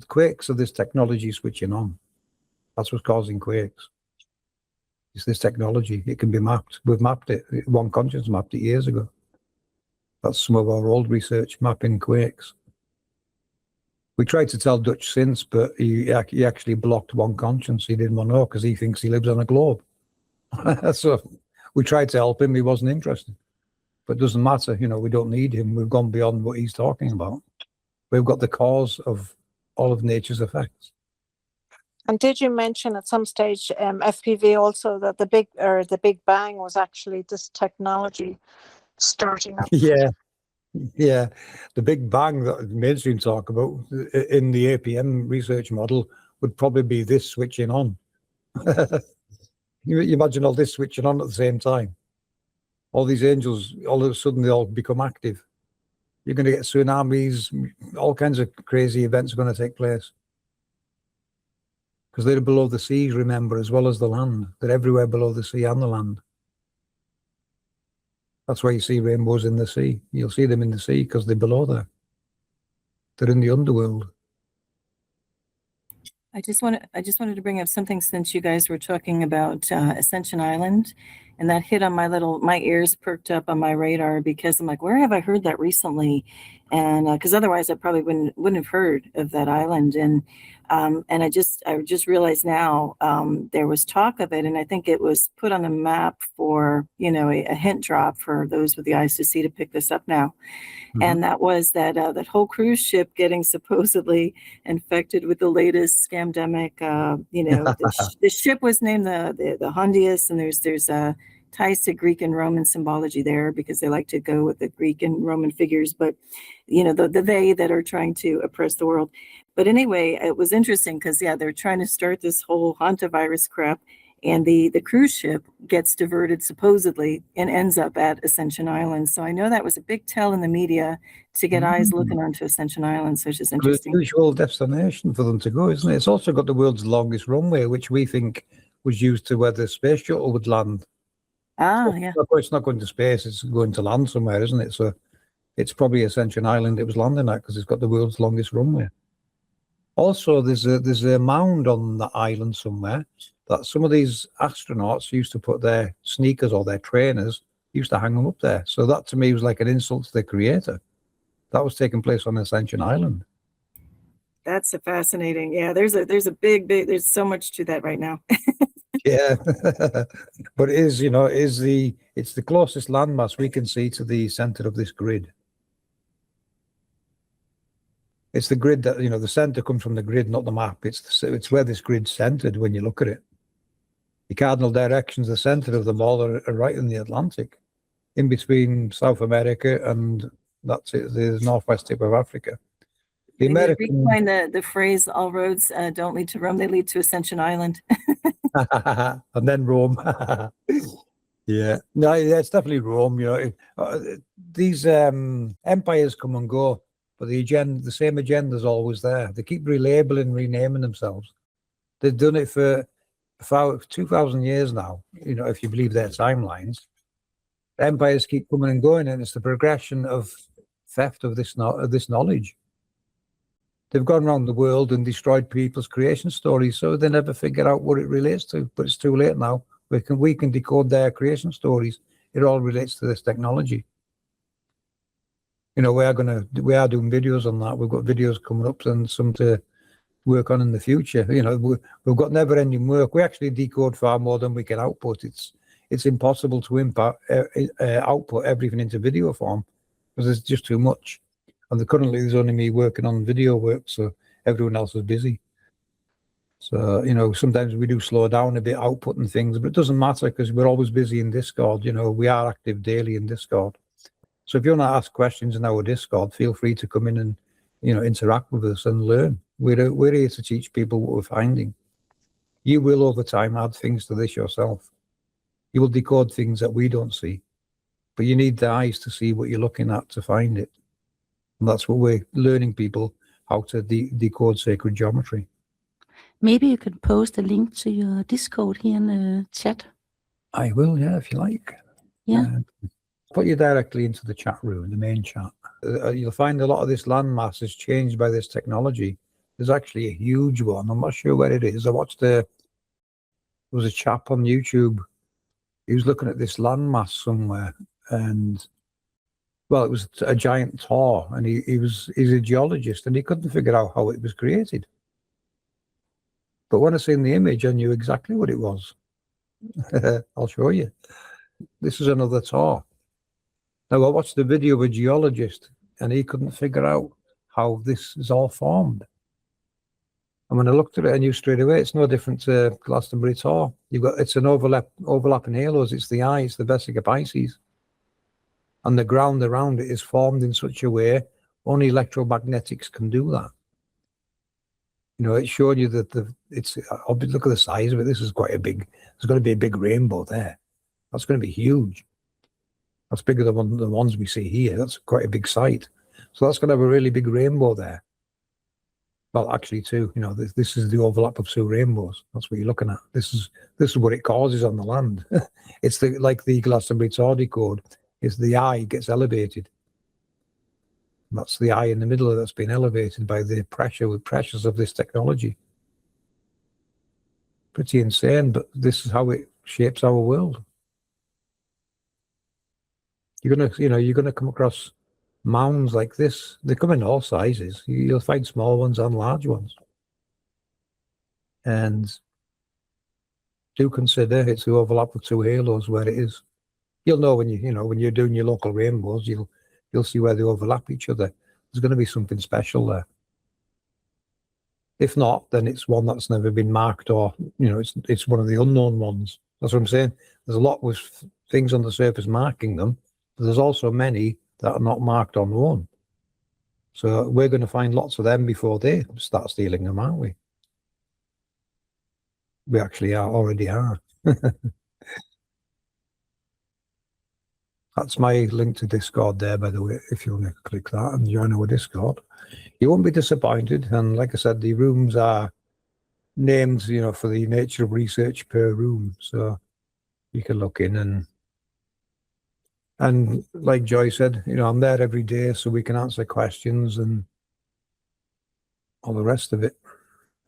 are this technology switching on. That's what's causing quakes. It's this technology. It can be mapped. We've mapped it. One Conscience mapped it years ago. That's some of our old research mapping quakes. We tried to tell Dutch since, but he actually blocked One Conscience. He didn't want to know because he thinks he lives on a globe. So we tried to help him. He wasn't interested. But it doesn't matter. We don't need him. We've gone beyond what he's talking about. We've got the cause of all of nature's effects. And did you mention at some stage, FPV also, that the Big Bang was actually this technology starting up? Yeah. The Big Bang that mainstream talk about in the APM research model would probably be this switching on. You imagine all this switching on at the same time. All these angels, all of a sudden, they all become active. You're going to get tsunamis, all kinds of crazy events are going to take place. Because they're below the sea, remember, as well as the land. They're everywhere below the sea and the land. That's why you see rainbows in the sea. You'll see them in the sea because they're below there. They're in the underworld. I just wanted to bring up something since you guys were talking about Ascension Island, and that hit on my ears perked up on my radar because I'm like, where have I heard that recently? And because otherwise I probably wouldn't have heard of that island. And I just realized now there was talk of it, and I think it was put on a map for a hint drop for those with the eyes to see to pick this up now. Mm-hmm. And that was that whole cruise ship getting supposedly infected with the latest scamdemic. The ship was named the Hondius, and there's ties to Greek and Roman symbology there because they like to go with the Greek and Roman figures, but the they that are trying to oppress the world. But anyway, it was interesting because they're trying to start this whole hantavirus crap, and the cruise ship gets diverted supposedly and ends up at Ascension Island. So I know that was a big tell in the media to get eyes looking onto Ascension Island. So it's just interesting. It's a usual destination for them to go, isn't it? It's also got the world's longest runway, which we think was used to where the space shuttle would land. Yeah. It's not going to space, it's going to land somewhere, isn't it? So it's probably Ascension Island it was landing at because it's got the world's longest runway. Also, there's a mound on the island somewhere that some of these astronauts used to put their sneakers or their trainers used to hang them up there. So that to me was like an insult to the creator. That was taking place on Ascension Island. That's a fascinating. Yeah, there's a big, there's so much to that right now. Yeah. But it is, it's the closest landmass we can see to the center of this grid. It's the grid that, the center comes from the grid, not the map. It's where this grid's centered when you look at it. The cardinal directions, the center of them all are right in the Atlantic, in between South America and that's it, the northwest tip of Africa. The American Find the phrase "all roads don't lead to Rome; they lead to Ascension Island." and then Rome. Yeah, no, yeah, it's definitely Rome. These empires come and go, but the same agenda is always there. They keep relabeling, renaming themselves. They've done it for 2,000 years now. If you believe their timelines, empires keep coming and going, and it's the progression of theft of this knowledge. They've gone around the world and destroyed people's creation stories, so they never figure out what it relates to. But it's too late now. We can decode their creation stories. It all relates to this technology. We are doing videos on that. We've got videos coming up and some to work on in the future. We've got never-ending work. We actually decode far more than we can output. It's impossible to output everything into video form because there's just too much. And currently there's only me working on video work, so everyone else is busy. So, sometimes we do slow down a bit outputting things, but it doesn't matter because we're always busy in Discord. We are active daily in Discord. So if you want to ask questions in our Discord, feel free to come in and, interact with us and learn. We're here to teach people what we're finding. You will, over time, add things to this yourself. You will decode things that we don't see, but you need the eyes to see what you're looking at to find it. And that's what we're learning people, how to decode sacred geometry. Maybe you could post a link to your Discord here in the chat. I will, yeah, if you like. Yeah. Put you directly into the chat room, the main chat. You'll find a lot of this landmass is changed by this technology. There's actually a huge one. I'm not sure where it is. There was a chap on YouTube. He was looking at this landmass somewhere, and it was a giant tor, and he's a geologist, and he couldn't figure out how it was created. But when I seen the image, I knew exactly what it was. I'll show you. This is another tor. Now, I watched the video of a geologist, and he couldn't figure out how this is all formed. And when I looked at it, I knew straight away it's no different to Glastonbury tor. It's an overlapping halos. It's the eye. It's the Vesica Pisces. And the ground around it is formed in such a way only electromagnetics can do that. It's showing you that look at the size of it. This is quite a big. There's going to be a big rainbow there. That's going to be huge. That's bigger than the ones we see here. That's quite a big site. So that's going to have a really big rainbow there. Well, actually, two. This is the overlap of two rainbows. That's what you're looking at. This is what it causes on the land. It's like the Glastonbury tor decode. Is the eye gets elevated. That's the eye in the middle that's been elevated by the pressures of this technology. Pretty insane, but this is how it shapes our world. You're gonna come across mounds like this. They come in all sizes. You'll find small ones and large ones. And do consider it's the overlap of two halos where it is. You'll know when you're doing your local rainbows, you'll see where they overlap each other. There's going to be something special there. If not, then it's one that's never been marked, or it's one of the unknown ones. That's what I'm saying. There's a lot with things on the surface marking them, but there's also many that are not marked or known. So we're going to find lots of them before they start stealing them, aren't we? We actually already are. That's my link to Discord there, by the way, if you want to click that and join our Discord. You won't be disappointed. And like I said, the rooms are named, for the nature of research per room. So you can look in and like Joy said, I'm there every day so we can answer questions and all the rest of it.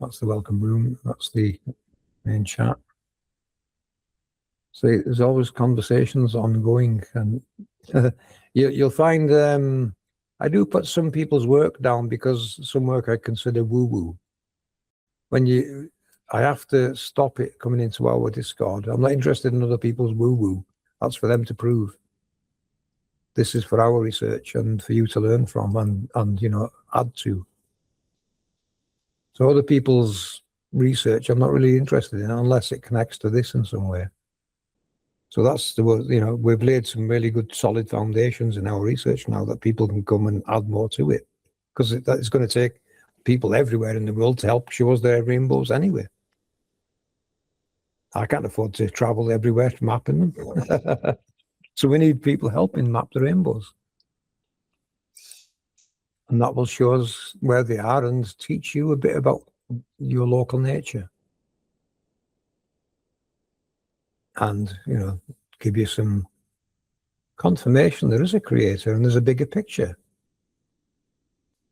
That's the welcome room. That's the main chat. So there's always conversations ongoing, and you'll find I do put some people's work down because some work I consider woo-woo. I have to stop it coming into our Discord. I'm not interested in other people's woo-woo. That's for them to prove. This is for our research and for you to learn from and add to. So other people's research, I'm not really interested in unless it connects to this in some way. So that's we've laid some really good solid foundations in our research now that people can come and add more to it, because it's going to take people everywhere in the world to help show us their rainbows anyway. I can't afford to travel everywhere mapping them. So we need people helping map the rainbows. And that will show us where they are and teach you a bit about your local nature. And, give you some confirmation there is a creator and there's a bigger picture.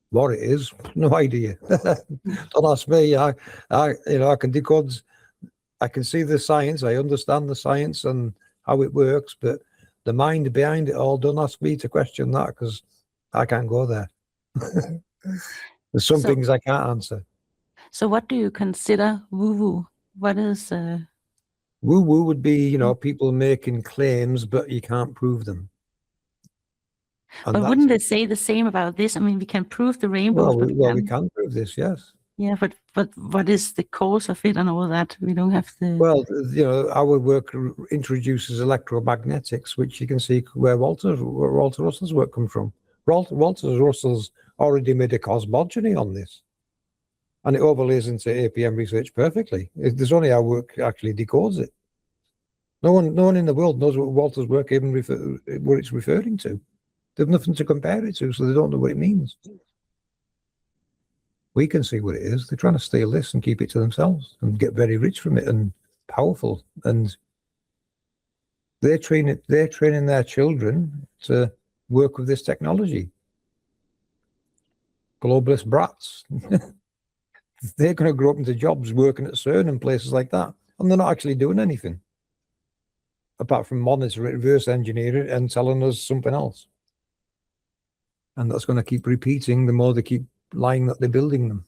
What it is, no idea. Don't ask me. I can decode, I can see the science, I understand the science and how it works, but the mind behind it all, don't ask me to question that, because I can't go there. There's some things I can't answer. So what do you consider woo-woo? What is... Woo-woo would be, people making claims, but you can't prove them. And but wouldn't they say the same about this? I mean, we can prove the rainbows. We can prove this, yes. Yeah, but what is the cause of it and all that? We don't have the... Well, our work introduces electromagnetics, which you can see where Walter Russell's work comes from. Walter Russell's already made a cosmogony on this, and it overlays into APM Research perfectly. There's only our work actually decodes it. No one in the world knows what Walter's work even what it's referring to. They've nothing to compare it to, so they don't know what it means. We can see what it is. They're trying to steal this and keep it to themselves and get very rich from it and powerful. And they're training their children to work with this technology. Globalist brats. They're going to grow up into jobs working at CERN and places like that. And they're not actually doing anything, apart from monitoring, reverse engineering and telling us something else. And that's going to keep repeating the more they keep lying that they're building them.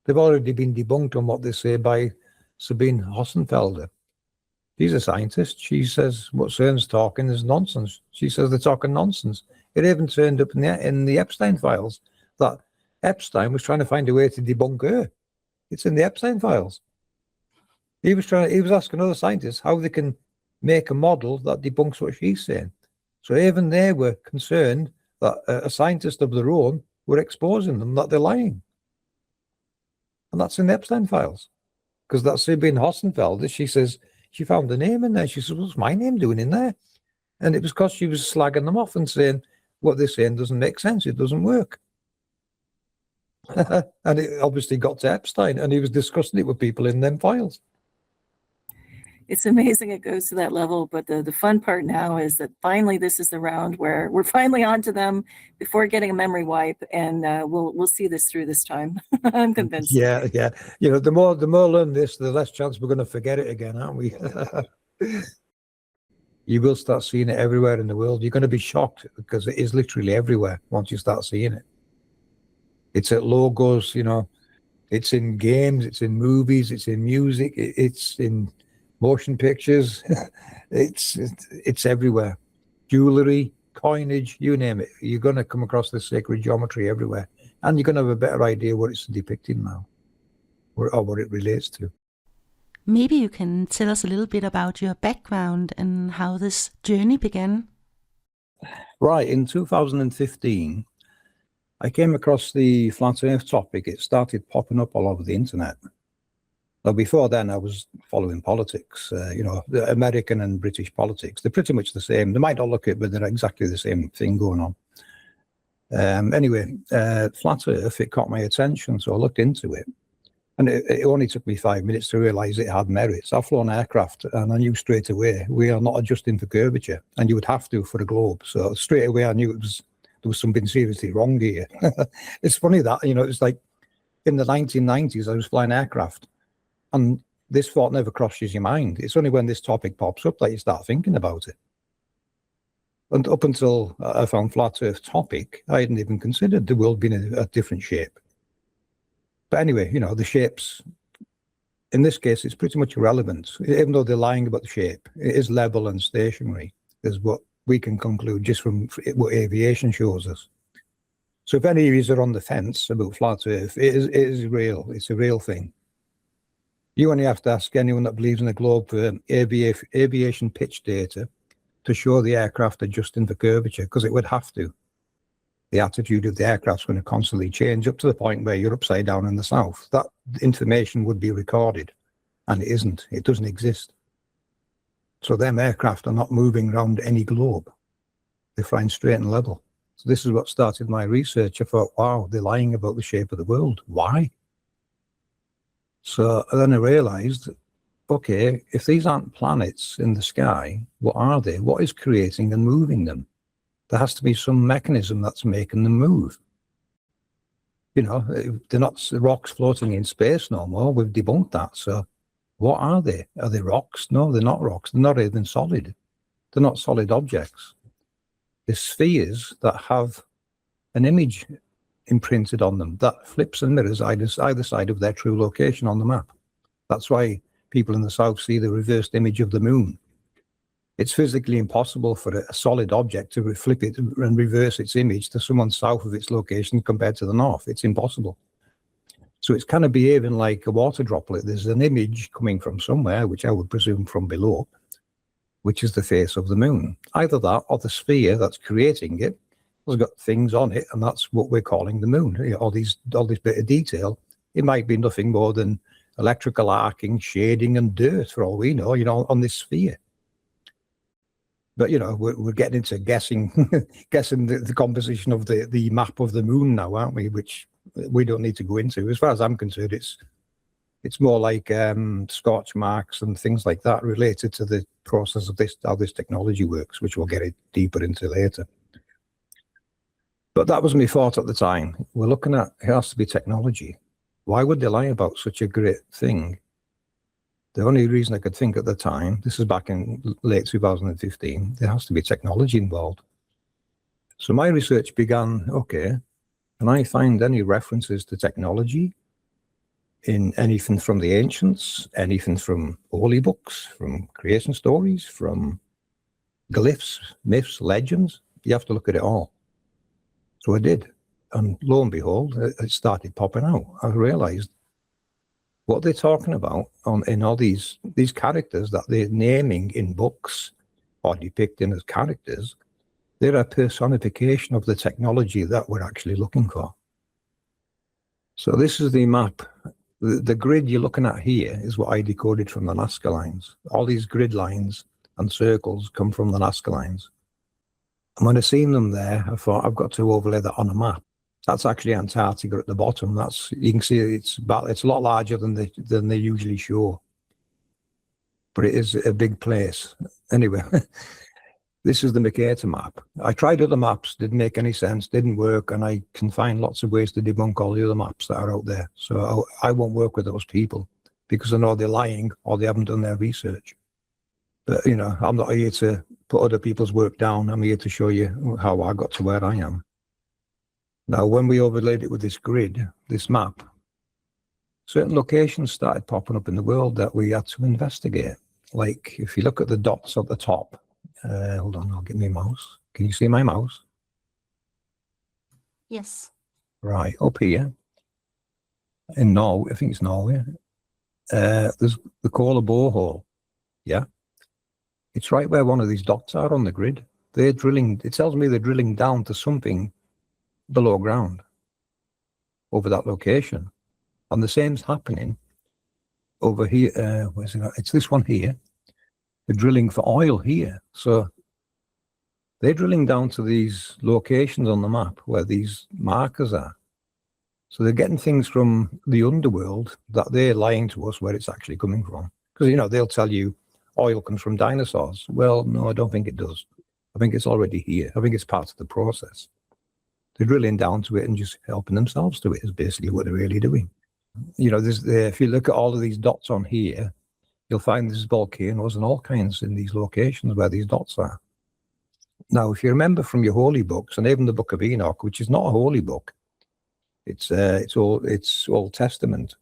They've already been debunked on what they say by Sabine Hossenfelder. She's a scientist. She says what CERN's talking is nonsense. She says they're talking nonsense. It even turned up in the Epstein files that Epstein was trying to find a way to debunk her. It's in the Epstein files. He was asking other scientists how they can make a model that debunks what she's saying. So even they were concerned that a scientist of their own were exposing them, that they're lying. And that's in the Epstein files. Because that's Sabine Hossenfelder. She says, she found the name in there. She says, what's my name doing in there? And it was because she was slagging them off and saying, what they're saying doesn't make sense. It doesn't work. And it obviously got to Epstein, and he was discussing it with people in them files. It's amazing it goes to that level, but the fun part now is that finally this is the round where we're finally onto them before getting a memory wipe, and we'll see this through this time. I'm convinced. Yeah. The more learn this, the less chance we're going to forget it again, aren't we? You will start seeing it everywhere in the world. You're going to be shocked because it is literally everywhere once you start seeing it. It's at logos, it's in games, it's in movies, it's in music, it's in motion pictures. It's everywhere. Jewelry, coinage, you name it. You're going to come across this sacred geometry everywhere. And you're going to have a better idea what it's depicting now, or what it relates to. Maybe you can tell us a little bit about your background and how this journey began. Right, in 2015, I came across the flat earth topic. It started popping up all over the internet. Well, before then, I was following politics, the American and British politics. They're pretty much the same. They might not look it, but they're exactly the same thing going on. Anyway, flat earth, it caught my attention, so I looked into it. And it only took me 5 minutes to realize it had merits. I've flown aircraft, and I knew straight away we are not adjusting for curvature, and you would have to for a globe. So straight away, I knew there was something seriously wrong here. It's funny that, it's like in the 1990s, I was flying aircraft, and this thought never crosses your mind. It's only when this topic pops up that you start thinking about it. And up until I found Flat Earth topic, I hadn't even considered the world being a different shape. But anyway, you know, the shapes, in this case, it's pretty much irrelevant. Even though they're lying about the shape, it is level and stationary, is what we can conclude just from what aviation shows us. So if any of you are on the fence about Flat Earth, it is real. It's a real thing. You only have to ask anyone that believes in the globe for aviation pitch data to show the aircraft adjusting for curvature, because it would have to. The attitude of the aircraft's going to constantly change up to the point where you're upside down in the south. That information would be recorded, and it isn't. It doesn't exist. So them aircraft are not moving around any globe. They're flying straight and level. So this is what started my research. I thought, wow, they're lying about the shape of the world. Why? So then I realized, okay, if these aren't planets in the sky, what are they? What is creating and moving them? There has to be some mechanism that's making them move. You know, they're not rocks floating in space no more. We've debunked that. So what are they? Are they rocks? No, they're not rocks. They're not even solid. They're not solid objects. They're spheres that have an image imprinted on them that flips and mirrors either side of their true location on the map. That's why people in the south see the reversed image of the moon. It's physically impossible for a solid object to flip it and reverse its image to someone south of its location compared to the north. It's impossible. So it's kind of behaving like a water droplet. There's an image coming from somewhere, which I would presume from below, which is the face of the moon. Either that or the sphere that's creating it has got things on it, and that's what we're calling the moon. You know, all this bit of detail. It might be nothing more than electrical arcing, shading, and dirt, for all we know, you know, on this sphere. But, you know, we're getting into guessing the composition of the map of the moon now, aren't we? Which we don't need to go into. As far as I'm concerned, it's more like scorch marks and things like that related to the process of how this technology works, which we'll get deeper into later. But that was my thought at the time. We're looking at, it has to be technology. Why would they lie about such a great thing? The only reason I could think at the time, this is back in late 2015, there has to be technology involved. So my research began, okay, can I find any references to technology in anything from the ancients, anything from holy books, from creation stories, from glyphs, myths, legends? You have to look at it all. So I did. And lo and behold, it started popping out. I realized what they're talking about in all these characters that they're naming in books or depicting as characters, they're a personification of the technology that we're actually looking for. So this is the map. The grid you're looking at here is what I decoded from the Nazca lines. All these grid lines and circles come from the Nazca lines. And when I seen them there, I thought, I've got to overlay that on a map. That's actually Antarctica at the bottom. That's, you can see it's a lot larger than they usually show. But it is a big place. Anyway, this is the Mercator map. I tried other maps, didn't make any sense, didn't work, and I can find lots of ways to debunk all the other maps that are out there. So I won't work with those people because I know they're lying or they haven't done their research. But, you know, I'm not here to put other people's work down. I'm here to show you how I got to where I am. Now, when we overlaid it with this grid, this map, certain locations started popping up in the world that we had to investigate. Like, if you look at the dots at the top, hold on, I'll get my mouse. Can you see my mouse? Yes. Right, up here, in Norway, I think it's Norway, there's the Kola borehole, yeah? It's right where one of these dots are on the grid. They're drilling, it tells me they're drilling down to something below ground over that location. And the same's happening over here. Where's it? It's this one here. They're drilling for oil here. So they're drilling down to these locations on the map where these markers are. So they're getting things from the underworld that they're lying to us where it's actually coming from. Because, you know, they'll tell you oil comes from dinosaurs. Well, no, I don't think it does. I think it's already here. I think it's part of the process. They're drilling down to it and just helping themselves to it is basically what they're really doing. You know, if you look at all of these dots on here, you'll find there's volcanoes and all kinds in these locations where these dots are. Now, if you remember from your holy books, and even the Book of Enoch, which is not a holy book, it's Old Testament,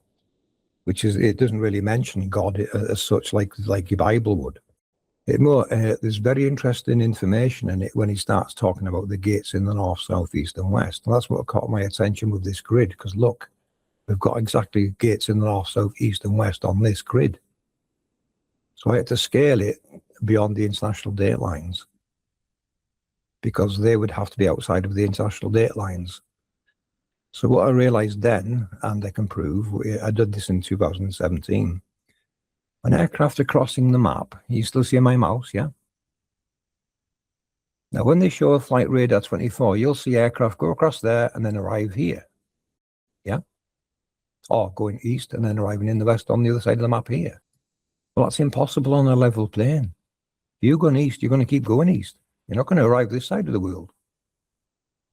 which is, it doesn't really mention God as such like your Bible would. There's very interesting information in it when he starts talking about the gates in the north, south, east, and west. And that's what caught my attention with this grid, because look, we've got exactly gates in the north, south, east, and west on this grid. So I had to scale it beyond the international date lines, because they would have to be outside of the international date lines. So what I realized then, and I can prove, I did this in 2017, when aircraft are crossing the map, you still see my mouse, yeah? Now, when they show a flight radar 24, you'll see aircraft go across there and then arrive here, yeah? Or going east and then arriving in the west on the other side of the map here. Well, that's impossible on a level plane. If you're going east, you're going to keep going east. You're not going to arrive this side of the world,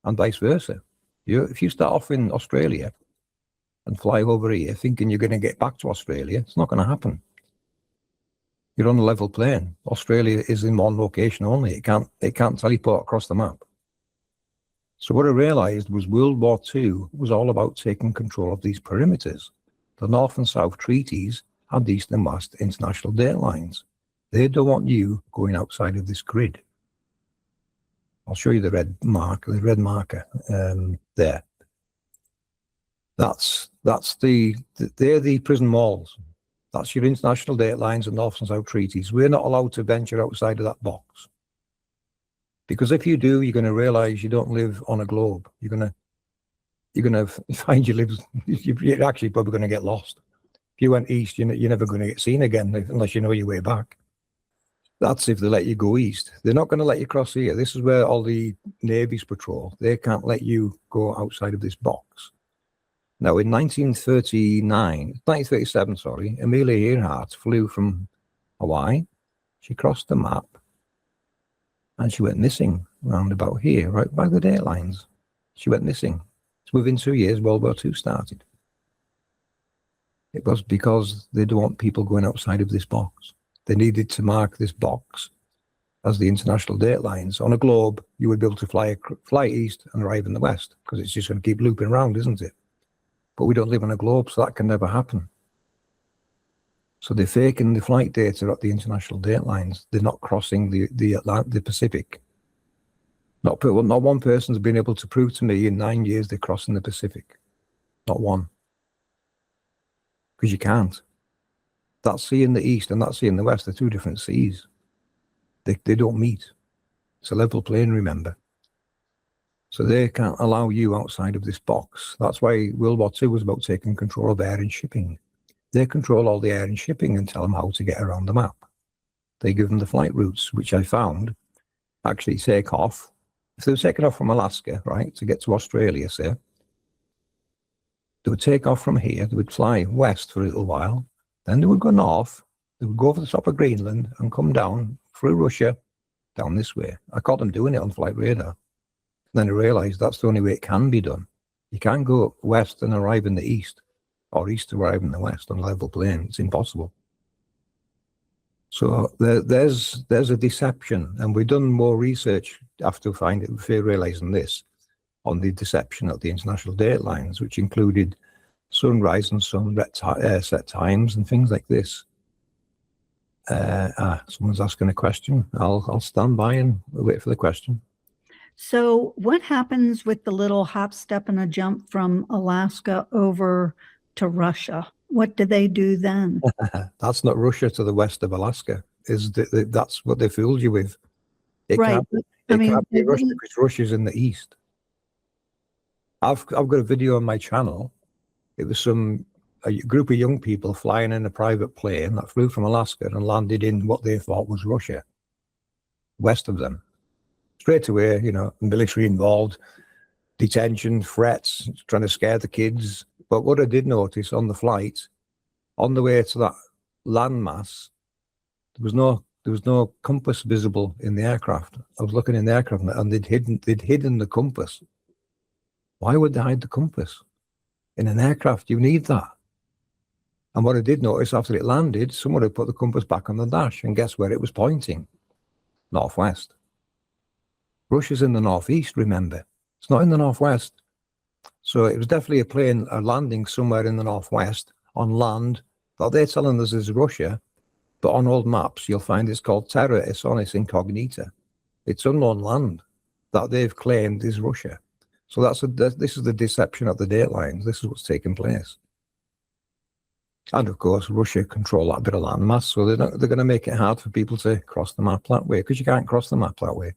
and vice versa. If you start off in Australia and fly over here thinking you're going to get back to Australia, it's not going to happen. You're on a level plane. Australia is in one location only. It can't teleport across the map. So what I realized was World War II was all about taking control of these perimeters. The North and South treaties had East and West international date lines. They don't want you going outside of this grid. I'll show you the red marker there. They're the prison walls. That's your international date lines and North and South treaties. We're not allowed to venture outside of that box. Because if you do, you're going to realize you don't live on a globe. You're going to find you're actually probably going to get lost. If you went east, you're never going to get seen again unless you know your way back. That's if they let you go east. They're not going to let you cross here. This is where all the navies patrol. They can't let you go outside of this box. Now, in 1937, Amelia Earhart flew from Hawaii. She crossed the map and she went missing round about here, right by the date lines. She went missing. So within 2 years, World War II started. It was because they don't want people going outside of this box. They needed to mark this box as the international date lines. On a globe, you would be able to fly east and arrive in the west, because it's just going to keep looping around, isn't it? But we don't live on a globe, so that can never happen. So they're faking the flight data at the international date lines. They're not crossing the Pacific. Not one person's been able to prove to me in 9 years they're crossing the Pacific. Not one. Because you can't. That sea in the east and that sea in the west are two different seas. They don't meet. It's a level plane, remember. So they can't allow you outside of this box. That's why World War II was about taking control of air and shipping. They control all the air and shipping and tell them how to get around the map. They give them the flight routes, which I found actually take off. If they were taking off from Alaska, right, to get to Australia, say, they would take off from here, they would fly west for a little while, then they would go north, they would go over the top of Greenland and come down through Russia, down this way. I caught them doing it on flight radar. Then I realized that's the only way it can be done. You can't go west and arrive in the east, or east to arrive in the west on a level plane. It's impossible. So there's a deception, and we've done more research after realizing this on the deception of the international date lines, which included sunrise and sunset times and things like this. Someone's asking a question. I'll stand by and wait for the question. So what happens with the little hop, step, and a jump from Alaska over to Russia? What do they do then? That's not Russia to the west of Alaska. That's what they fooled you with. It Right. can't be Russia because Russia's in the east. I've got a video on my channel. It was a group of young people flying in a private plane that flew from Alaska and landed in what they thought was Russia, west of them. Straight away, military involved, detention, threats, trying to scare the kids. But what I did notice on the flight, on the way to that landmass, there was no compass visible in the aircraft. I was looking in the aircraft and they'd hidden the compass. Why would they hide the compass? In an aircraft, you need that. And what I did notice after it landed, someone had put the compass back on the dash, and guess where it was pointing? Northwest. Russia's in the northeast, remember. It's not in the northwest. So it was definitely a plane landing somewhere in the northwest on land that they're telling us is Russia, but on old maps you'll find it's called Terra Sonis Incognita. It's unknown land that they've claimed is Russia. So this is the deception of the date lines. This is what's taking place. And of course, Russia control that bit of landmass, so they're going to make it hard for people to cross the map that way, because you can't cross the map that way.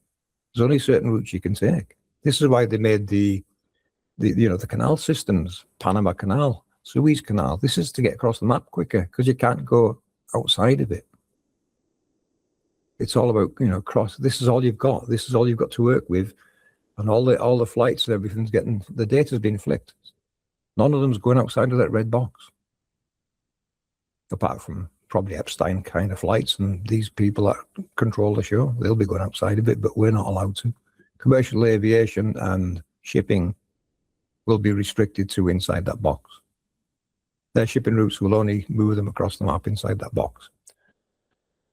There's only certain routes you can take. This is why they made the canal systems, Panama Canal, Suez Canal. This is to get across the map quicker, because you can't go outside of it. It's all about, cross. This is all you've got. This is all you've got to work with, and all the flights and everything's getting, the data's been flicked. None of them's going outside of that red box, apart from probably Epstein kind of flights, and these people that control the show, they'll be going outside of it, but we're not allowed to. Commercial aviation and shipping will be restricted to inside that box. Their shipping routes will only move them across the map inside that box.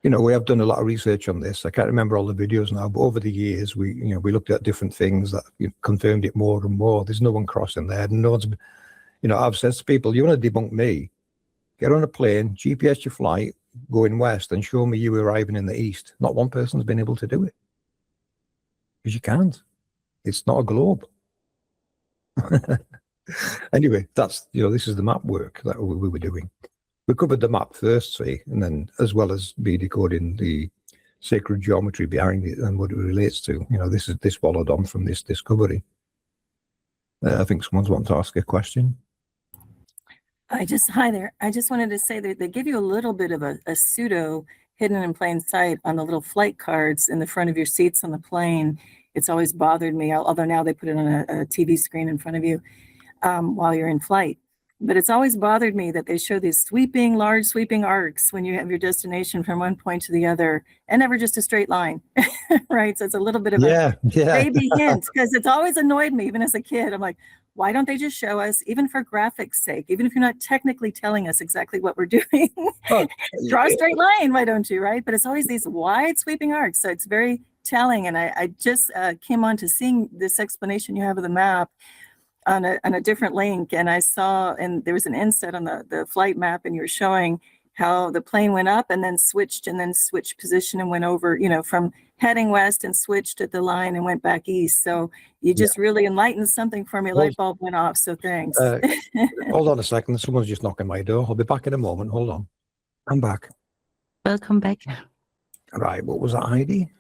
We have done a lot of research on this. I can't remember all the videos now, but over the years, we looked at different things that confirmed it more and more. There's no one crossing there. No one's, I've said to people, you want to debunk me? Get on a plane, GPS your flight, going west, and show me you arriving in the east. Not one person's been able to do it. Because you can't. It's not a globe. Anyway, that's, this is the map work that we were doing. We covered the map first, see, and then as well as be decoding the sacred geometry behind it and what it relates to. This followed on from this discovery. I think someone's wanting to ask a question. Hi there. I just wanted to say that they give you a little bit of a pseudo hidden in plain sight on the little flight cards in the front of your seats on the plane. It's always bothered me, although now they put it on a TV screen in front of you while you're in flight. But it's always bothered me that they show these large sweeping arcs when you have your destination from one point to the other, and never just a straight line, right? So it's a little bit of a baby hint, because it's always annoyed me, even as a kid. I'm like, why don't they just show us, even for graphics' sake, even if you're not technically telling us exactly what we're doing, draw a straight line, why don't you, right? But it's always these wide sweeping arcs. So it's very telling. And I just came on to seeing this explanation you have of the map on a different link. And I saw, and there was an inset on the flight map, and you were showing how the plane went up and then switched position and went over, from heading west and switched at the line and went back east. So you just really enlightened something for me. Light bulb went off. So thanks. Hold on a second. Someone's just knocking my door. I'll be back in a moment. Hold on. I'm back. Welcome back. Right. What was that, Heidi?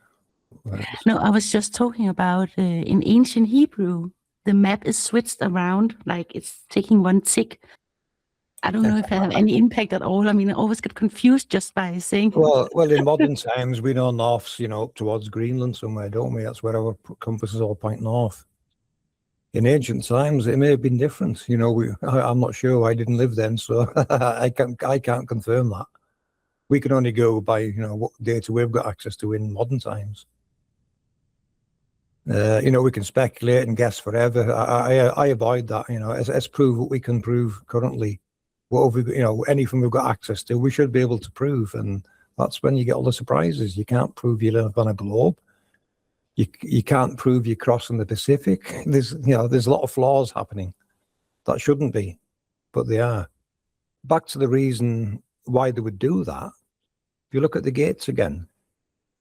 No, I was just talking about in ancient Hebrew, the map is switched around, like it's taking one tick. I don't know if it have any impact at all. I mean, I always get confused just by saying. Well, in modern times, we know north's, up towards Greenland somewhere, don't we? That's where our compasses all point north. In ancient times, it may have been different. I'm not sure. I didn't live then, so I can't confirm that. We can only go by, what data we've got access to in modern times. We can speculate and guess forever. I avoid that. Let's prove what we can prove currently. What have we, anything we've got access to, we should be able to prove, and that's when you get all the surprises. You can't prove you live on a globe. You can't prove you're crossing the Pacific. There's a lot of flaws happening that shouldn't be, but they are. Back to the reason why they would do that. If you look at the gates again,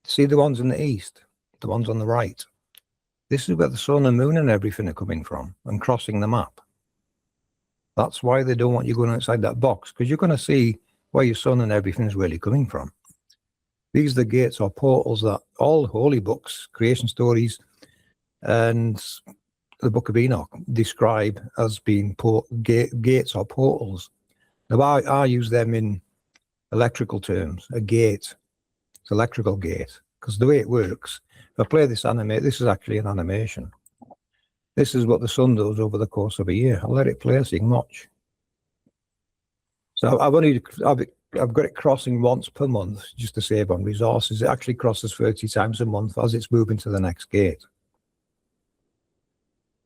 see the ones in the east, the ones on the right. This is where the sun and moon and everything are coming from and crossing the map. That's why they don't want you going outside that box, because you're going to see where your sun and everything is really coming from. These are the gates or portals that all holy books, creation stories, and the Book of Enoch describe as being gates or portals. Now, I use them in electrical terms. A gate, it's an electrical gate, because the way it works, if I play this this is actually an animation. This is what the sun does over the course of a year. I'll let it play so you can watch. So I've got it crossing once per month just to save on resources. It actually crosses 30 times a month as it's moving to the next gate.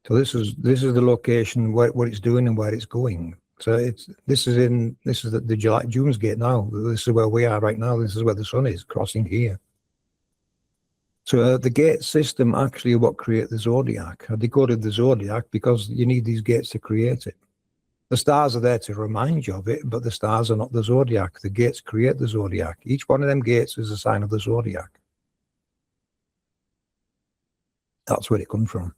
So this is the location, what it's doing and where it's going. So this is the July June's gate now. This is where we are right now. This is where the sun is crossing here. So the gate system actually what create the zodiac. I decoded the zodiac because you need these gates to create it. The stars are there to remind you of it, but the stars are not the zodiac. The gates create the zodiac. Each one of them gates is a sign of the zodiac. That's where it comes from.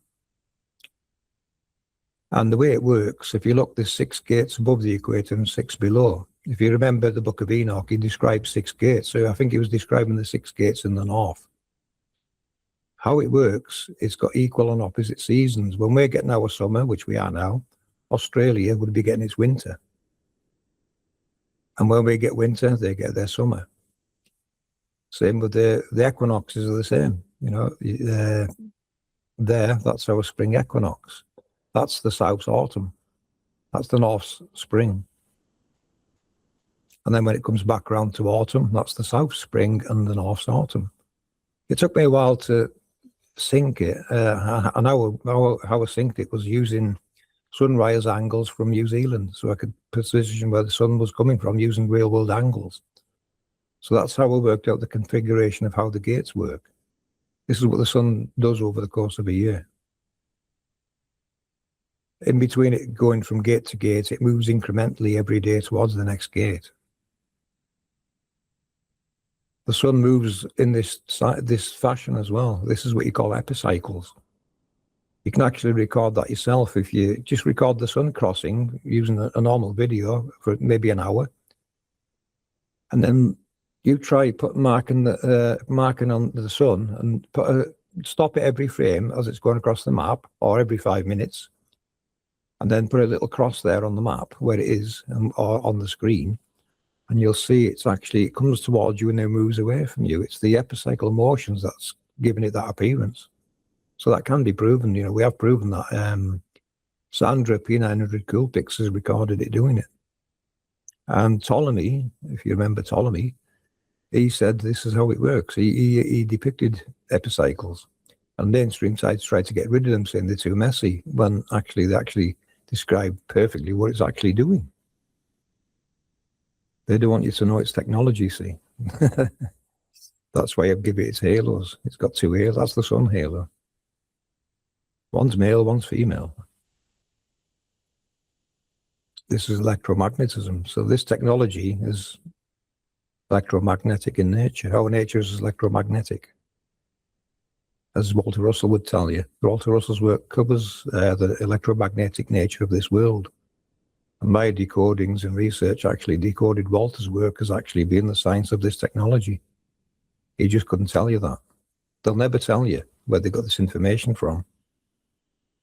And the way it works, if you look, there's 6 gates above the equator and 6 below. If you remember the book of Enoch, he described 6 gates. So I think he was describing the 6 gates in the north. How it works, it's got equal and opposite seasons. When we're getting our summer, which we are now, Australia would be getting its winter. And when we get winter, they get their summer. Same with the equinoxes are the same. You know, that's our spring equinox. That's the south's autumn. That's the north's spring. And then when it comes back round to autumn, that's the south's spring and the north's autumn. It took me a while to sync it. And how I synced it was using sunrise angles from New Zealand. So I could position where the sun was coming from using real world angles. So that's how we worked out the configuration of how the gates work. This is what the sun does over the course of a year. In between it going from gate to gate, it moves incrementally every day towards the next gate. The sun moves in this fashion as well. This is what you call epicycles. You can actually record that yourself if you just record the sun crossing using a normal video for maybe an hour. And then you try marking on the sun and stop it every frame as it's going across the map, or every 5 minutes. And then put a little cross there on the map where it is, or on the screen. And you'll see it comes towards you and then moves away from you. It's the epicycle motions that's giving it that appearance. So that can be proven. You know, we have proven that. Sandra P900 Coolpix has recorded it doing it. And Ptolemy, if you remember Ptolemy, he said this is how it works. He depicted epicycles. And mainstream sites tried to get rid of them, saying they're too messy, when they actually describe perfectly what it's actually doing. They don't want you to know its technology, see. That's why I give it its halos. It's got 2 halos. That's the sun halo. One's male, one's female. This is electromagnetism. So this technology is electromagnetic in nature. Our nature is electromagnetic, as Walter Russell would tell you. Walter Russell's work covers the electromagnetic nature of this world. And my decodings and research actually decoded Walter's work as actually being the science of this technology. He just couldn't tell you that. They'll never tell you where they got this information from.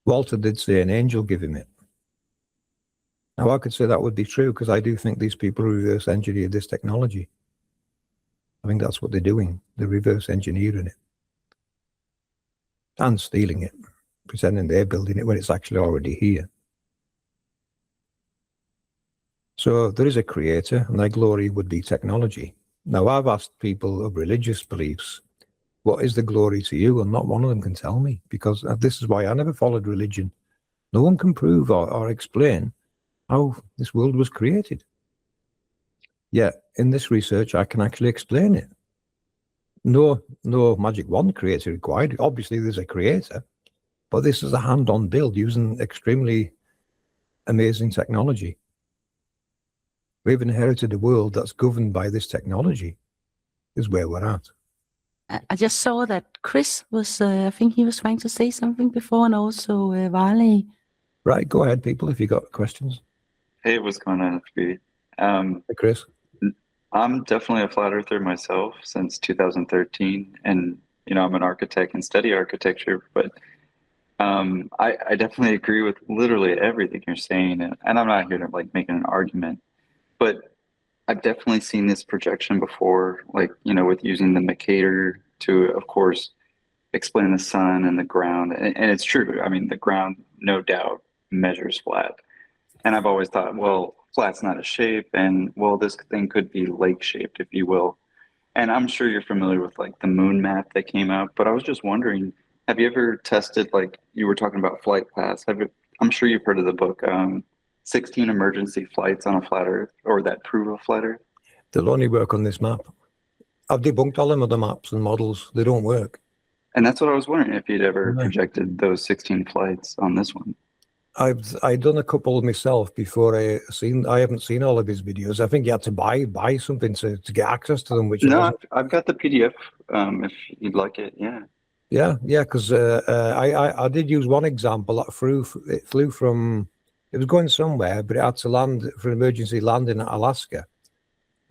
Walter did say an angel gave him it. Now I could say that would be true, because I do think these people reverse engineered this technology. I think that's what they're doing. They're reverse engineering it. And stealing it, pretending they're building it when it's actually already here. So there is a creator, and their glory would be technology. Now I've asked people of religious beliefs, what is the glory to you? And not one of them can tell me, because this is why I never followed religion. No one can prove or explain how this world was created. Yet in this research, I can actually explain it. No magic wand creator required. Obviously, there's a creator, but this is a hand-on build using extremely amazing technology. We've inherited a world that's governed by this technology, is where we're at. I just saw that Chris was, I think he was trying to say something before, and also Vale. Right, go ahead, people, if you got questions. Hey, what's going on, FPV? Hey, Chris. I'm definitely a flat earther myself since 2013, and I'm an architect and study architecture, but I definitely agree with literally everything you're saying, and I'm not here to making an argument, but I've definitely seen this projection before, with using the Mercator to, of course, explain the sun and the ground, and it's true. I mean, the ground, no doubt, measures flat, and I've always thought, well, flat's not a shape, and well, this thing could be lake shaped, if you will. And I'm sure you're familiar with the moon map that came out, but I was just wondering, have you ever tested, you were talking about flight paths? I'm sure you've heard of the book 16 emergency flights on a flat Earth, or that prove a flat Earth. They'll only work on this map. I've debunked all them other maps and models. They don't work. And that's what I was wondering, if you'd ever Yeah. projected those 16 flights on this one. I've done a couple myself before I haven't seen all of his videos. I think you had to buy something to get access to them, which No, I've got the PDF, if you'd like it. Yeah. yeah, because I did use one example that it flew from, it was going somewhere, but it had to land for an emergency landing at Alaska.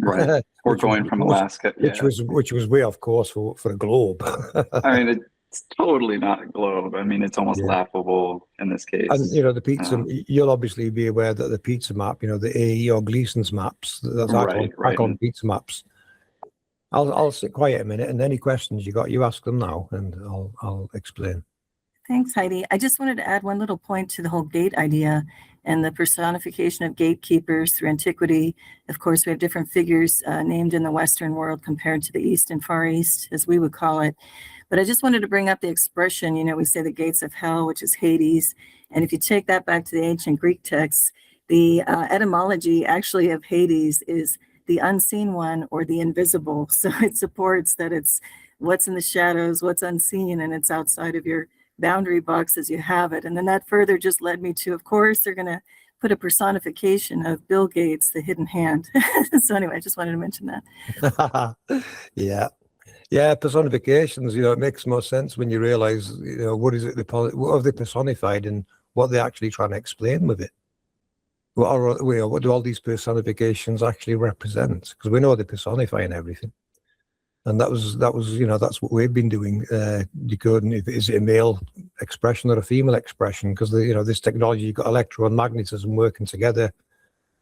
Right. Or Which going was, from of course, Alaska. which was way off course for a globe. I mean, it's totally not a globe. I mean, it's almost Yeah. laughable in this case. And the pizza, you'll obviously be aware that the pizza map, the AE or Gleason's maps, that's Right. on pizza maps. I'll sit quiet a minute, and any questions you ask them now, and I'll explain. Thanks, Heidi. I just wanted to add one little point to the whole gate idea and the personification of gatekeepers through antiquity. Of course, we have different figures named in the Western world compared to the East and Far East, as we would call it. But I just wanted to bring up the expression, we say the gates of hell, which is Hades. And if you take that back to the ancient Greek texts, the etymology actually of Hades is the unseen one or the invisible. So it supports that it's what's in the shadows, what's unseen, and it's outside of your boundary box as you have it. And then that further just led me to, of course, they're going to put a personification of Bill Gates, the hidden hand. So anyway, I just wanted to mention that. Yeah, personifications, it makes more sense when you realize, what have they personified and what they're actually trying to explain with it. What do all these personifications actually represent? Because we know they're personifying everything. And that was that's what we've been doing, decoding. Is it a male expression or a female expression? Because this technology, you've got electromagnetism working together,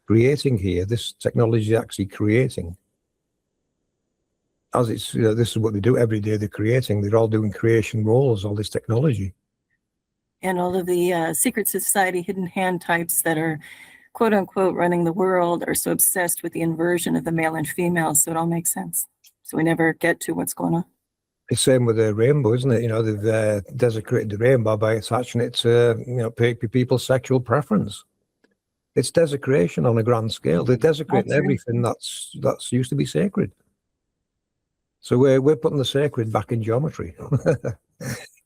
creating here. This technology is actually creating. As it's this is what they do every day. They're creating. They're all doing creation roles. All this technology. And all of the secret society hidden hand types that are quote unquote running the world are so obsessed with the inversion of the male and female. So it all makes sense. So we never get to what's going on. It's the same with the rainbow, isn't it? They've desecrated the rainbow by attaching it to people's sexual preference. It's desecration on a grand scale. They're desecrating everything that's used to be sacred. So we're putting the sacred back in geometry.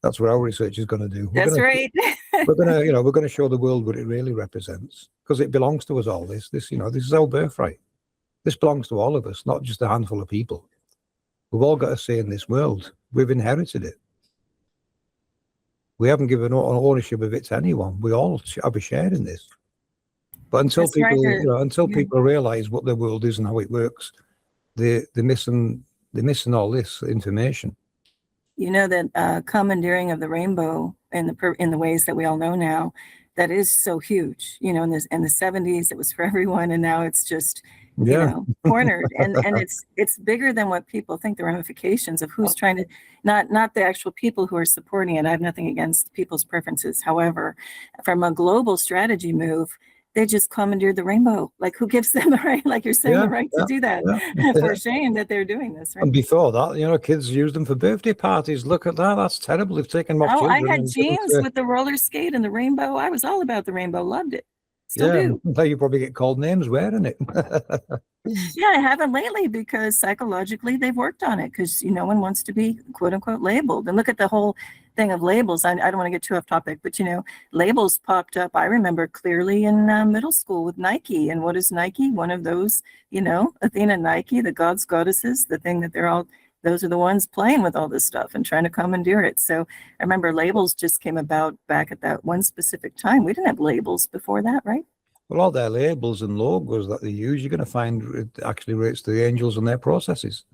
That's what our research is going to do. That's right. we're going to show the world what it really represents, because it belongs to us all. This is our birthright. This belongs to all of us, not just a handful of people. We've all got a say in this world. We've inherited it. We haven't given ownership of it to anyone. We all have a share in this. But until people realize what the world is and how it works, they're missing all this information. That commandeering of the rainbow in the ways that we all know now, that is so huge. In the 70s, it was for everyone, and now it's just cornered. And it's bigger than what people think. The ramifications of who's trying to, not the actual people who are supporting it. I have nothing against people's preferences. However, from a global strategy move, they just commandeered the rainbow. Like, who gives them the right, like you're saying, the right to do that? For shame that they're doing this, right? And before that, kids used them for birthday parties. Look at that. That's terrible. They've taken them off children. I had jeans with the roller skate and the rainbow. I was all about the rainbow. Loved it. Still do. Now you probably get called names wearing it. Yeah, I haven't lately because psychologically they've worked on it, because no one wants to be quote unquote labeled. And look at the whole thing of labels. I don't want to get too off topic, but labels popped up. I remember clearly in middle school with Nike. And what is Nike? One of those, Athena, Nike, the gods, goddesses, the thing that those are the ones playing with all this stuff and trying to commandeer it. So I remember labels just came about back at that one specific time. We didn't have labels before that, right? Well, all their labels and logos that they use, you're going to find it actually relates to the angels and their processes.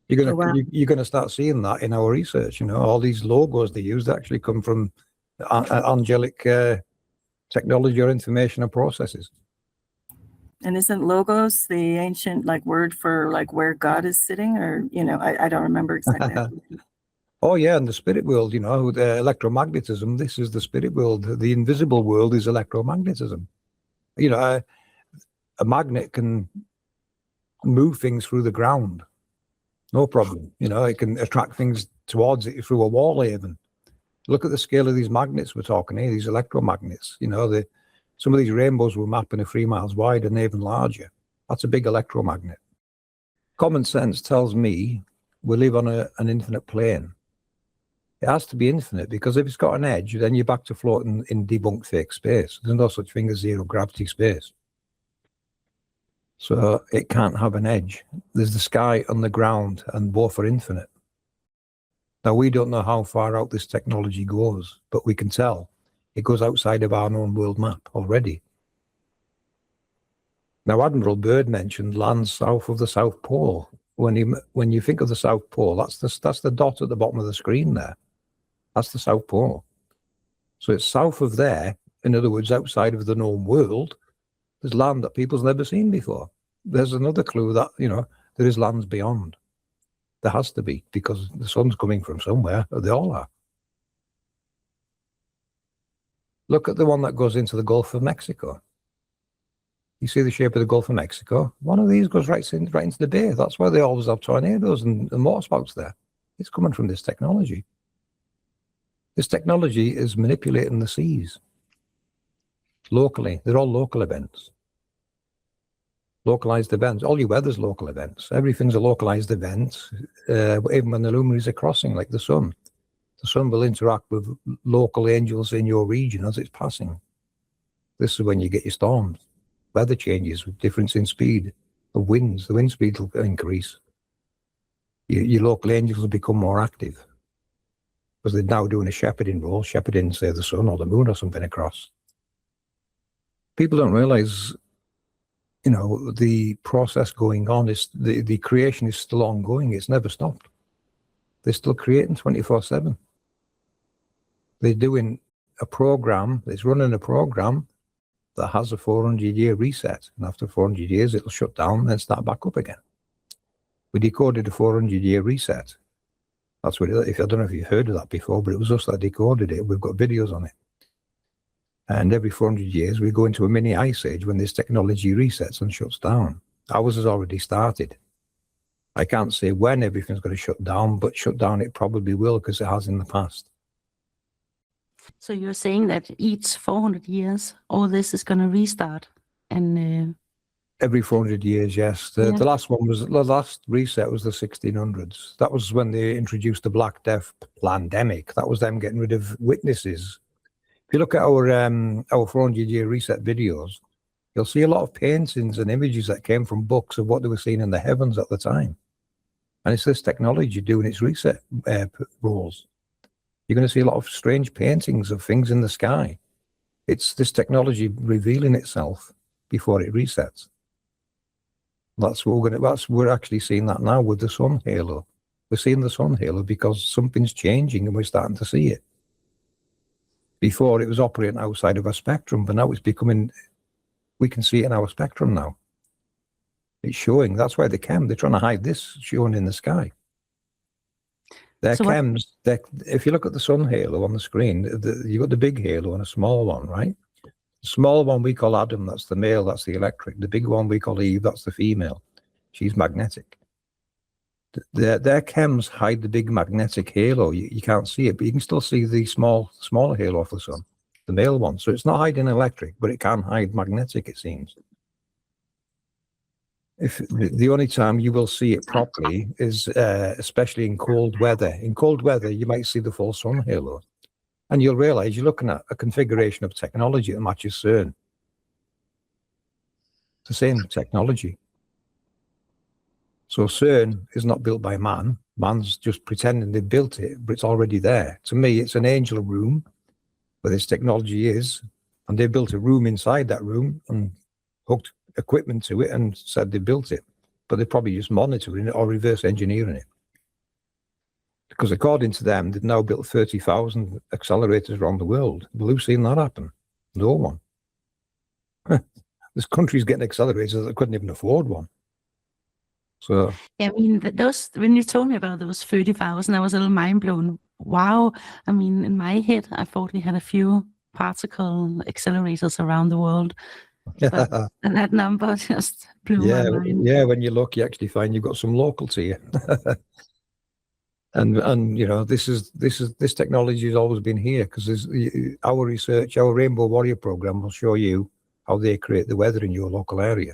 You're going to start seeing that in our research. All these logos they use actually come from angelic technology or information and processes. And isn't logos the ancient word for where God is sitting, or I don't remember exactly. Oh yeah, and the spirit world, the electromagnetism. This is the spirit world. The invisible world is electromagnetism. A magnet can move things through the ground, no problem. It can attract things towards it through a wall even. Look at the scale of these magnets we're talking here, these electromagnets. Some of these rainbows we're mapping are 3 miles wide and even larger. That's a big electromagnet. Common sense tells me we live on an infinite plane. It has to be infinite, because if it's got an edge, then you're back to floating in debunked fake space. There's no such thing as zero gravity space. So it can't have an edge. There's the sky and the ground, and both are infinite. Now, we don't know how far out this technology goes, but we can tell it goes outside of our known world map already. Now, Admiral Byrd mentioned lands south of the South Pole. When you think of the South Pole, that's the dot at the bottom of the screen there. That's the South Pole. So it's south of there, in other words, outside of the known world, there's land that people's never seen before. There's another clue that, there is lands beyond. There has to be, because the sun's coming from somewhere, or they all are. Look at the one that goes into the Gulf of Mexico. You see the shape of the Gulf of Mexico? One of these goes right into the bay. That's why they always have tornadoes and waterspouts there. It's coming from this technology. This technology is manipulating the seas locally. They're all local events. Localized events. All your weather's local events. Everything's a localized event, even when the luminaries are crossing, like the sun. The sun will interact with local angels in your region as it's passing. This is when you get your storms. Weather changes with difference in speed of winds. The wind speed will increase. Your local angels will become more active, because they're now doing a shepherding role, shepherding, say, the sun or the moon or something across. People don't realize, the process going on is the creation is still ongoing. It's never stopped. They're still creating 24/7. They're doing a program. It's running a program that has a 400-year reset, and after 400 years, it'll shut down and then start back up again. We decoded a 400-year reset. That's what I don't know if you've heard of that before, but it was us that decoded it. We've got videos on it. And every 400 years, we go into a mini ice age when this technology resets and shuts down. Ours has already started. I can't say when everything's going to shut down, but shut down it probably will, because it has in the past. So you're saying that each 400 years, all this is going to restart, and every 400 years, yes. The last reset was the 1600s. That was when they introduced the Black Death pandemic. That was them getting rid of witnesses. If you look at our 400-year reset videos, you'll see a lot of paintings and images that came from books of what they were seeing in the heavens at the time. And it's this technology doing its reset roles. You're going to see a lot of strange paintings of things in the sky. It's this technology revealing itself before it resets. We're actually seeing that now with the sun halo. We're seeing the sun halo because something's changing and we're starting to see it. Before it was operating outside of our spectrum, but now it's becoming, we can see it in our spectrum now. It's showing. That's why they're trying to hide this showing in the sky. They're chems. If you look at the sun halo on the screen, you've got the big halo and a small one, right? The small one we call Adam, that's the male, that's the electric. The big one we call Eve, that's the female. She's magnetic. Their chems hide the big magnetic halo. You can't see it, but you can still see the smaller halo of the sun, the male one. So it's not hiding electric, but it can hide magnetic, it seems. If the only time you will see it properly is especially in cold weather. In cold weather, you might see the full sun halo. And you'll realize you're looking at a configuration of technology that matches CERN. It's the same technology. So CERN is not built by man. Man's just pretending they built it, but it's already there. To me, it's an angel room where this technology is, and they built a room inside that room and hooked equipment to it and said they built it, but they're probably just monitoring it or reverse engineering it. Because according to them, they've now built 30,000 accelerators around the world. Well, who's seen that happen? No one. There's countries getting accelerators that couldn't even afford one. So yeah, I mean, those, when you told me about those 30,000, I was a little mind blown. Wow. I mean, in my head, I thought we had a few particle accelerators around the world. But that number just blew my mind. Yeah, when you look, you actually find you've got some local to you. And you know, this technology has always been here, because our research, our Rainbow Warrior program will show you how they create the weather in your local area.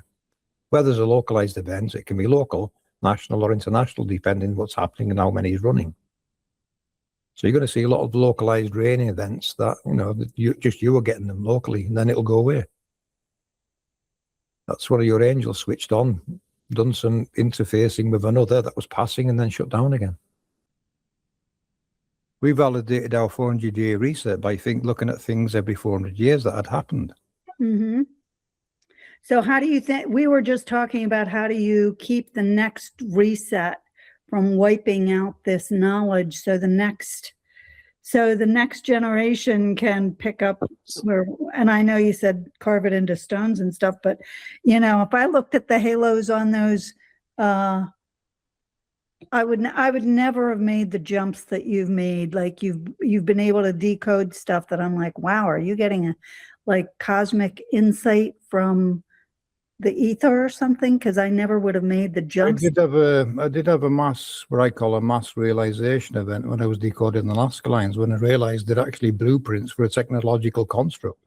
Weather's a localized event. It can be local, national, or international, depending what's happening and how many is running. So you're going to see a lot of localized raining events that, you know, that you are getting them locally, and then it'll go away. That's where your angel switched on, done some interfacing with another that was passing, and then shut down again. We validated our 400-year research by looking at things every 400 years that had happened. Mm-hmm. So how do you think, we were just talking about how do you keep the next reset from wiping out this knowledge, so the next generation can pick up where, and I know you said carve it into stones and stuff, but you know, if I looked at the halos on those, I would never have made the jumps that you've made. Like you've been able to decode stuff that I'm like, wow, are you getting a like cosmic insight from the ether or something? Because I never would have made the jumps. I did have a mass, what I call a mass realization event, when I was decoding the Nazca lines, when I realized they're actually blueprints for a technological construct.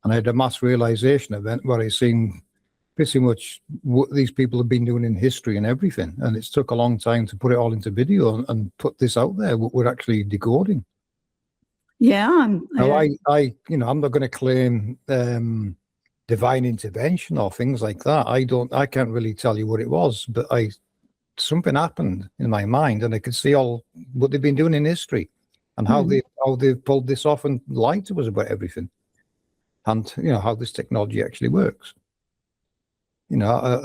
And I had a mass realization event where I seen pretty much what these people have been doing in history and everything. And it's took a long time to put it all into video and put this out there, what we're actually decoding. Yeah. Now, I'm not going to claim divine intervention or things like that. I can't really tell you what it was, but something happened in my mind, and I could see all what they've been doing in history and how they pulled this off and lied to us about everything, and you know how this technology actually works. You know,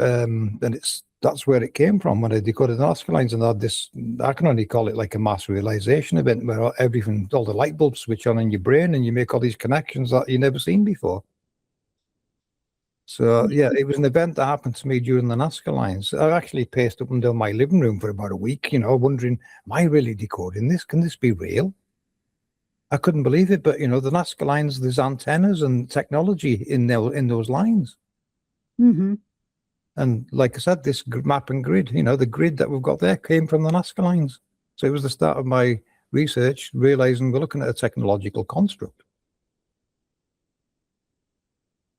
and that's where it came from when I decoded the Nazca lines, and I had this. I can only call it like a mass realization event where all the light bulbs switch on in your brain, and you make all these connections that you've never seen before. So yeah, it was an event that happened to me during the Nazca lines. I actually paced up and down my living room for about a week, you know, wondering, am I really decoding this? Can this be real? I couldn't believe it, but you know, the Nazca lines, there's antennas and technology in those lines. Mm-hmm. And like I said, this map and grid, you know, the grid that we've got there came from the Nazca lines. So it was the start of my research, realizing we're looking at a technological construct.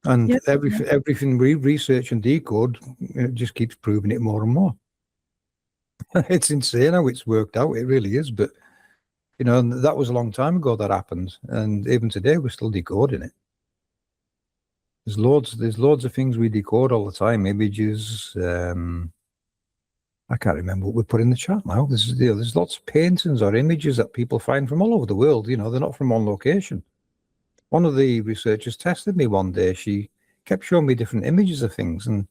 And Yep. everything we research and decode, it just keeps proving it more and more. It's insane how it's worked out. It really is. But, you know, that was a long time ago that happened. And even today, we're still decoding it. There's loads of things we decode all the time. Images. I can't remember what we put in the chat now. There's lots of paintings or images that people find from all over the world. You know, they're not from one location. One of the researchers tested me one day. She kept showing me different images of things, and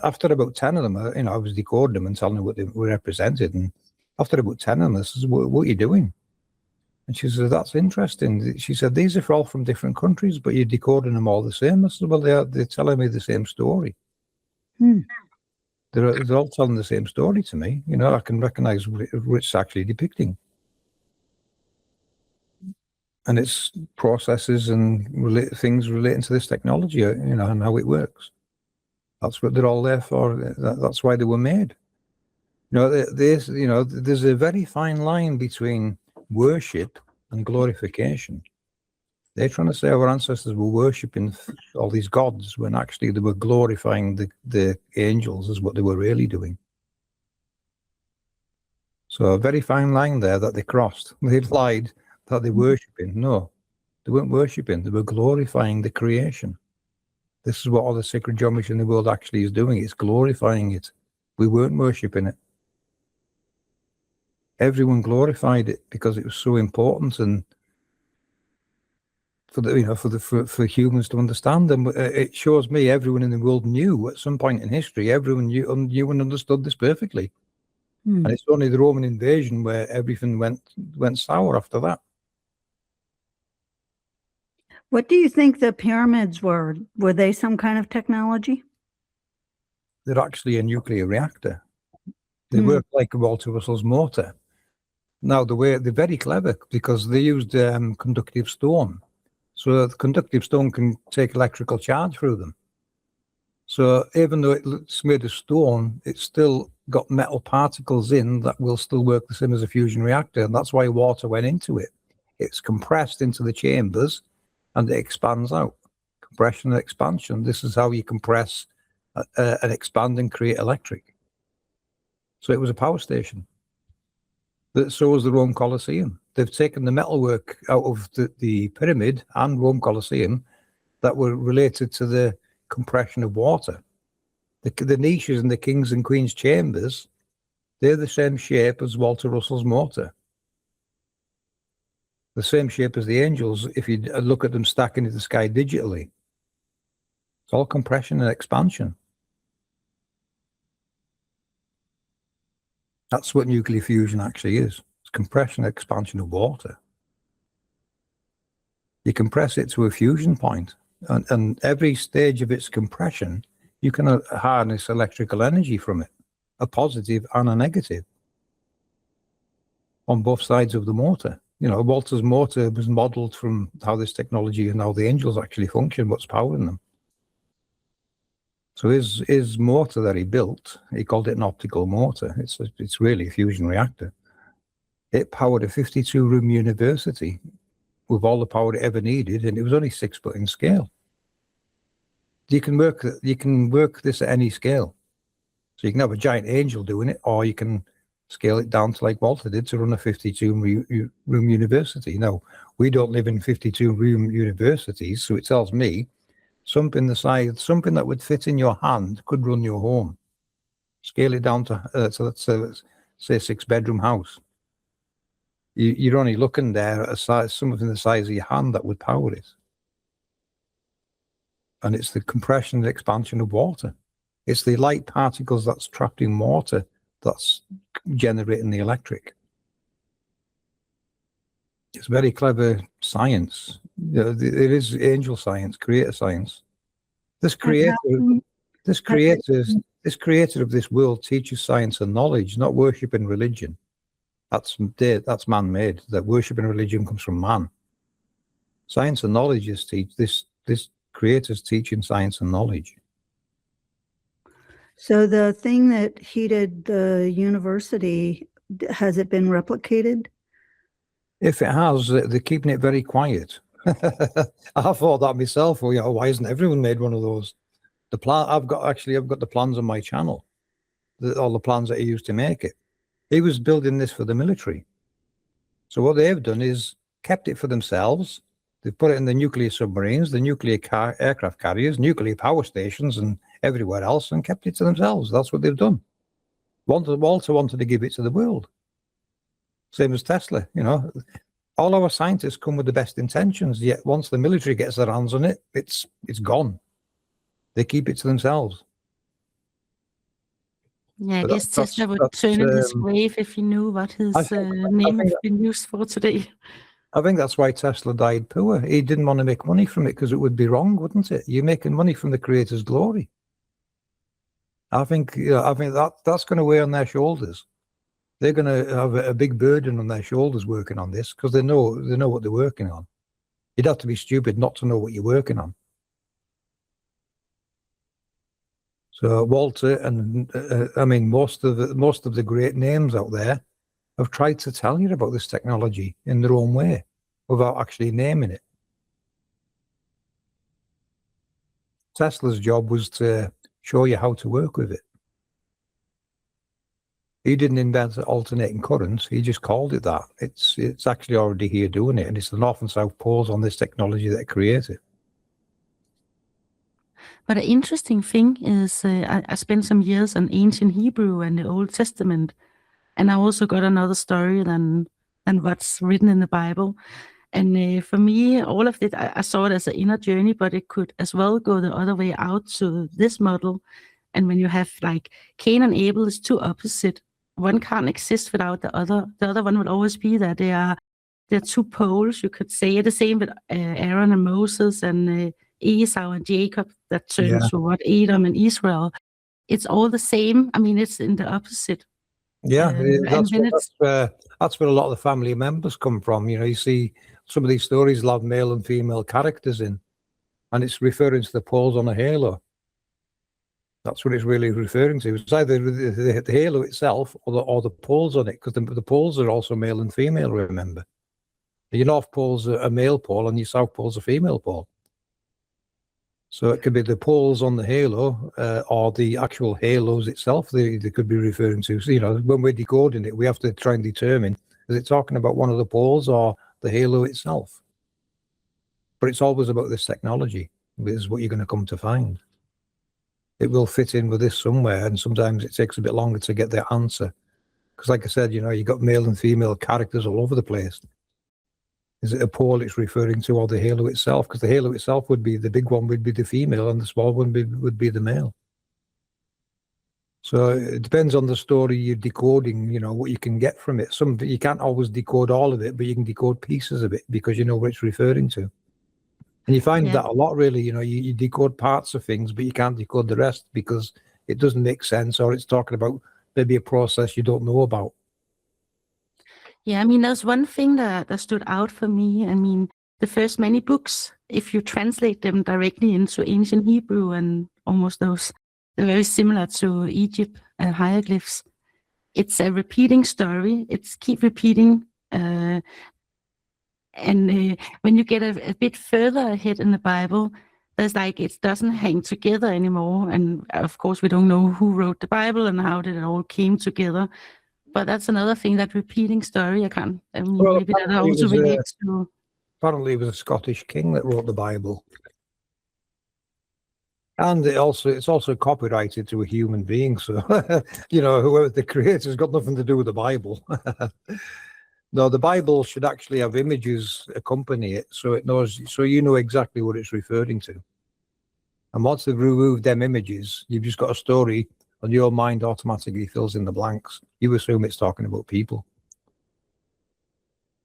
after about 10 of them, you know, I was decoding them and telling her what they were represented. And after about 10 of them, I said, "What are you doing?" And she said, "That's interesting." She said, "These are all from different countries, but you're decoding them all the same." I said, "Well, they're telling me the same story. They're all telling the same story to me. You know, I can recognize what it's actually depicting." And it's processes and things relating to this technology, you know, and how it works. That's what they're all there for. That's why they were made. You know, there's a very fine line between worship and glorification. They're trying to say our ancestors were worshipping all these gods when actually they were glorifying the angels is what they were really doing. So a very fine line there that they crossed. They lied that they're worshipping. No, they weren't worshipping. They were glorifying the creation. This is what all the sacred geometry in the world actually is doing. It's glorifying it. We weren't worshipping it. Everyone glorified it because it was so important, and for humans to understand them. It shows me everyone in the world knew at some point in history. Everyone knew and understood this perfectly. And it's only the Roman invasion where everything went sour after that. What do you think the pyramids were? Were they some kind of technology? They're actually a nuclear reactor. They work like Walter Russell's motor. Now, they're very clever because they used conductive stone. So the conductive stone can take electrical charge through them. So even though it's made of stone, it's still got metal particles in that will still work the same as a fusion reactor. And that's why water went into it. It's compressed into the chambers and it expands out. Compression and expansion. This is how you compress and expand and create electric. So it was a power station. So was the Rome Colosseum. They've taken the metalwork out of the pyramid and Rome Colosseum that were related to the compression of water. The niches in the King's and Queen's chambers, they're the same shape as Walter Russell's motor. The same shape as the Angels, if you look at them stacking in the sky digitally. It's all compression and expansion. That's what nuclear fusion actually is. It's compression and expansion of water. You compress it to a fusion point, and every stage of its compression, you can harness electrical energy from it, a positive and a negative, on both sides of the motor. You know, Walter's motor was modeled from how this technology and how the Angels actually function, what's powering them. So his motor that he built, he called it an optical motor. It's really a fusion reactor. It powered a 52-room university with all the power it ever needed, and it was only 6 foot in scale. You can work this at any scale. So you can have a giant Angel doing it, or you can scale it down to like Walter did to run a 52-room university. Now, we don't live in 52-room universities, so it tells me something that would fit in your hand could run your home. Scale it down to let's say a 6-bedroom house. You're only looking there at something the size of your hand that would power it. And it's the compression and expansion of water. It's the light particles that's trapped in water that's generating the electric. It's very clever science. It is angel science, creator science. This creator of this world teaches science and knowledge, not worship and religion. That's man-made. That worship and religion comes from man. Science and knowledge is this creator's teaching science and knowledge. So the thing that heated the university, has it been replicated? If it has, they're keeping it very quiet. I thought that myself. Well, why hasn't everyone made one of those? I've got the plans on my channel. All the plans that he used to make it. He was building this for the military. So what they've done is kept it for themselves. They've put it in the nuclear submarines, the nuclear aircraft carriers, nuclear power stations, and everywhere else, and kept it to themselves. That's what they've done. Walter wanted to give it to the world. Same as Tesla, all our scientists come with the best intentions, yet once the military gets their hands on it, it's gone. They keep it to themselves. Yeah, I But guess Tesla would turn in his grave if he knew what his name had been used for today. I think that's why Tesla died poor. He didn't want to make money from it because it would be wrong, wouldn't it? You're making money from the creator's glory. I think that's going to weigh on their shoulders. They're going to have a big burden on their shoulders working on this because they know what they're working on. You'd have to be stupid not to know what you're working on. So Walter and most of the great names out there have tried to tell you about this technology in their own way without actually naming it. Tesla's job was to show you how to work with it. He didn't invent alternating currents. He just called it that. It's actually already here doing it, and it's the north and south poles on this technology that create it. But an interesting thing is I spent some years on ancient Hebrew and the Old Testament, and I also got another story than what's written in the Bible. And for me, all of it, I saw it as an inner journey, but it could as well go the other way out to this model. And when you have like Cain and Abel is two opposite. One can't exist without the other. The other one will always be there. They're two poles, you could say. The same with Aaron and Moses and Esau and Jacob that turned to Edom and Israel. It's all the same. I mean, it's in the opposite. Yeah, that's where a lot of the family members come from. You see some of these stories will have male and female characters in, and it's referring to the poles on a halo. That's what it's really referring to. It's either the halo itself or the poles on it, because the poles are also male and female, remember. Your North Pole's a male pole and your South Pole's a female pole. So it could be the poles on the halo or the actual halos itself they could be referring to. So, when we're decoding it, we have to try and determine, is it talking about one of the poles or the halo itself? But it's always about this technology. This is what you're going to come to find. It will fit in with this somewhere, and sometimes it takes a bit longer to get the answer. Because like I said, you've got male and female characters all over the place. Is it a pole it's referring to, or the halo itself? Because the halo itself would be, the big one would be the female, and the small one would be the male. So it depends on the story you're decoding, what you can get from it. You can't always decode all of it, but you can decode pieces of it because you know what it's referring to. And you find that a lot, really. You decode parts of things, but you can't decode the rest because it doesn't make sense, or it's talking about maybe a process you don't know about. Yeah, I mean, there's one thing that stood out for me. I mean, the first many books, if you translate them directly into ancient Hebrew and almost they're very similar to Egypt hieroglyphs. It's a repeating story. It's keep repeating. And when you get a bit further ahead in the Bible, there's it doesn't hang together anymore. And of course, we don't know who wrote the Bible and how did it all came together. But that's another thing, that repeating story. Maybe that also relates to... Apparently it was a Scottish king that wrote the Bible. And it's also copyrighted to a human being. So, whoever the creator's got nothing to do with the Bible. No, the Bible should actually have images accompany it, so it knows, so you know exactly what it's referring to. And once they've removed them images, you've just got a story, and your mind automatically fills in the blanks. You assume it's talking about people.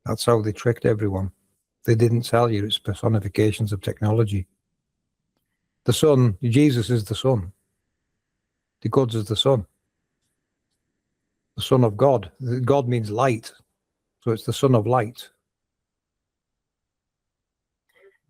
That's how they tricked everyone. They didn't tell you it's personifications of technology. The sun, Jesus is the sun. The gods is the sun. The son of God. God means light. So it's the son of light.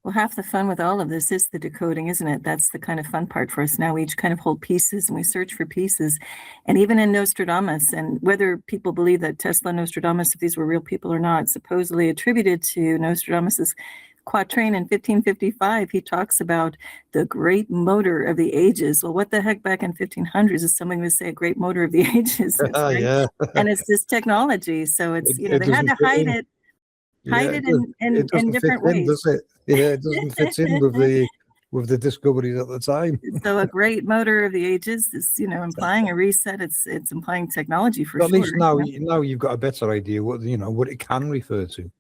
Well, half the fun with all of this is the decoding, isn't it? That's the kind of fun part for us now. We each kind of hold pieces and we search for pieces. And even in Nostradamus, and whether people believe that Tesla, Nostradamus, if these were real people or not, supposedly attributed to Nostradamus's quatrain in 1555, he talks about the great motor of the ages. Well, what the heck, back in 1500s is someone would say a great motor of the ages? Right? Yeah. And it's this technology. So it's, they had to hide it. In different ways. Does it? Yeah, it doesn't fit in with the discoveries at the time. So a great motor of the ages is, implying a reset. It's implying technology for sure. At least now you've got a better idea what it can refer to.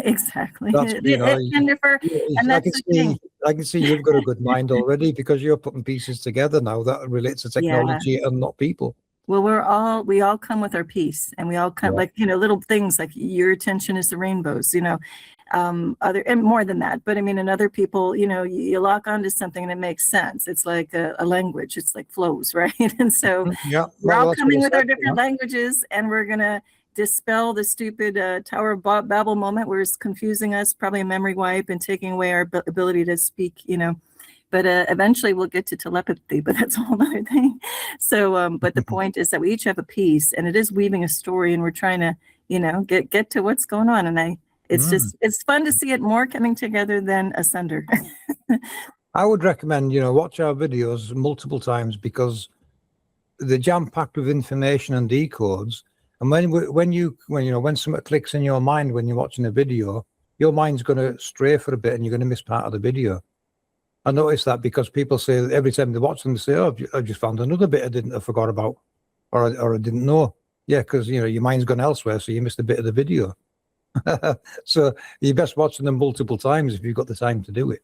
Exactly. That's, it can differ, and that's the thing. I can see you've got a good mind already because you're putting pieces together now that relates to technology and not people. Well, we all come with our piece, and we all come little things like your attention is the rainbows, and more than that. But I mean, in other people, you lock onto something and it makes sense. It's like a language. It's like flows, right? And so we're all coming with our different languages, and we're going to dispel the stupid Tower of Babel moment where it's confusing us, probably a memory wipe, and taking away our ability to speak, But eventually we'll get to telepathy, but that's a whole other thing. So, but the point is that we each have a piece, and it is weaving a story, and we're trying to, get to what's going on. And it's fun to see it more coming together than asunder. I would recommend, watch our videos multiple times because they're jam-packed with information and decodes. And when something clicks in your mind when you're watching a video, your mind's going to stray for a bit, and you're going to miss part of the video. I noticed that because people say every time they watch them, they say, "Oh, I just found another bit I forgot about, or I didn't know." Yeah, because your mind's gone elsewhere, so you missed a bit of the video. So you're best watching them multiple times if you've got the time to do it.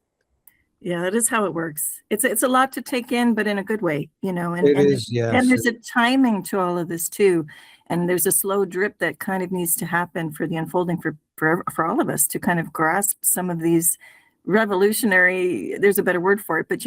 Yeah, that is how it works. It's a lot to take in, but in a good way, And there's a timing to all of this too, and there's a slow drip that kind of needs to happen for the unfolding for all of us to kind of grasp some of these revolutionary, there's a better word for it, but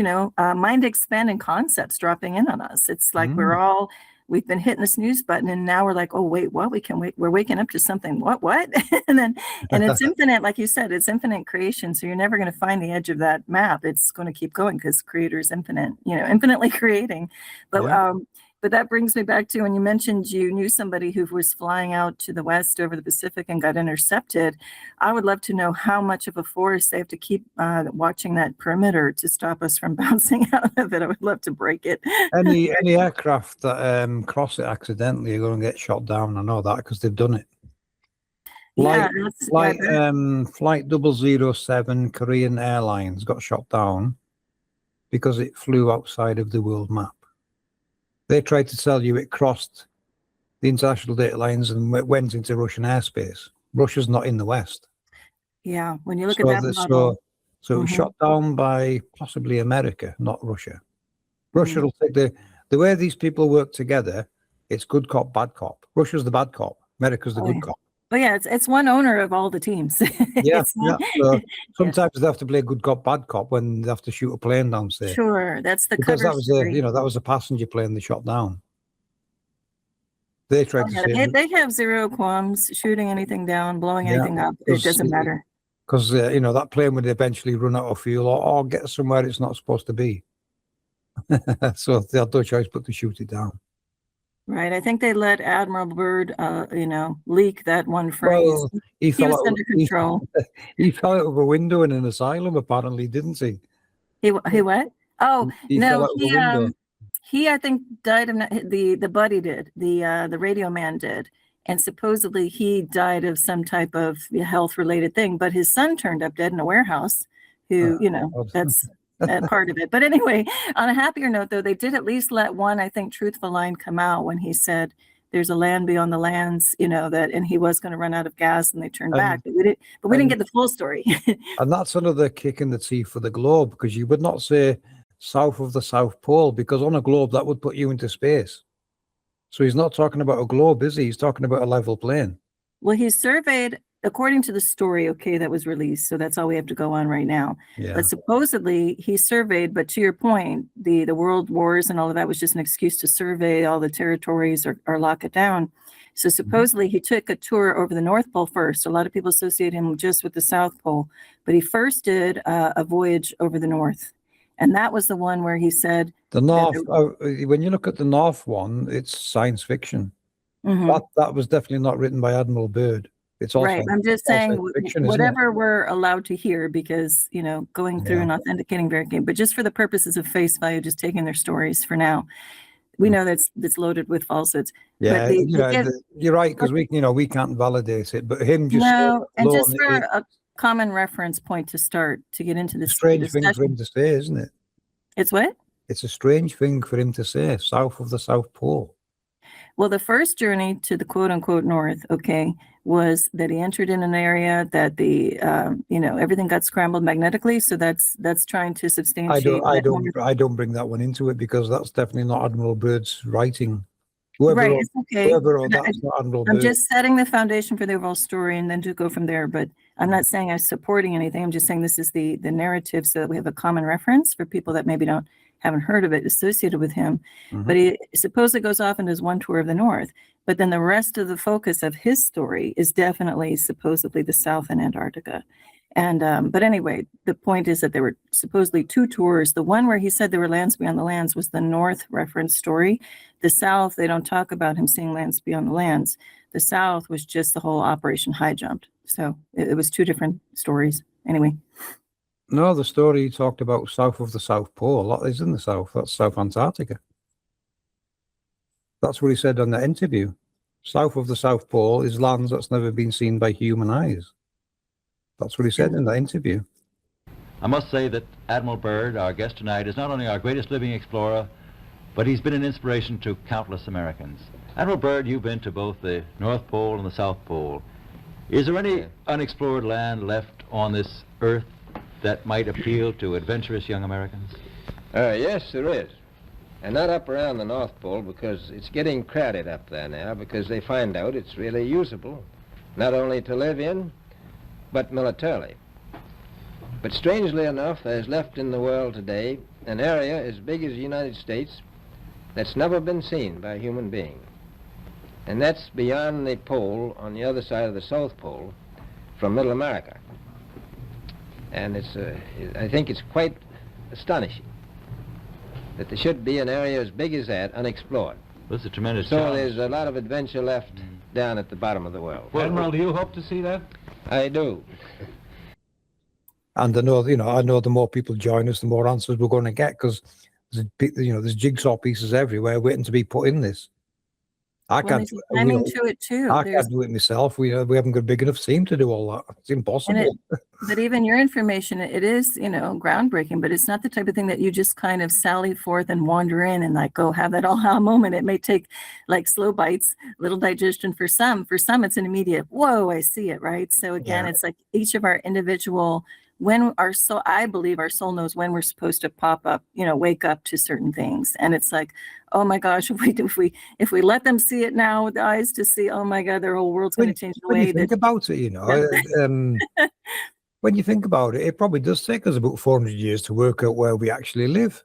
mind expanding concepts dropping in on us. It's like we're all we've been hitting the snooze button, and now we're like, oh wait, what? We're waking up to something. What? and it's infinite, like you said, it's infinite creation. So you're never going to find the edge of that map. It's going to keep going because creator is infinite, infinitely creating. But Yeah. But that brings me back to when you mentioned you knew somebody who was flying out to the west over the Pacific and got intercepted. I would love to know how much of a force they have to keep watching that perimeter to stop us from bouncing out of it. I would love to break it. Any aircraft that cross it accidentally are going to get shot down. I know that because they've done it. Flight 007 Korean Airlines got shot down because it flew outside of the world map. They tried to tell you it crossed the international data lines and went into Russian airspace. Russia's not in the West. Yeah, when you look at that model. So it was shot down by possibly America, not Russia. Russia will take the way these people work together, it's good cop, bad cop. Russia's the bad cop. America's the good cop. Well, yeah, it's one owner of all the teams. Yeah. So sometimes they have to play good cop, bad cop when they have to shoot a plane downstairs. Sure, that's the because cover that was story. that was a passenger plane they shot down. They tried to say they have zero qualms shooting anything down, blowing anything up. It doesn't matter. Because that plane would eventually run out of fuel or get somewhere it's not supposed to be. So they had no choice but to shoot it down. Right. I think they let Admiral Byrd, leak that one phrase. Well, he was under control. He fell out of a window in an asylum, apparently, didn't he? He what? Oh, he fell out of a window. He I think died of the buddy did. The radio man did. And supposedly he died of some type of health related thing, but his son turned up dead in a warehouse who, that's part of it. But anyway, on a happier note, though, they did at least let one, I think, truthful line come out when he said there's a land beyond the lands, and he was going to run out of gas and they turned back. But we didn't get the full story. And that's another kick in the teeth for the globe, because you would not say south of the South Pole, because on a globe that would put you into space. So he's not talking about a globe, is he? He's talking about a level plane. Well, he surveyed, according to the story, that was released. So that's all we have to go on right now. Yeah. But supposedly he surveyed, but to your point, the world wars and all of that was just an excuse to survey all the territories or lock it down. So supposedly he took a tour over the North Pole first. A lot of people associate him just with the South Pole, but he first did a voyage over the North. And that was the one where he said the North. When you look at the North one, it's science fiction. That was definitely not written by Admiral Byrd. It's also right. I'm just saying fiction, whatever we're allowed to hear, because going through and authenticating verification, but just for the purposes of face value, just taking their stories for now. We know that's loaded with falsehoods. Yeah, you're right, because we can't validate it, but him just and just for a common reference point to start to get into this strange thing for him to say, isn't it? It's what? It's a strange thing for him to say, south of the South Pole. Well, the first journey to the quote unquote north, was that he entered in an area that the everything got scrambled magnetically. So that's trying to substantiate. I don't bring that one into it, because that's definitely not Admiral Byrd's writing. Whoever wrote that's not Admiral Byrd. I'm just setting the foundation for the overall story and then to go from there. But I'm not saying I'm supporting anything. I'm just saying this is the narrative so that we have a common reference for people that maybe haven't heard of it associated with him. But he supposedly goes off and does one tour of the North. But then the rest of the focus of his story is definitely supposedly the South and Antarctica. And but anyway, the point is that there were supposedly two tours. The one where he said there were lands beyond the lands was the North reference story. The South, they don't talk about him seeing lands beyond the lands. The South was just the whole Operation High Jump. So it was two different stories. Anyway. No, the story he talked about south of the South Pole, that is in the South. That's South Antarctica. That's what he said on that interview. South of the South Pole is lands that's never been seen by human eyes. That's what he said in that interview. I must say that Admiral Byrd, our guest tonight, is not only our greatest living explorer, but he's been an inspiration to countless Americans. Admiral Byrd, you've been to both the North Pole and the South Pole. Is there any unexplored land left on this earth that might appeal to adventurous young Americans? Yes, there is. And not up around the North Pole, because it's getting crowded up there now, because they find out it's really usable, not only to live in, but militarily. But strangely enough, there's left in the world today an area as big as the United States that's never been seen by a human being. And that's beyond the pole on the other side of the South Pole from Middle America. And I think it's quite astonishing that there should be an area as big as that unexplored. This is a tremendous So challenge. there's a lot of adventure left down at the bottom of the world. Admiral, do you hope to see that? I do. And I know the more people join us, the more answers we're going to get, because there's jigsaw pieces everywhere waiting to be put in this. I Well, can't. there's a timing to it too. I There's- can't do it myself. We haven't got a big enough team to do all that. It's impossible. But even your information, it is, groundbreaking, but it's not the type of thing that you just kind of sally forth and wander in and like go have that aha moment. It may take like slow bites, little digestion for some. For some, it's an immediate, whoa, I see it, right? So again, It's like each of our individual, when our soul, I believe our soul knows when we're supposed to pop up, wake up to certain things. And it's like, oh my gosh, if we let them see it now with the eyes to see, oh my God, their whole world's going to change the When way you think about it, when you think about it, it probably does take us about 400 years to work out where we actually live.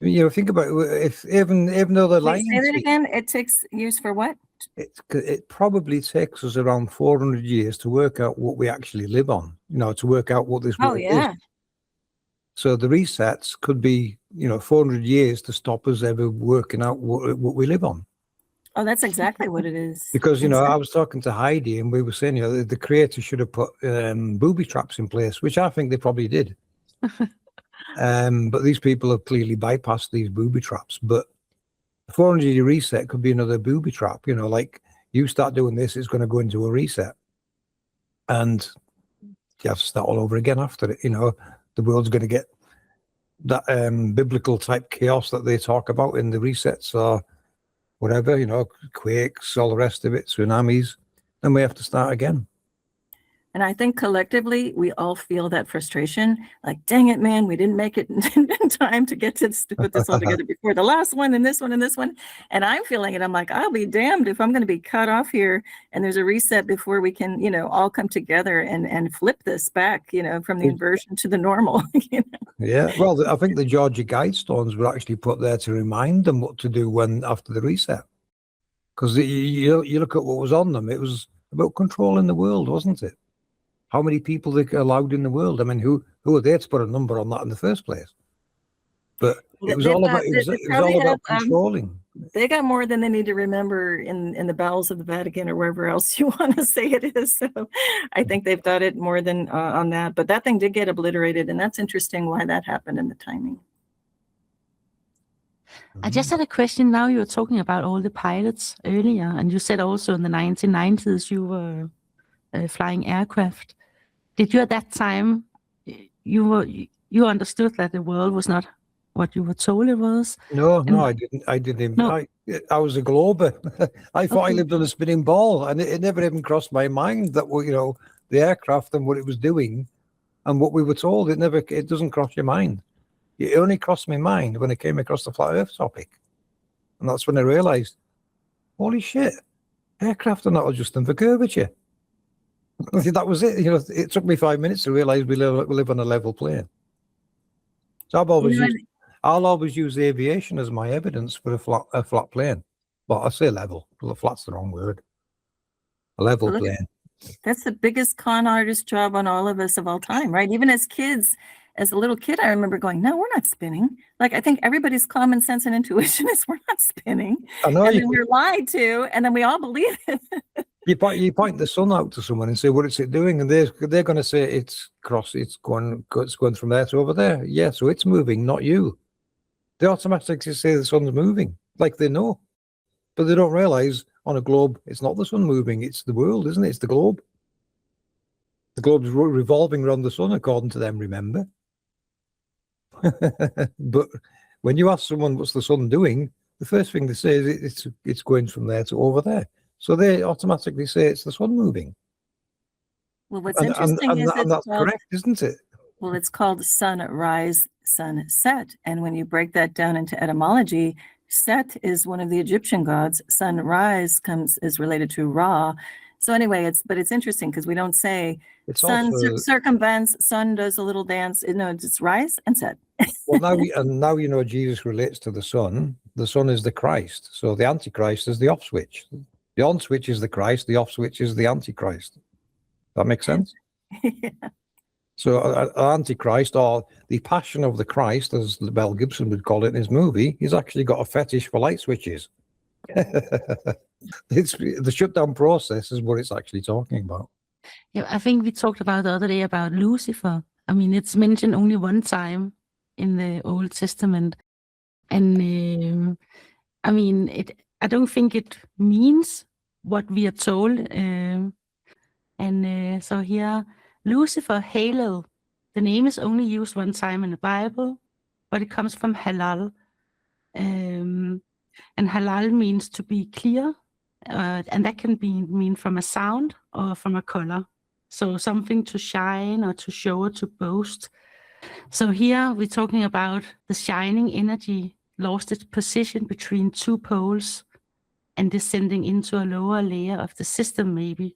Think about it. If even though they're lying, say that again. It takes years for what? It probably takes us around 400 years to work out what we actually live on. To work out what this world is. So the resets could be 400 years to stop us ever working out what we live on. Oh, that's exactly what it is. Because I was talking to Heidi and we were saying the creator should have put booby traps in place, which I think they probably did. But these people have clearly bypassed these booby traps. But 400-year reset could be another booby trap. Like you start doing this, it's going to go into a reset, and you have to start all over again after it. The world's going to get that biblical type chaos that they talk about in the resets or whatever. Quakes, all the rest of it, tsunamis, and we have to start again. And I think collectively, we all feel that frustration. Like, dang it, man, we didn't make it in time to get to put this all together before the last one and this one and this one. And I'm feeling it. I'm like, I'll be damned if I'm going to be cut off here. And there's a reset before we can, all come together and flip this back, from the inversion to the normal. Yeah. Well, I think the Georgia Guidestones were actually put there to remind them what to do after the reset. Because you look at what was on them. It was about controlling the world, wasn't it? How many people they allowed in the world? I mean, who are they to put a number on that in the first place? But it was all about controlling. They got more than they need to remember in the bowels of the Vatican or wherever else you want to say it is. So I think they've got it more than on that. But that thing did get obliterated, and that's interesting why that happened in the timing. I just had a question. Now you were talking about all the pilots earlier, and you said also in the 1990s you were flying aircraft. Did you at that time, you understood that the world was not what you were told it was? No, I didn't. No. I was a glober. I thought I lived on a spinning ball, and it never even crossed my mind that the aircraft and what it was doing and what we were told. It doesn't cross your mind. It only crossed my mind when I came across the flat Earth topic, and that's when I realized, holy shit, aircraft are not adjusting for curvature. That was it. It took me 5 minutes to realize we live on a level plane. So I'll always use aviation as my evidence for a flat plane. Well, I say level. Well, flat's the wrong word. A level plane. That's the biggest con artist job on all of us of all time, right? Even as kids, as a little kid, I remember going, no, we're not spinning. Like, I think everybody's common sense and intuition is we're not spinning. I know. And then we're lied to, and then we all believe it. You point the sun out to someone and say, what is it doing? And they're going to say it's going from there to over there. Yeah, so it's moving, not you. They automatically say the sun's moving, like they know. But they don't realize on a globe, it's not the sun moving, it's the world, isn't it? It's the globe. The globe's revolving around the sun, according to them, remember? But when you ask someone what's the sun doing, the first thing they say is it's going from there to over there. So they automatically say it's the sun moving. Well, what's interesting is that's correct, isn't it? Well, it's called sunrise, sunset. And when you break that down into etymology, Set is one of the Egyptian gods. Sunrise is related to Ra. So anyway, it's interesting because we don't say It's sun also circumvents, sun does a little dance. No, it's just rise and set. well now you know Jesus relates to the sun. The sun is the Christ, so the Antichrist is the off switch. The on switch is the Christ. The off switch is the Antichrist. That makes sense. Yeah. So Antichrist, or the Passion of the Christ, as Mel Gibson would call it in his movie, he's actually got a fetish for light switches. It's the shutdown process is what it's actually talking about. Yeah, I think we talked about the other day about Lucifer. I mean, it's mentioned only one time in the Old Testament, and I mean, I don't think it means what we are told. So here, Lucifer, Halo. The name is only used one time in the Bible, but it comes from halal, and halal means to be clear, and that can mean from a sound or from a color. So something to shine or to show or to boast. So here we're talking about the shining energy lost its position between two poles and descending into a lower layer of the system, maybe.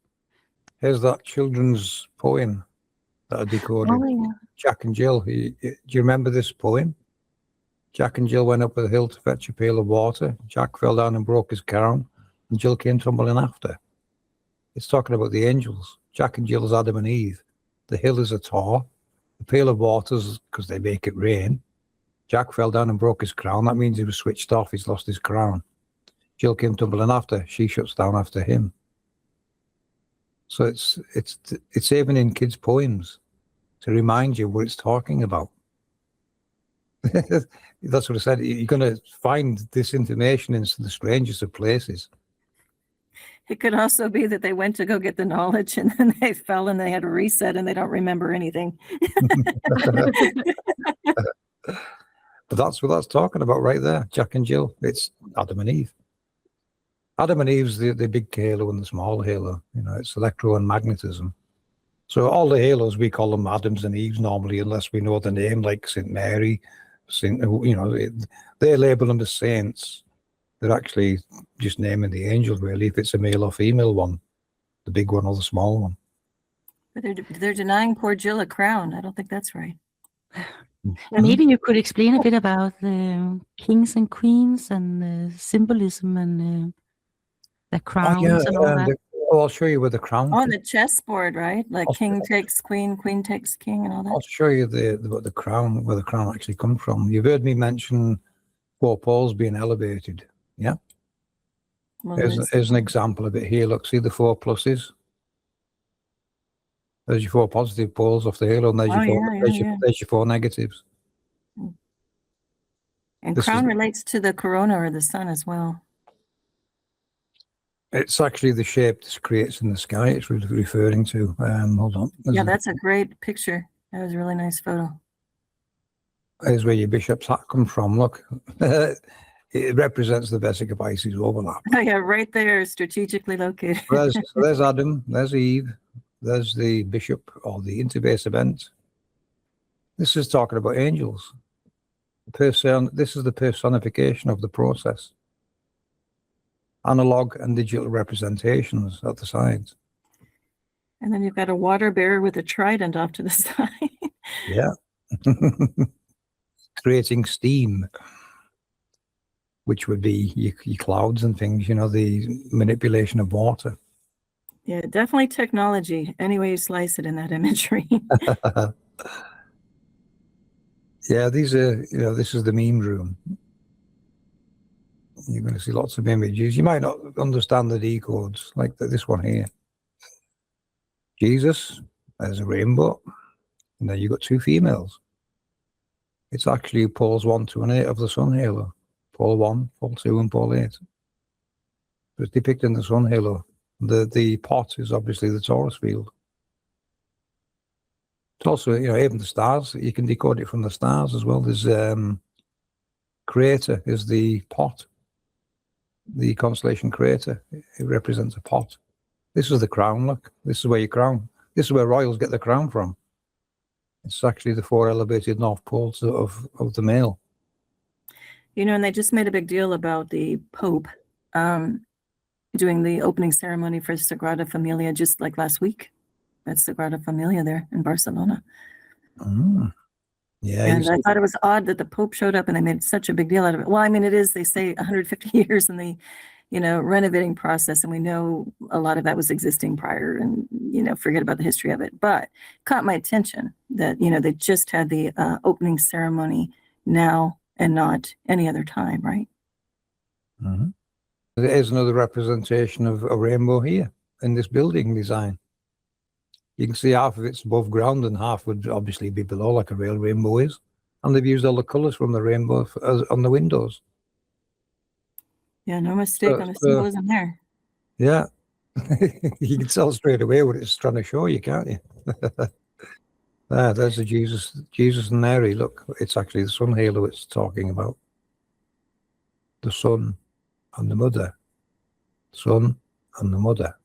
Here's that children's poem that I decoded. Oh, yeah. Jack and Jill. Do you remember this poem? Jack and Jill went up the hill to fetch a pail of water. Jack fell down and broke his crown, and Jill came tumbling after. It's talking about the angels. Jack and Jill is Adam and Eve. The hill is a Tor. The pail of water's because they make it rain. Jack fell down and broke his crown. That means he was switched off. He's lost his crown. Jill came tumbling after. She shuts down after him. So it's even in kids' poems to remind you what it's talking about. That's what I said. You're going to find this information in the strangest of places. It could also be that they went to go get the knowledge and then they fell and they had a reset and they don't remember anything. But that's what that's talking about right there. Jack and Jill. It's Adam and Eve. Adam and Eve's the big halo and the small halo. You know, it's electro and magnetism. So all the halos, we call them Adams and Eves normally, unless we know the name, like St. Mary, they label them as saints. They're actually just naming the angel, really, if it's a male or female one, the big one or the small one. But they're denying poor Jill a crown. I don't think that's right. Maybe you could explain a bit about the kings and queens and the symbolism and the crowns and all that. I'll show you where the crown. On the chessboard, right? Like king takes queen, queen takes king, and all that. I'll show you where the crown actually comes from. You've heard me mention 4 poles being elevated. Yeah. Well, Here's an example of it here. Look, see the 4 pluses. There's your 4 positive poles off the halo, and there's your 4 negatives. And crown relates to the corona or the sun as well. It's actually the shape this creates in the sky. It's really referring to. Hold on. That's a great picture. That was a really nice photo. There's where your bishop's hat comes from. Look, it represents the Vesica Pisces overlap. Oh yeah, right there, strategically located. There's Adam. There's Eve. There's the bishop or the interbase event. This is talking about angels. This is the personification of the process. Analog and digital representations at the sides. And then you've got a water bearer with a trident off to the side. Yeah. Creating steam, which would be your clouds and things, the manipulation of water. Yeah, definitely technology, any way you slice it in that imagery. Yeah, these are, this is the meme room. You're going to see lots of images. You might not understand the decodes, like this one here. Jesus, there's a rainbow, and then you've got 2 females. It's actually poles 1, 2, and 8 of the sun halo. Pole 1, pole 2, and pole 8. It's depicting the sun halo. The pot is obviously the Taurus field. It's also, even the stars, you can decode it from the stars as well. There's Crater is the pot. The constellation Crater, it represents a pot. This is the crown, look. This is where your crown, this is where royals get the crown from. It's actually the 4 elevated north poles of the male. And they just made a big deal about the Pope. doing the opening ceremony for Sagrada Familia just like last week. That's Sagrada Familia there in Barcelona. Mm. Yeah, And I thought it was odd that the Pope showed up and they made such a big deal out of it. Well, I mean, it is, they say 150 years in the, renovating process. And we know a lot of that was existing prior and, forget about the history of it. But caught my attention that, they just had the opening ceremony now and not any other time, right? Mm-hmm. There's another representation of a rainbow here in this building design. You can see half of it's above ground and half would obviously be below, like a real rainbow is. And they've used all the colours from the rainbow on the windows. Yeah, no mistake on the symbolism there. Yeah. You can tell straight away what it's trying to show you, can't you? There's the Jesus and Mary. Look, it's actually the sun halo it's talking about. The sun and the mother. Son and the mother.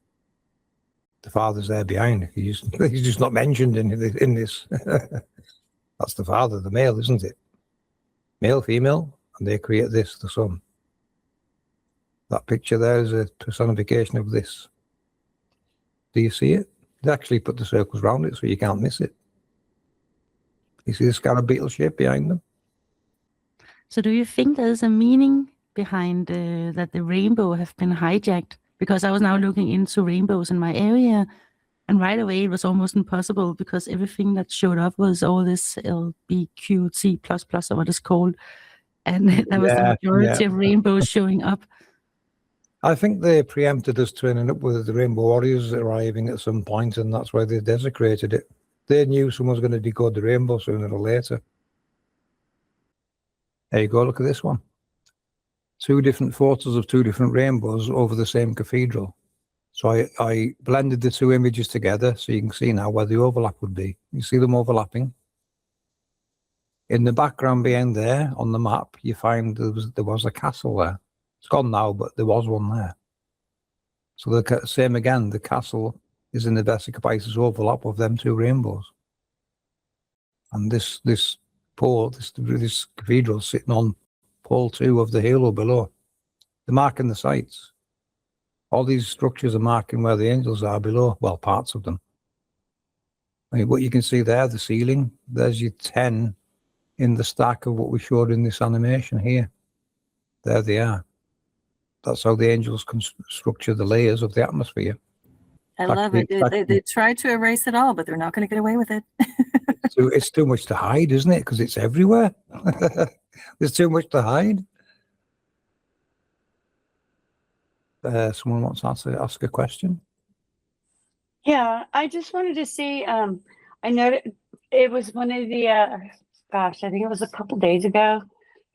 The father's there behind. He's just not mentioned in this. That's the father, the male, isn't it? Male, female, and they create this, the son. That picture there is a personification of this. Do you see it? They actually put the circles around it so you can't miss it. You see the scarab beetle shape behind them? So do you think there's a meaning behind that the rainbow have been hijacked? Because I was now looking into rainbows in my area, and right away it was almost impossible because everything that showed up was all this LBQT++ or what it's called. And that was the majority of rainbows showing up. I think they preempted us turning up with the Rainbow Warriors arriving at some point, and that's why they desecrated it. They knew someone was going to decode the rainbow sooner or later. There you go, look at this one. Two different photos of two different rainbows over the same cathedral. So I blended the two images together so you can see now where the overlap would be. You see them overlapping? In the background behind there on the map, you find there was a castle there. It's gone now, but there was one there. So the same again, the castle is in the Vesica Piscis overlap of them two rainbows. And this pole, this cathedral sitting on pole 2 of the halo below. They're marking the sites. All these structures are marking where the angels are below, well, parts of them. I mean, what you can see there, the ceiling, there's your 10 in the stack of what we showed in this animation here. There they are. That's how the angels can structure the layers of the atmosphere. I love it. They try to erase it all, but they're not going to get away with it. It's too much to hide, isn't it? Because it's everywhere. There's too much to hide. Someone wants to ask a question. Yeah, I just wanted to see. I know it was one of the. I think it was a couple days ago.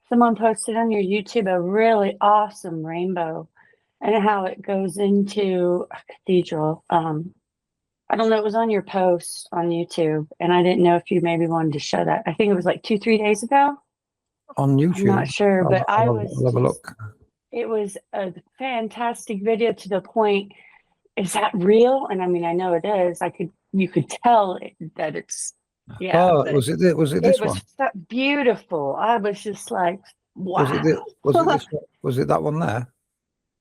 Someone posted on your YouTube a really awesome rainbow, and how it goes into a cathedral. I don't know. It was on your post on YouTube, and I didn't know if you maybe wanted to show that. I think it was like 2-3 days ago. On YouTube? I'm not sure, but I'll have a look. It was a fantastic video to the point. Is that real? And I mean, I know it is. You could tell that it's. Yeah. Oh, was it this one? It was so beautiful. I was just like, wow. Was it that one there?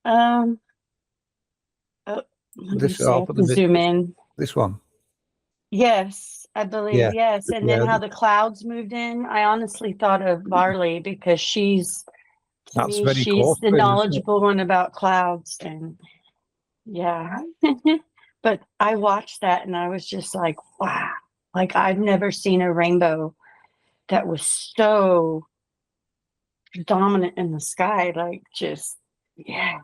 Oh, zoom in. This one. Yes, I believe. Yes, and then how the clouds moved in. I honestly thought of Barley because she's the knowledgeable one about clouds, and yeah. But I watched that and I was just like, wow. Like I've never seen a rainbow that was so dominant in the sky. Like just, yeah.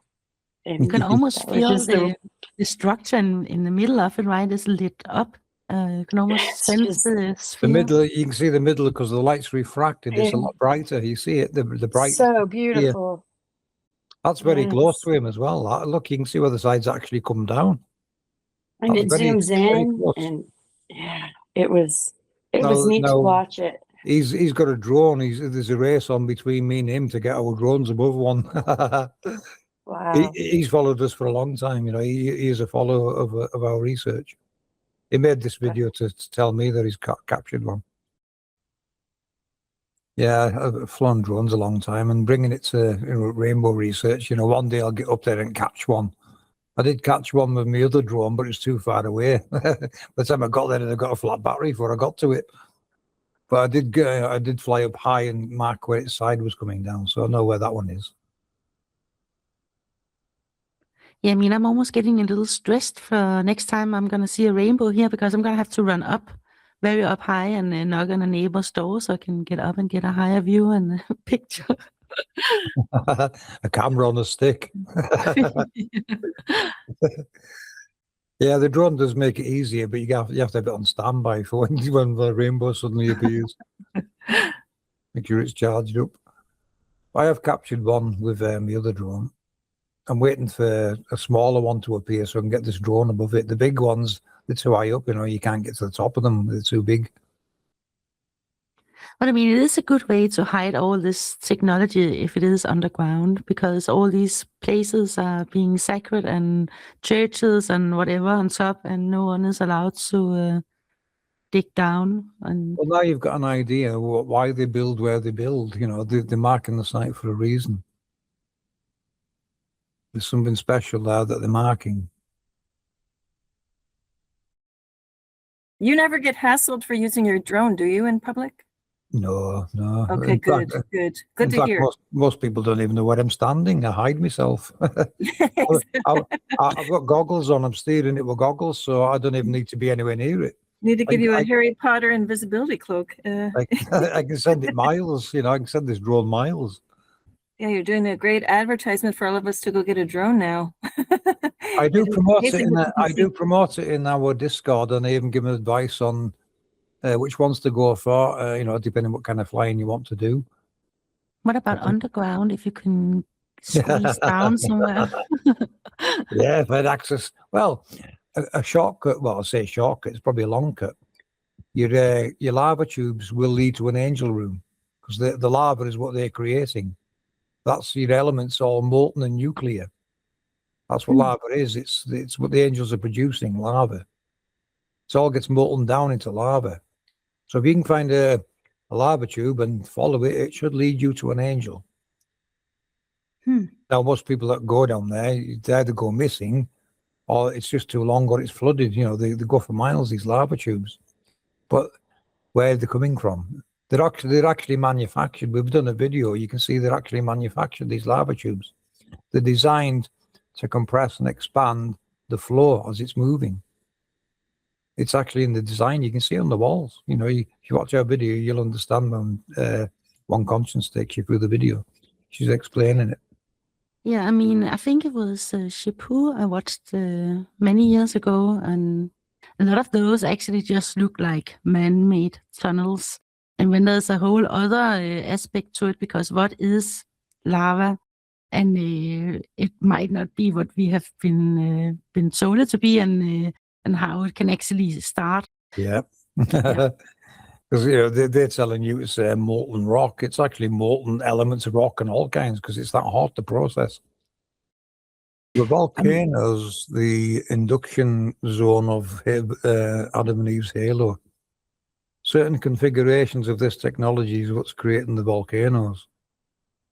And you can almost feel the structure in the middle of it, right? It's lit up. You can almost sense the sphere. The middle, you can see the middle because the light's refracted. It's a lot brighter. You see it, the bright. So beautiful. That's very close to him as well. Look, you can see where the sides actually come down. And it zooms in, and yeah, it was neat to watch it. He's got a drone. There's a race on between me and him to get our drones above one. Wow. He's followed us for a long time. You know, he is a follower of our research. He made this video to tell me that he's captured one. Yeah, I've flown drones a long time, and bringing it to rainbow research. You know, one day I'll get up there and catch one. I did catch one with my other drone, but it's too far away. By the time I got there, I got a flat battery before I got to it. But I did fly up high and mark where its side was coming down, so I know where that one is. Yeah, I mean, I'm almost getting a little stressed for next time I'm going to see a rainbow here, because I'm going to have to run up, very up high, and knock on a neighbor's door so I can get up and get a higher view and a picture. A camera on a stick. Yeah, the drone does make it easier, but you have to have it on standby for when the rainbow suddenly appears. Make sure it's charged up. I have captured one with my other drone. I'm waiting for a smaller one to appear so I can get this drone above it. The big ones, they're too high up, you can't get to the top of them. They're too big. But I mean, it is a good way to hide all this technology if it is underground, because all these places are being sacred, and churches and whatever on top, and no one is allowed to dig down. And Well, now you've got an idea why they build where they build. They're marking the site for a reason. There's something special there that they're marking. You never get hassled for using your drone, do you, in public? No. Okay, good to hear. Most people don't even know where I'm standing. I hide myself. I've got goggles on. I'm steering it with goggles, so I don't even need to be anywhere near it. Need to give you a Harry Potter invisibility cloak. I can send it miles. I can send this drone miles. Yeah, you're doing a great advertisement for all of us to go get a drone now. I do promote it in our Discord, and I even give them advice on which ones to go for, depending what kind of flying you want to do. what about underground, if you can squeeze down somewhere? Yeah, if I had access. Well, a shortcut, I say shortcut, it's probably a long cut. Your lava tubes will lead to an angel room, because the lava is what they're creating. That's your elements all molten and nuclear. That's what lava is. It's what the angels are producing, lava. It all gets molten down into lava. So if you can find a lava tube and follow it, it should lead you to an angel. Now, most people that go down there, they either go missing, or it's just too long, or it's flooded. They go for miles, these lava tubes. But where are they coming from? They're actually manufactured. We've done a video. You can see they're actually manufactured, these lava tubes. They're designed to compress and expand the floor as it's moving. It's actually in the design. You can see it on the walls. If you watch our video, you'll understand when One Conscience takes you through the video. She's explaining it. Yeah, I mean, I think it was Shipu I watched many years ago, and a lot of those actually just look like man-made tunnels. And when there's a whole other aspect to it, because what is lava? And it might not be what we have been told it to be, and how it can actually start. Yeah. Because they're telling you it's molten rock. It's actually molten elements of rock and all kinds, because it's that hard to process. The volcanoes, the induction zone of Adam and Eve's halo. Certain configurations of this technology is what's creating the volcanoes.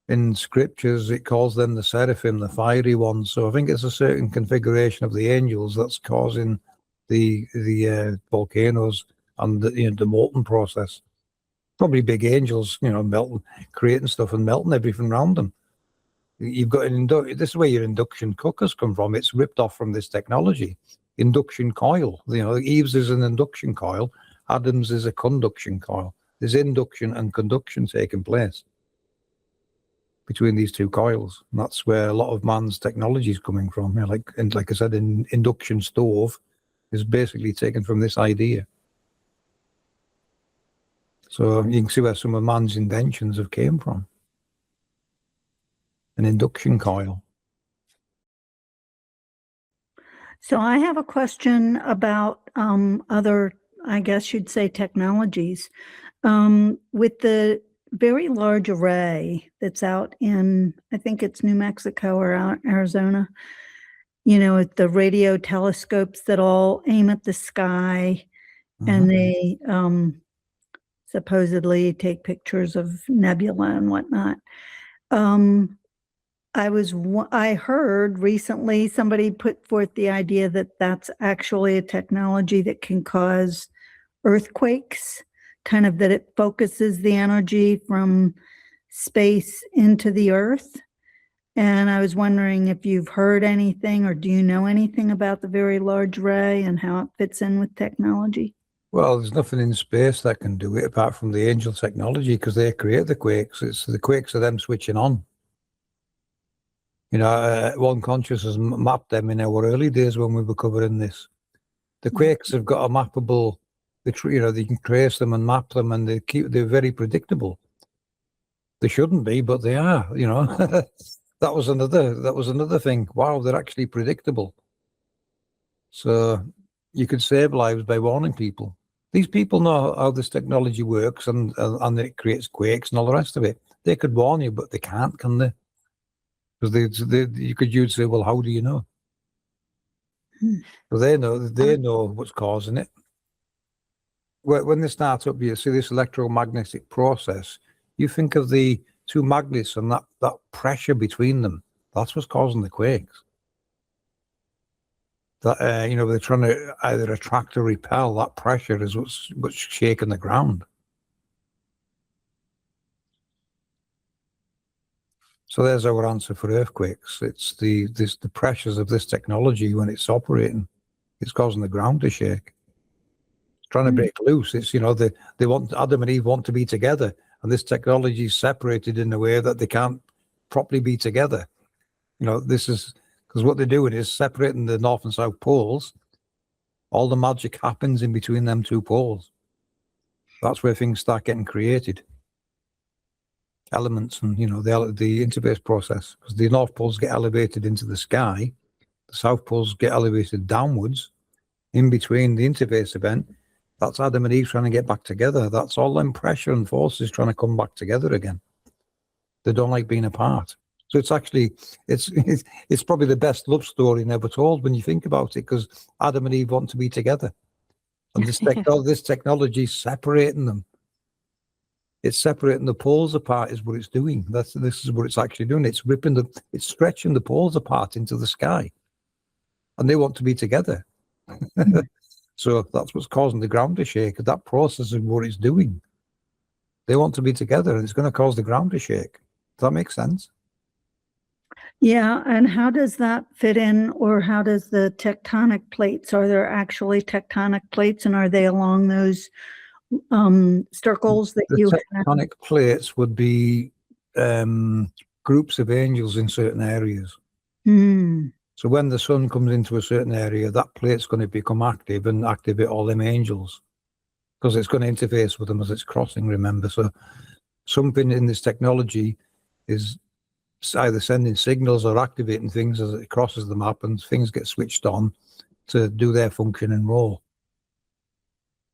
In scriptures, it calls them the seraphim, the fiery ones. So I think it's a certain configuration of the angels that's causing the volcanoes and the molten process. Probably big angels, melting, creating stuff and melting everything around them. You've got this is where your induction cookers come from. It's ripped off from this technology. Induction coil. Eve's is an induction coil. Adam's is a conduction coil. There's induction and conduction taking place between these two coils. And that's where a lot of man's technology is coming from. Like I said, an induction stove is basically taken from this idea. So you can see where some of man's inventions have came from. An induction coil. So I have a question about other, I guess you'd say, technologies. With the very large array that's out in, I think it's New Mexico or Arizona, the radio telescopes that all aim at the sky, and they supposedly take pictures of nebula and whatnot. I heard recently somebody put forth the idea that that's actually a technology that can cause earthquakes, kind of that it focuses the energy from space into the earth. And I was wondering if you've heard anything or do you know anything about the Very Large Ray and how it fits in with technology? Well, there's nothing in space that can do it apart from the Angel technology, because they create the quakes. It's the quakes are them switching on. You know, One Conscious has mapped them in our early days when we were covering this. The quakes have got a mappable, you know, they can trace them and map them, and they're very predictable. They shouldn't be, but they are. You know, that was another thing. Wow, they're actually predictable. So you could save lives by warning people. These people know how this technology works, and it creates quakes and all the rest of it. They could warn you, but they can't, can they? Because you'd say, well, how do you know? So they know what's causing it. When they start up, you see this electromagnetic process. You think of the two magnets and that pressure between them. That's what's causing the quakes. That you know, they're trying to either attract or repel. That pressure is what's shaking the ground. So there's our answer for earthquakes. It's the pressures of this technology when it's operating. It's causing the ground to shake. It's trying to break loose. It's, you know, they want, Adam and Eve want to be together, and this technology is separated in a way that they can't properly be together. You know, this is because what they're doing is separating the North and South poles. All the magic happens in between them two poles. That's where things start getting created. Elements and, you know, the interface process, because the North poles get elevated into the sky, the South poles get elevated downwards. In between the interface event, that's Adam and Eve trying to get back together. That's all them pressure and forces trying to come back together again. They don't like being apart. So it's actually, it's probably the best love story never told when you think about it, because Adam and Eve want to be together, and this technology is separating them. It's separating the poles apart is what it's doing. This is what it's actually doing. It's it's stretching the poles apart into the sky, and they want to be together. So that's what's causing the ground to shake. That process is what it's doing. They want to be together, and it's going to cause the ground to shake. Does that make sense? Yeah, and how does that fit in, or how does the tectonic plates, are there actually tectonic plates, and are they along those circles that you The have? tectonic plates would be groups of angels in certain areas. So when the sun comes into a certain area, that plate's going to become active and activate all them angels, because it's going to interface with them as it's crossing, remember. So something in this technology is either sending signals or activating things as it crosses the map, and things get switched on to do their function and role.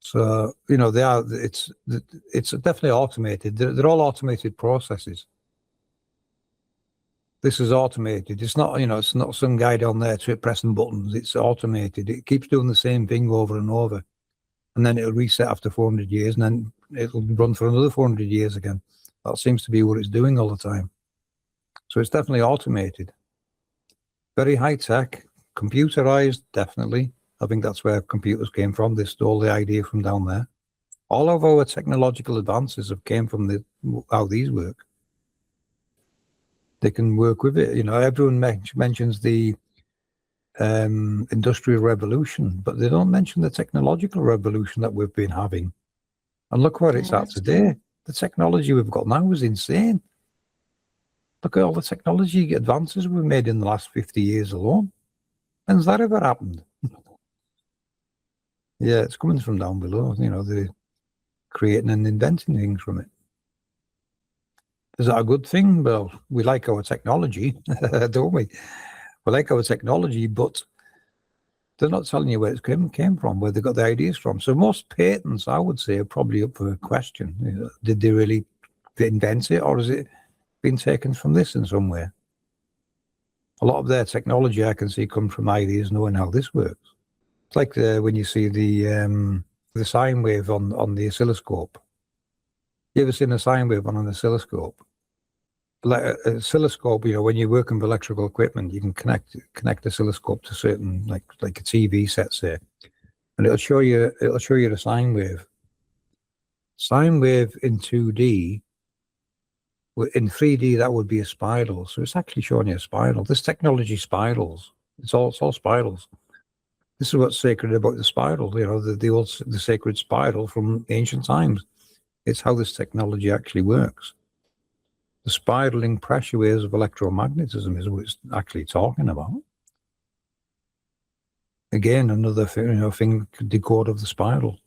So, you know, it's definitely automated. They're all automated processes. This is automated. It's not, you know, it's not some guy down there pressing buttons. It's automated. It keeps doing the same thing over and over. And then it'll reset after 400 years, and then it'll run for another 400 years again. That seems to be what it's doing all the time. So it's definitely automated. Very high tech, computerized, definitely. I think that's where computers came from. They stole the idea from down there. All of our technological advances have came from how these work. They can work with it. You know, everyone mentions the Industrial Revolution, but they don't mention the technological revolution that we've been having. And look where it's at today. The technology we've got now is insane. Look at all the technology advances we've made in the last 50 years alone. When's that ever happened? Yeah, it's coming from down below. You know, they're creating and inventing things from it. Is that a good thing? Well, we like our technology, don't we? We like our technology, but they're not telling you where it came from, where they got the ideas from. So most patents, I would say, are probably up for a question. You know, did they really invent it, or has it been taken from this in some way? A lot of their technology I can see come from ideas knowing how this works. It's like when you see the sine wave on the oscilloscope. You ever seen a sine wave on an oscilloscope? oscilloscope, when you're working with electrical equipment, you can connect the oscilloscope to certain, like a TV set, say, and it'll show you the sine wave. Sine wave in 2D, in 3D that would be a spiral. So it's actually showing you a spiral. This technology spirals. It's all spirals. This is what's sacred about the spiral. The sacred spiral from ancient times. It's how this technology actually works. The spiraling pressure waves of electromagnetism is what it's actually talking about. Again, another thing to decode of the spiral.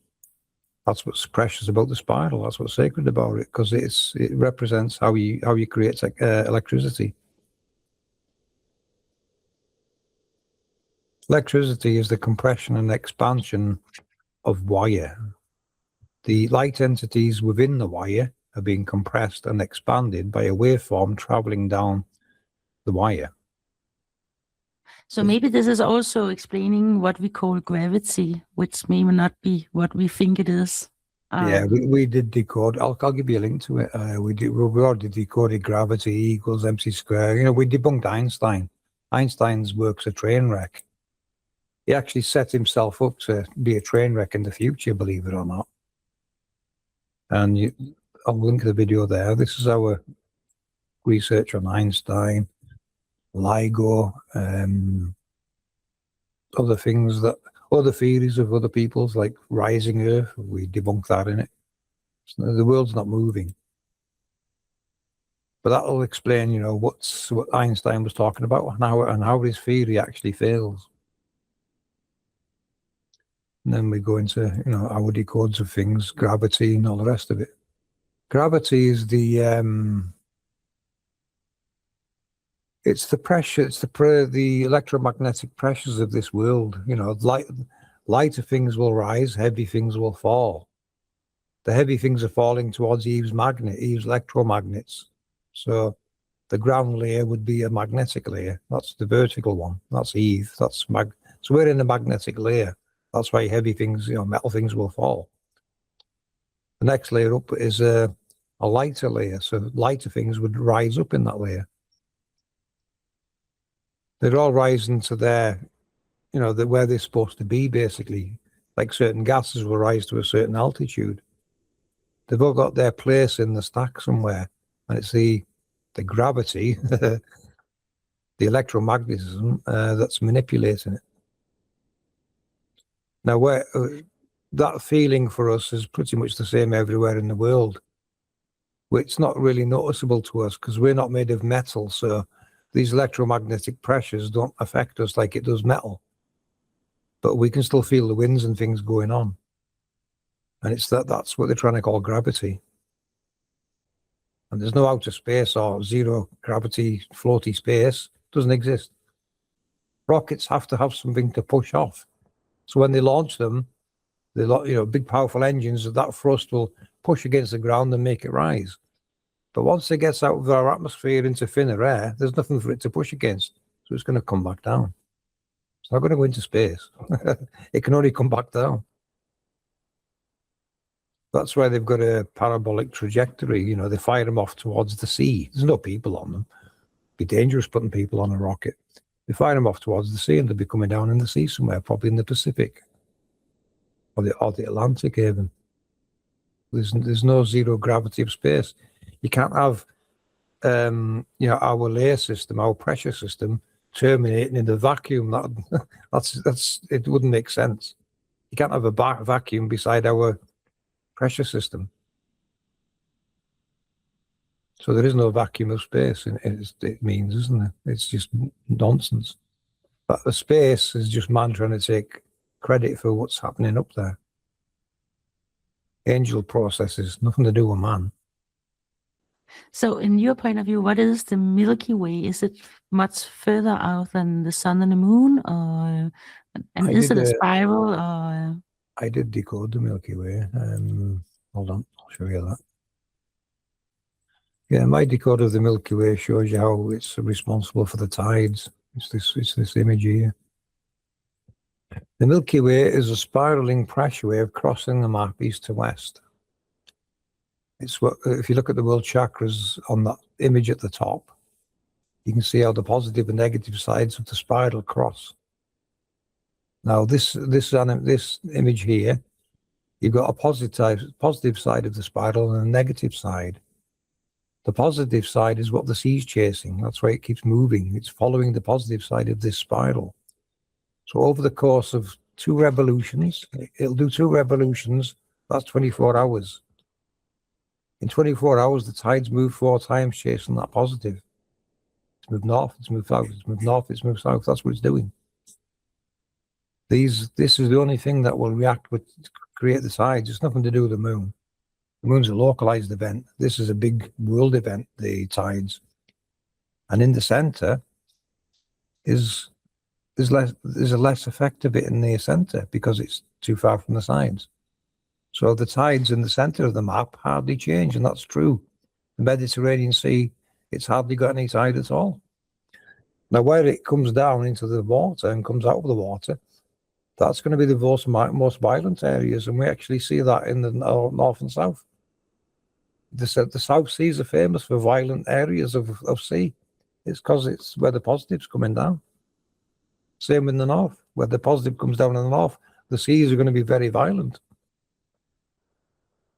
That's what's precious about the spiral. That's what's sacred about it, because it represents how you create electricity. Electricity is the compression and expansion of wire. The light entities within the wire are being compressed and expanded by a waveform traveling down the wire. So maybe this is also explaining what we call gravity, which may not be what we think it is. Yeah, we did decode. I'll give you a link to it. We already decoded gravity equals mc squared. We debunked Einstein. Einstein's work's a train wreck. He actually set himself up to be a train wreck in the future, believe it or not. And I'll link the video there. This is our research on Einstein, LIGO, other theories of other people's, like rising Earth. We debunk that in it. So the world's not moving. But that'll explain, what Einstein was talking about and how his theory actually fails. And then we go into, our decodes of things, gravity and all the rest of it. Gravity is it's the pressure, it's the electromagnetic pressures of this world. Lighter things will rise, heavy things will fall. The heavy things are falling towards Eve's electromagnets. So the ground layer would be a magnetic layer. That's the vertical one. That's Eve. So we're in a magnetic layer. That's why heavy things, metal things will fall. The next layer up is a lighter layer. So lighter things would rise up in that layer. They're all rising to their, where they're supposed to be, basically. Like certain gases will rise to a certain altitude. They've all got their place in the stack somewhere. And it's the gravity, the electromagnetism that's manipulating it. Now, that feeling for us is pretty much the same everywhere in the world. It's not really noticeable to us because we're not made of metal, so these electromagnetic pressures don't affect us like it does metal. But we can still feel the winds and things going on. And that's what they're trying to call gravity. And there's no outer space or zero gravity floaty space. It doesn't exist. Rockets have to have something to push off. So when they launch them, big powerful engines, that thrust will push against the ground and make it rise. But once it gets out of our atmosphere into thinner air, there's nothing for it to push against. So it's going to come back down. It's not going to go into space. It can only come back down. That's why they've got a parabolic trajectory. They fire them off towards the sea. There's no people on them. It'd be dangerous putting people on a rocket. They fire them off towards the sea and they'll be coming down in the sea somewhere, probably in the Pacific or the Atlantic even. There's no zero gravity of space. You can't have our layer system, our pressure system terminating in the vacuum. It wouldn't make sense. You can't have a vacuum beside our pressure system. So there is no vacuum of space, it means, isn't it? It's just nonsense. But the space is just man trying to take credit for what's happening up there. Angel processes, nothing to do with man. So in your point of view, what is the Milky Way? Is it much further out than the sun and the moon? Is it a spiral? I did decode the Milky Way. Hold on, I'll show you that. Yeah, my decode of the Milky Way shows you how it's responsible for the tides. It's this image here. The Milky Way is a spiraling pressure wave crossing the map east to west. It's what, if you look at the world chakras on that image at the top, you can see how the positive and negative sides of the spiral cross. Now this image here, you've got a positive side of the spiral and a negative side. The positive side is what the sea's chasing. That's why it keeps moving. It's following the positive side of this spiral. So over the course of 2 revolutions, it'll do 2 revolutions. That's 24 hours. In 24 hours, the tides move 4 times chasing that positive. It's moved north, it's moved south, it's moved north, it's moved south. That's what it's doing. This is the only thing that will react with create the tides. It's nothing to do with the moon. The moon's a localized event. This is a big world event, the tides. And in the center there's a less effect of it in the center because it's too far from the sides. So the tides in the center of the map hardly change, and that's true. The Mediterranean Sea, it's hardly got any tide at all. Now, where it comes down into the water and comes out of the water, that's going to be the most violent areas, and we actually see that in the north and south. The South Seas are famous for violent areas of sea. It's because it's where the positive's coming down. Same in the north, where the positive comes down in the north, the seas are going to be very violent.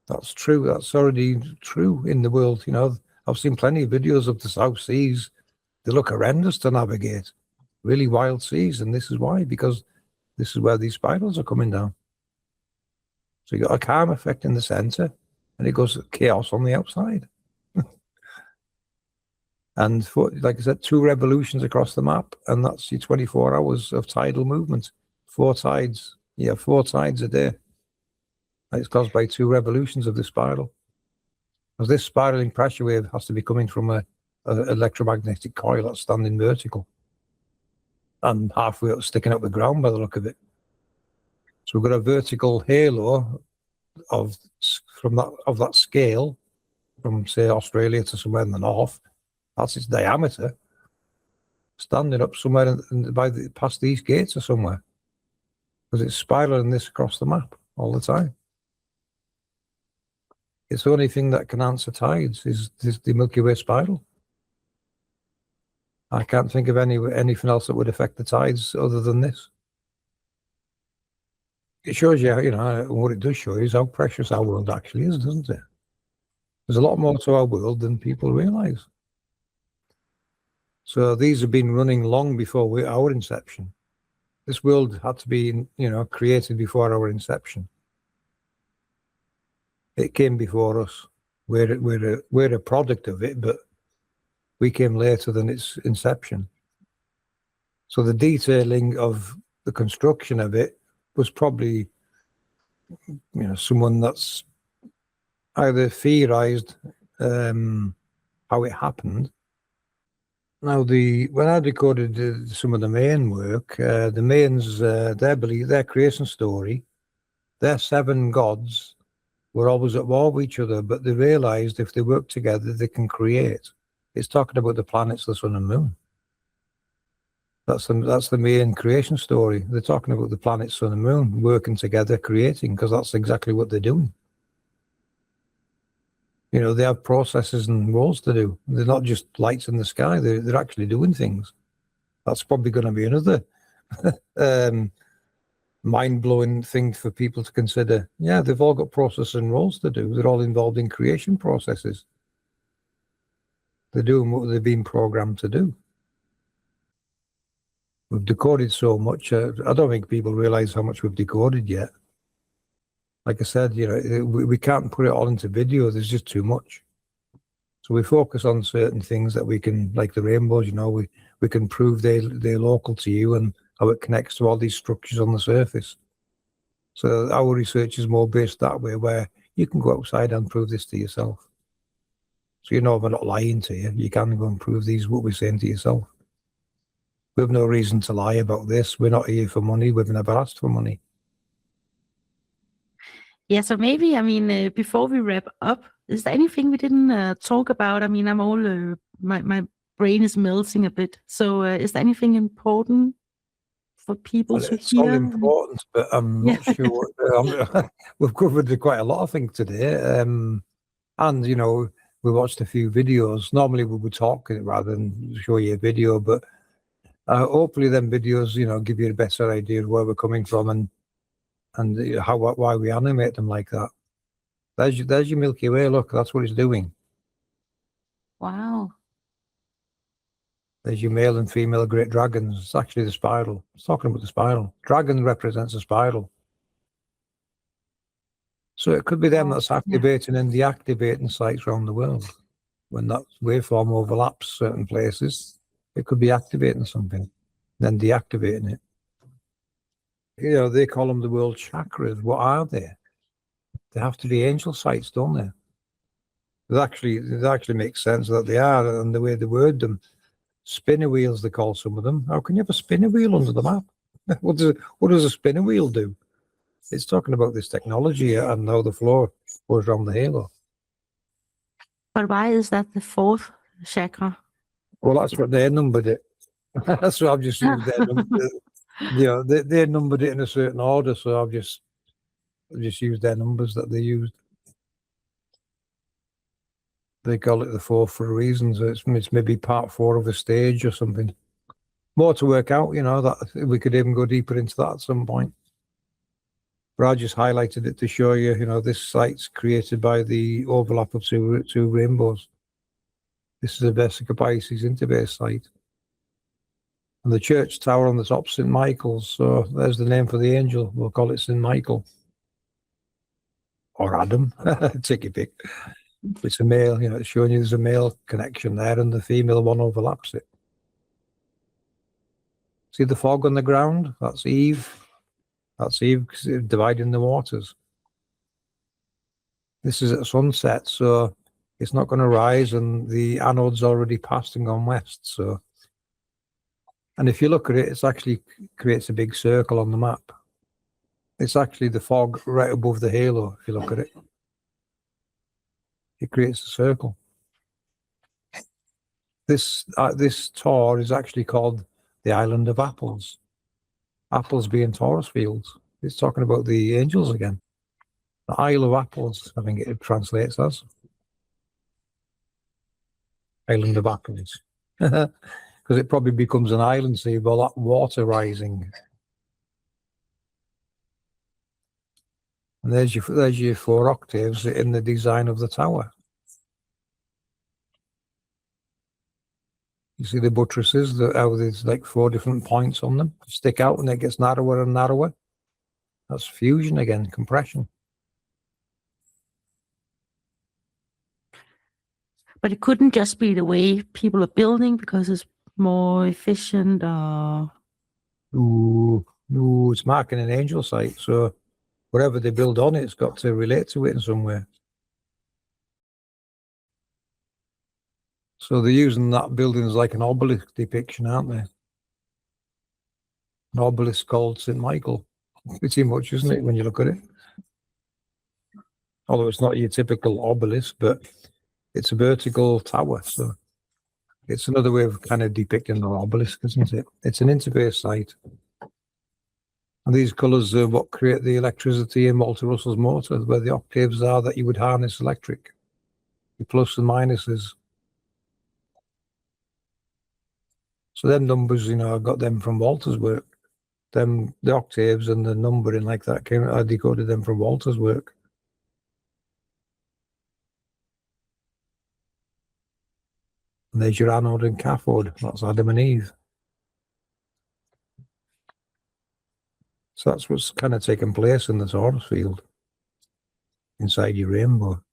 That's true. That's already true in the world. You know, I've seen plenty of videos of the South Seas. They look horrendous to navigate, really wild seas, and this is why, because this is where these spirals are coming down. So you got a calm effect in the center, and it goes chaos on the outside. And like I said, 2 revolutions across the map, and that's your 24 hours of tidal movement. 4 tides. Yeah, 4 tides a day. It's caused by 2 revolutions of the spiral. Because this spiraling pressure wave has to be coming from an electromagnetic coil that's standing vertical and halfway up, sticking up the ground by the look of it. So we've got a vertical halo of that scale from, say, Australia to somewhere in the north. That's its diameter, standing up somewhere past these gates or somewhere, because it's spiraling this across the map all the time. It's the only thing that can answer tides is the Milky Way spiral. I can't think of anything else that would affect the tides other than this. It shows you, what it does show you is how precious our world actually is, doesn't it? There's a lot more to our world than people realize. So these have been running long before our inception. This world had to be, created before our inception. It came before us. We're a product of it, but we came later than its inception. So the detailing of the construction of it was probably, someone that's either theorized how it happened. Now, when I recorded some of the main work, the mains, their creation story, their 7 gods were always at war with each other, but they realized if they work together, they can create. It's talking about the planets, the sun and moon. That's the main creation story. They're talking about the planets, sun and moon, working together, creating, because that's exactly what they're doing. They have processes and roles to do. They're not just lights in the sky. They're actually doing things. That's probably going to be another mind-blowing thing for people to consider. Yeah, they've all got processes and roles to do. They're all involved in creation processes. They're doing what they've been programmed to do. We've decoded so much. I don't think people realize how much we've decoded yet. Like I said, we can't put it all into video. There's just too much. So we focus on certain things that we can, like the rainbows, we can prove they're local to you and how it connects to all these structures on the surface. So our research is more based that way, where you can go outside and prove this to yourself. So we're not lying to you. You can go and prove what we're saying to yourself. We have no reason to lie about this. We're not here for money. We've never asked for money. Yeah, so maybe, before we wrap up, is there anything we didn't talk about? I'm all, my brain is melting a bit. So is there anything important for people to it's hear? All important, but I'm not sure. We've covered quite a lot, I think, today. And, you know, we watched a few videos. Normally we would talk rather than show you a video, but hopefully them videos, you know, give you a better idea of where we're coming from and why we animate them like that. There's your Milky Way. Look, that's what it's doing. Wow. There's your male and female great dragons. It's actually the spiral. It's talking about the spiral. Dragon represents a spiral. So it could be them that's activating and deactivating sites around the world. When that waveform overlaps certain places, it could be activating something, then deactivating it. You know, they call them the world chakras. What are they? They have to be angel sites, don't they? It actually makes sense that they are, and the way they word them. Spinner wheels, they call some of them. How can you have a spinner wheel under the map? What does a spinner wheel do? It's talking about this technology and how the flow goes around the halo. But why is that the fourth chakra? Well, that's what they numbered it. That's what I've just used their number. You know, they numbered it in a certain order, so I've just used their numbers that they used. They call it the fourth for a reason. So it's maybe part 4 of the stage or something. More to work out, you know, that we could even go deeper into that at some point. But I just highlighted it to show you, you know, this site's created by the overlap of two rainbows. This is a Vesica Pisces interbase site. And the church tower on the top, St. Michael's. So there's the name for the angel. We'll call it St. Michael. Or Adam. Take your pick. It's a male, you know, it's showing you there's a male connection there and the female one overlaps it. See the fog on the ground? That's Eve. That's Eve dividing the waters. This is at sunset, so it's not going to rise, and the anode's already passed and gone west. So, and if you look at it, it actually creates a big circle on the map. It's actually the fog right above the halo. If you look at it, it creates a circle. This tour is actually called the Island of Apples. Apples being Taurus fields. It's talking about the angels again. The Isle of Apples, I think it translates as. Island of Apples. Because it probably becomes an island, see, with all that water rising. And there's your 4 octaves in the design of the tower. You see the buttresses, how there's like 4 different points on them, stick out and it gets narrower and narrower. That's fusion again, compression. But it couldn't just be the way people are building because it's more efficient or... No, it's marking an angel site. So whatever they build on it's got to relate to it in some way. So they're using that building as like an obelisk depiction, aren't they? An obelisk called St. Michael. Pretty much, isn't it, when you look at it? Although it's not your typical obelisk, but it's a vertical tower. So it's another way of kind of depicting an obelisk, isn't it? It's an interface site. And these colours are what create the electricity in Walter Russell's motor, where the octaves are that you would harness electric. The plus and minuses. So them numbers, you know, I got them from Walter's work. The octaves and the numbering like that I decoded them from Walter's work. And there's your anode and cathode. That's Adam and Eve. So that's what's kind of taking place in the Taurus field. Inside your rainbow.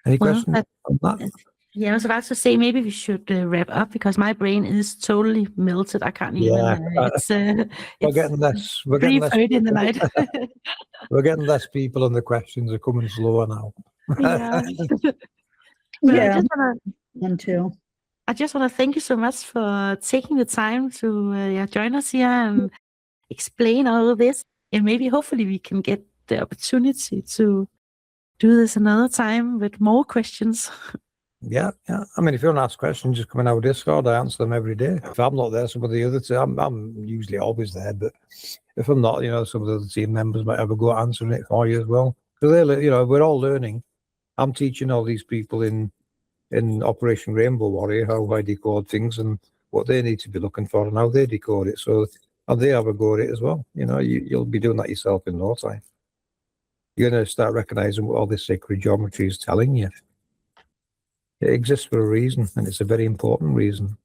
Any questions on that? Yeah, I was about to say maybe we should wrap up because my brain is totally melted. I can't even. It's getting less. We're getting less in the night. We're getting less people, and the questions are coming slower now. Yeah. Yeah, I just want to thank you so much for taking the time to join us here and explain all of this. And maybe hopefully we can get the opportunity to do this another time with more questions. Yeah. I mean, if you want to ask questions, just come in our Discord. I answer them every day. If I'm not there, some of the other team, I'm usually always there. But if I'm not, some of the other team members might have a go at answering it for you as well. So we're all learning. I'm teaching all these people in Operation Rainbow Warrior how I decode things and what they need to be looking for and how they decode it. So and they have a go at it as well. You'll be doing that yourself in no time. You're going to start recognizing what all this sacred geometry is telling you. It exists for a reason, and it's a very important reason.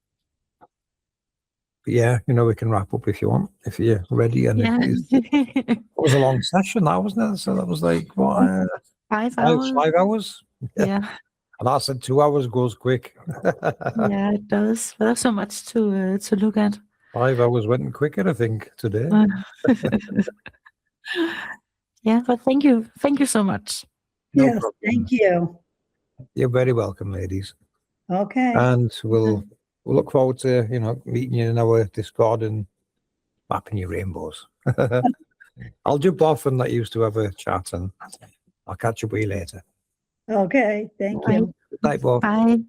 But yeah, we can wrap up if you want, if you're ready. And it was a long session, that wasn't it? So that was like, what? 5 hours? 5 hours? Yeah. And I said 2 hours goes quick. Yeah, it does. There's so much to look at. 5 hours went quicker, I think, today. Yeah, but thank you so much. No Yes, problem. thank you. You're very welcome, ladies. Okay. And we'll look forward to meeting you in our Discord and mapping your rainbows. I'll jump off and let you to have a chat, and I'll catch up with you later. Okay, thank Bye. you. Good night, Bob. Bye.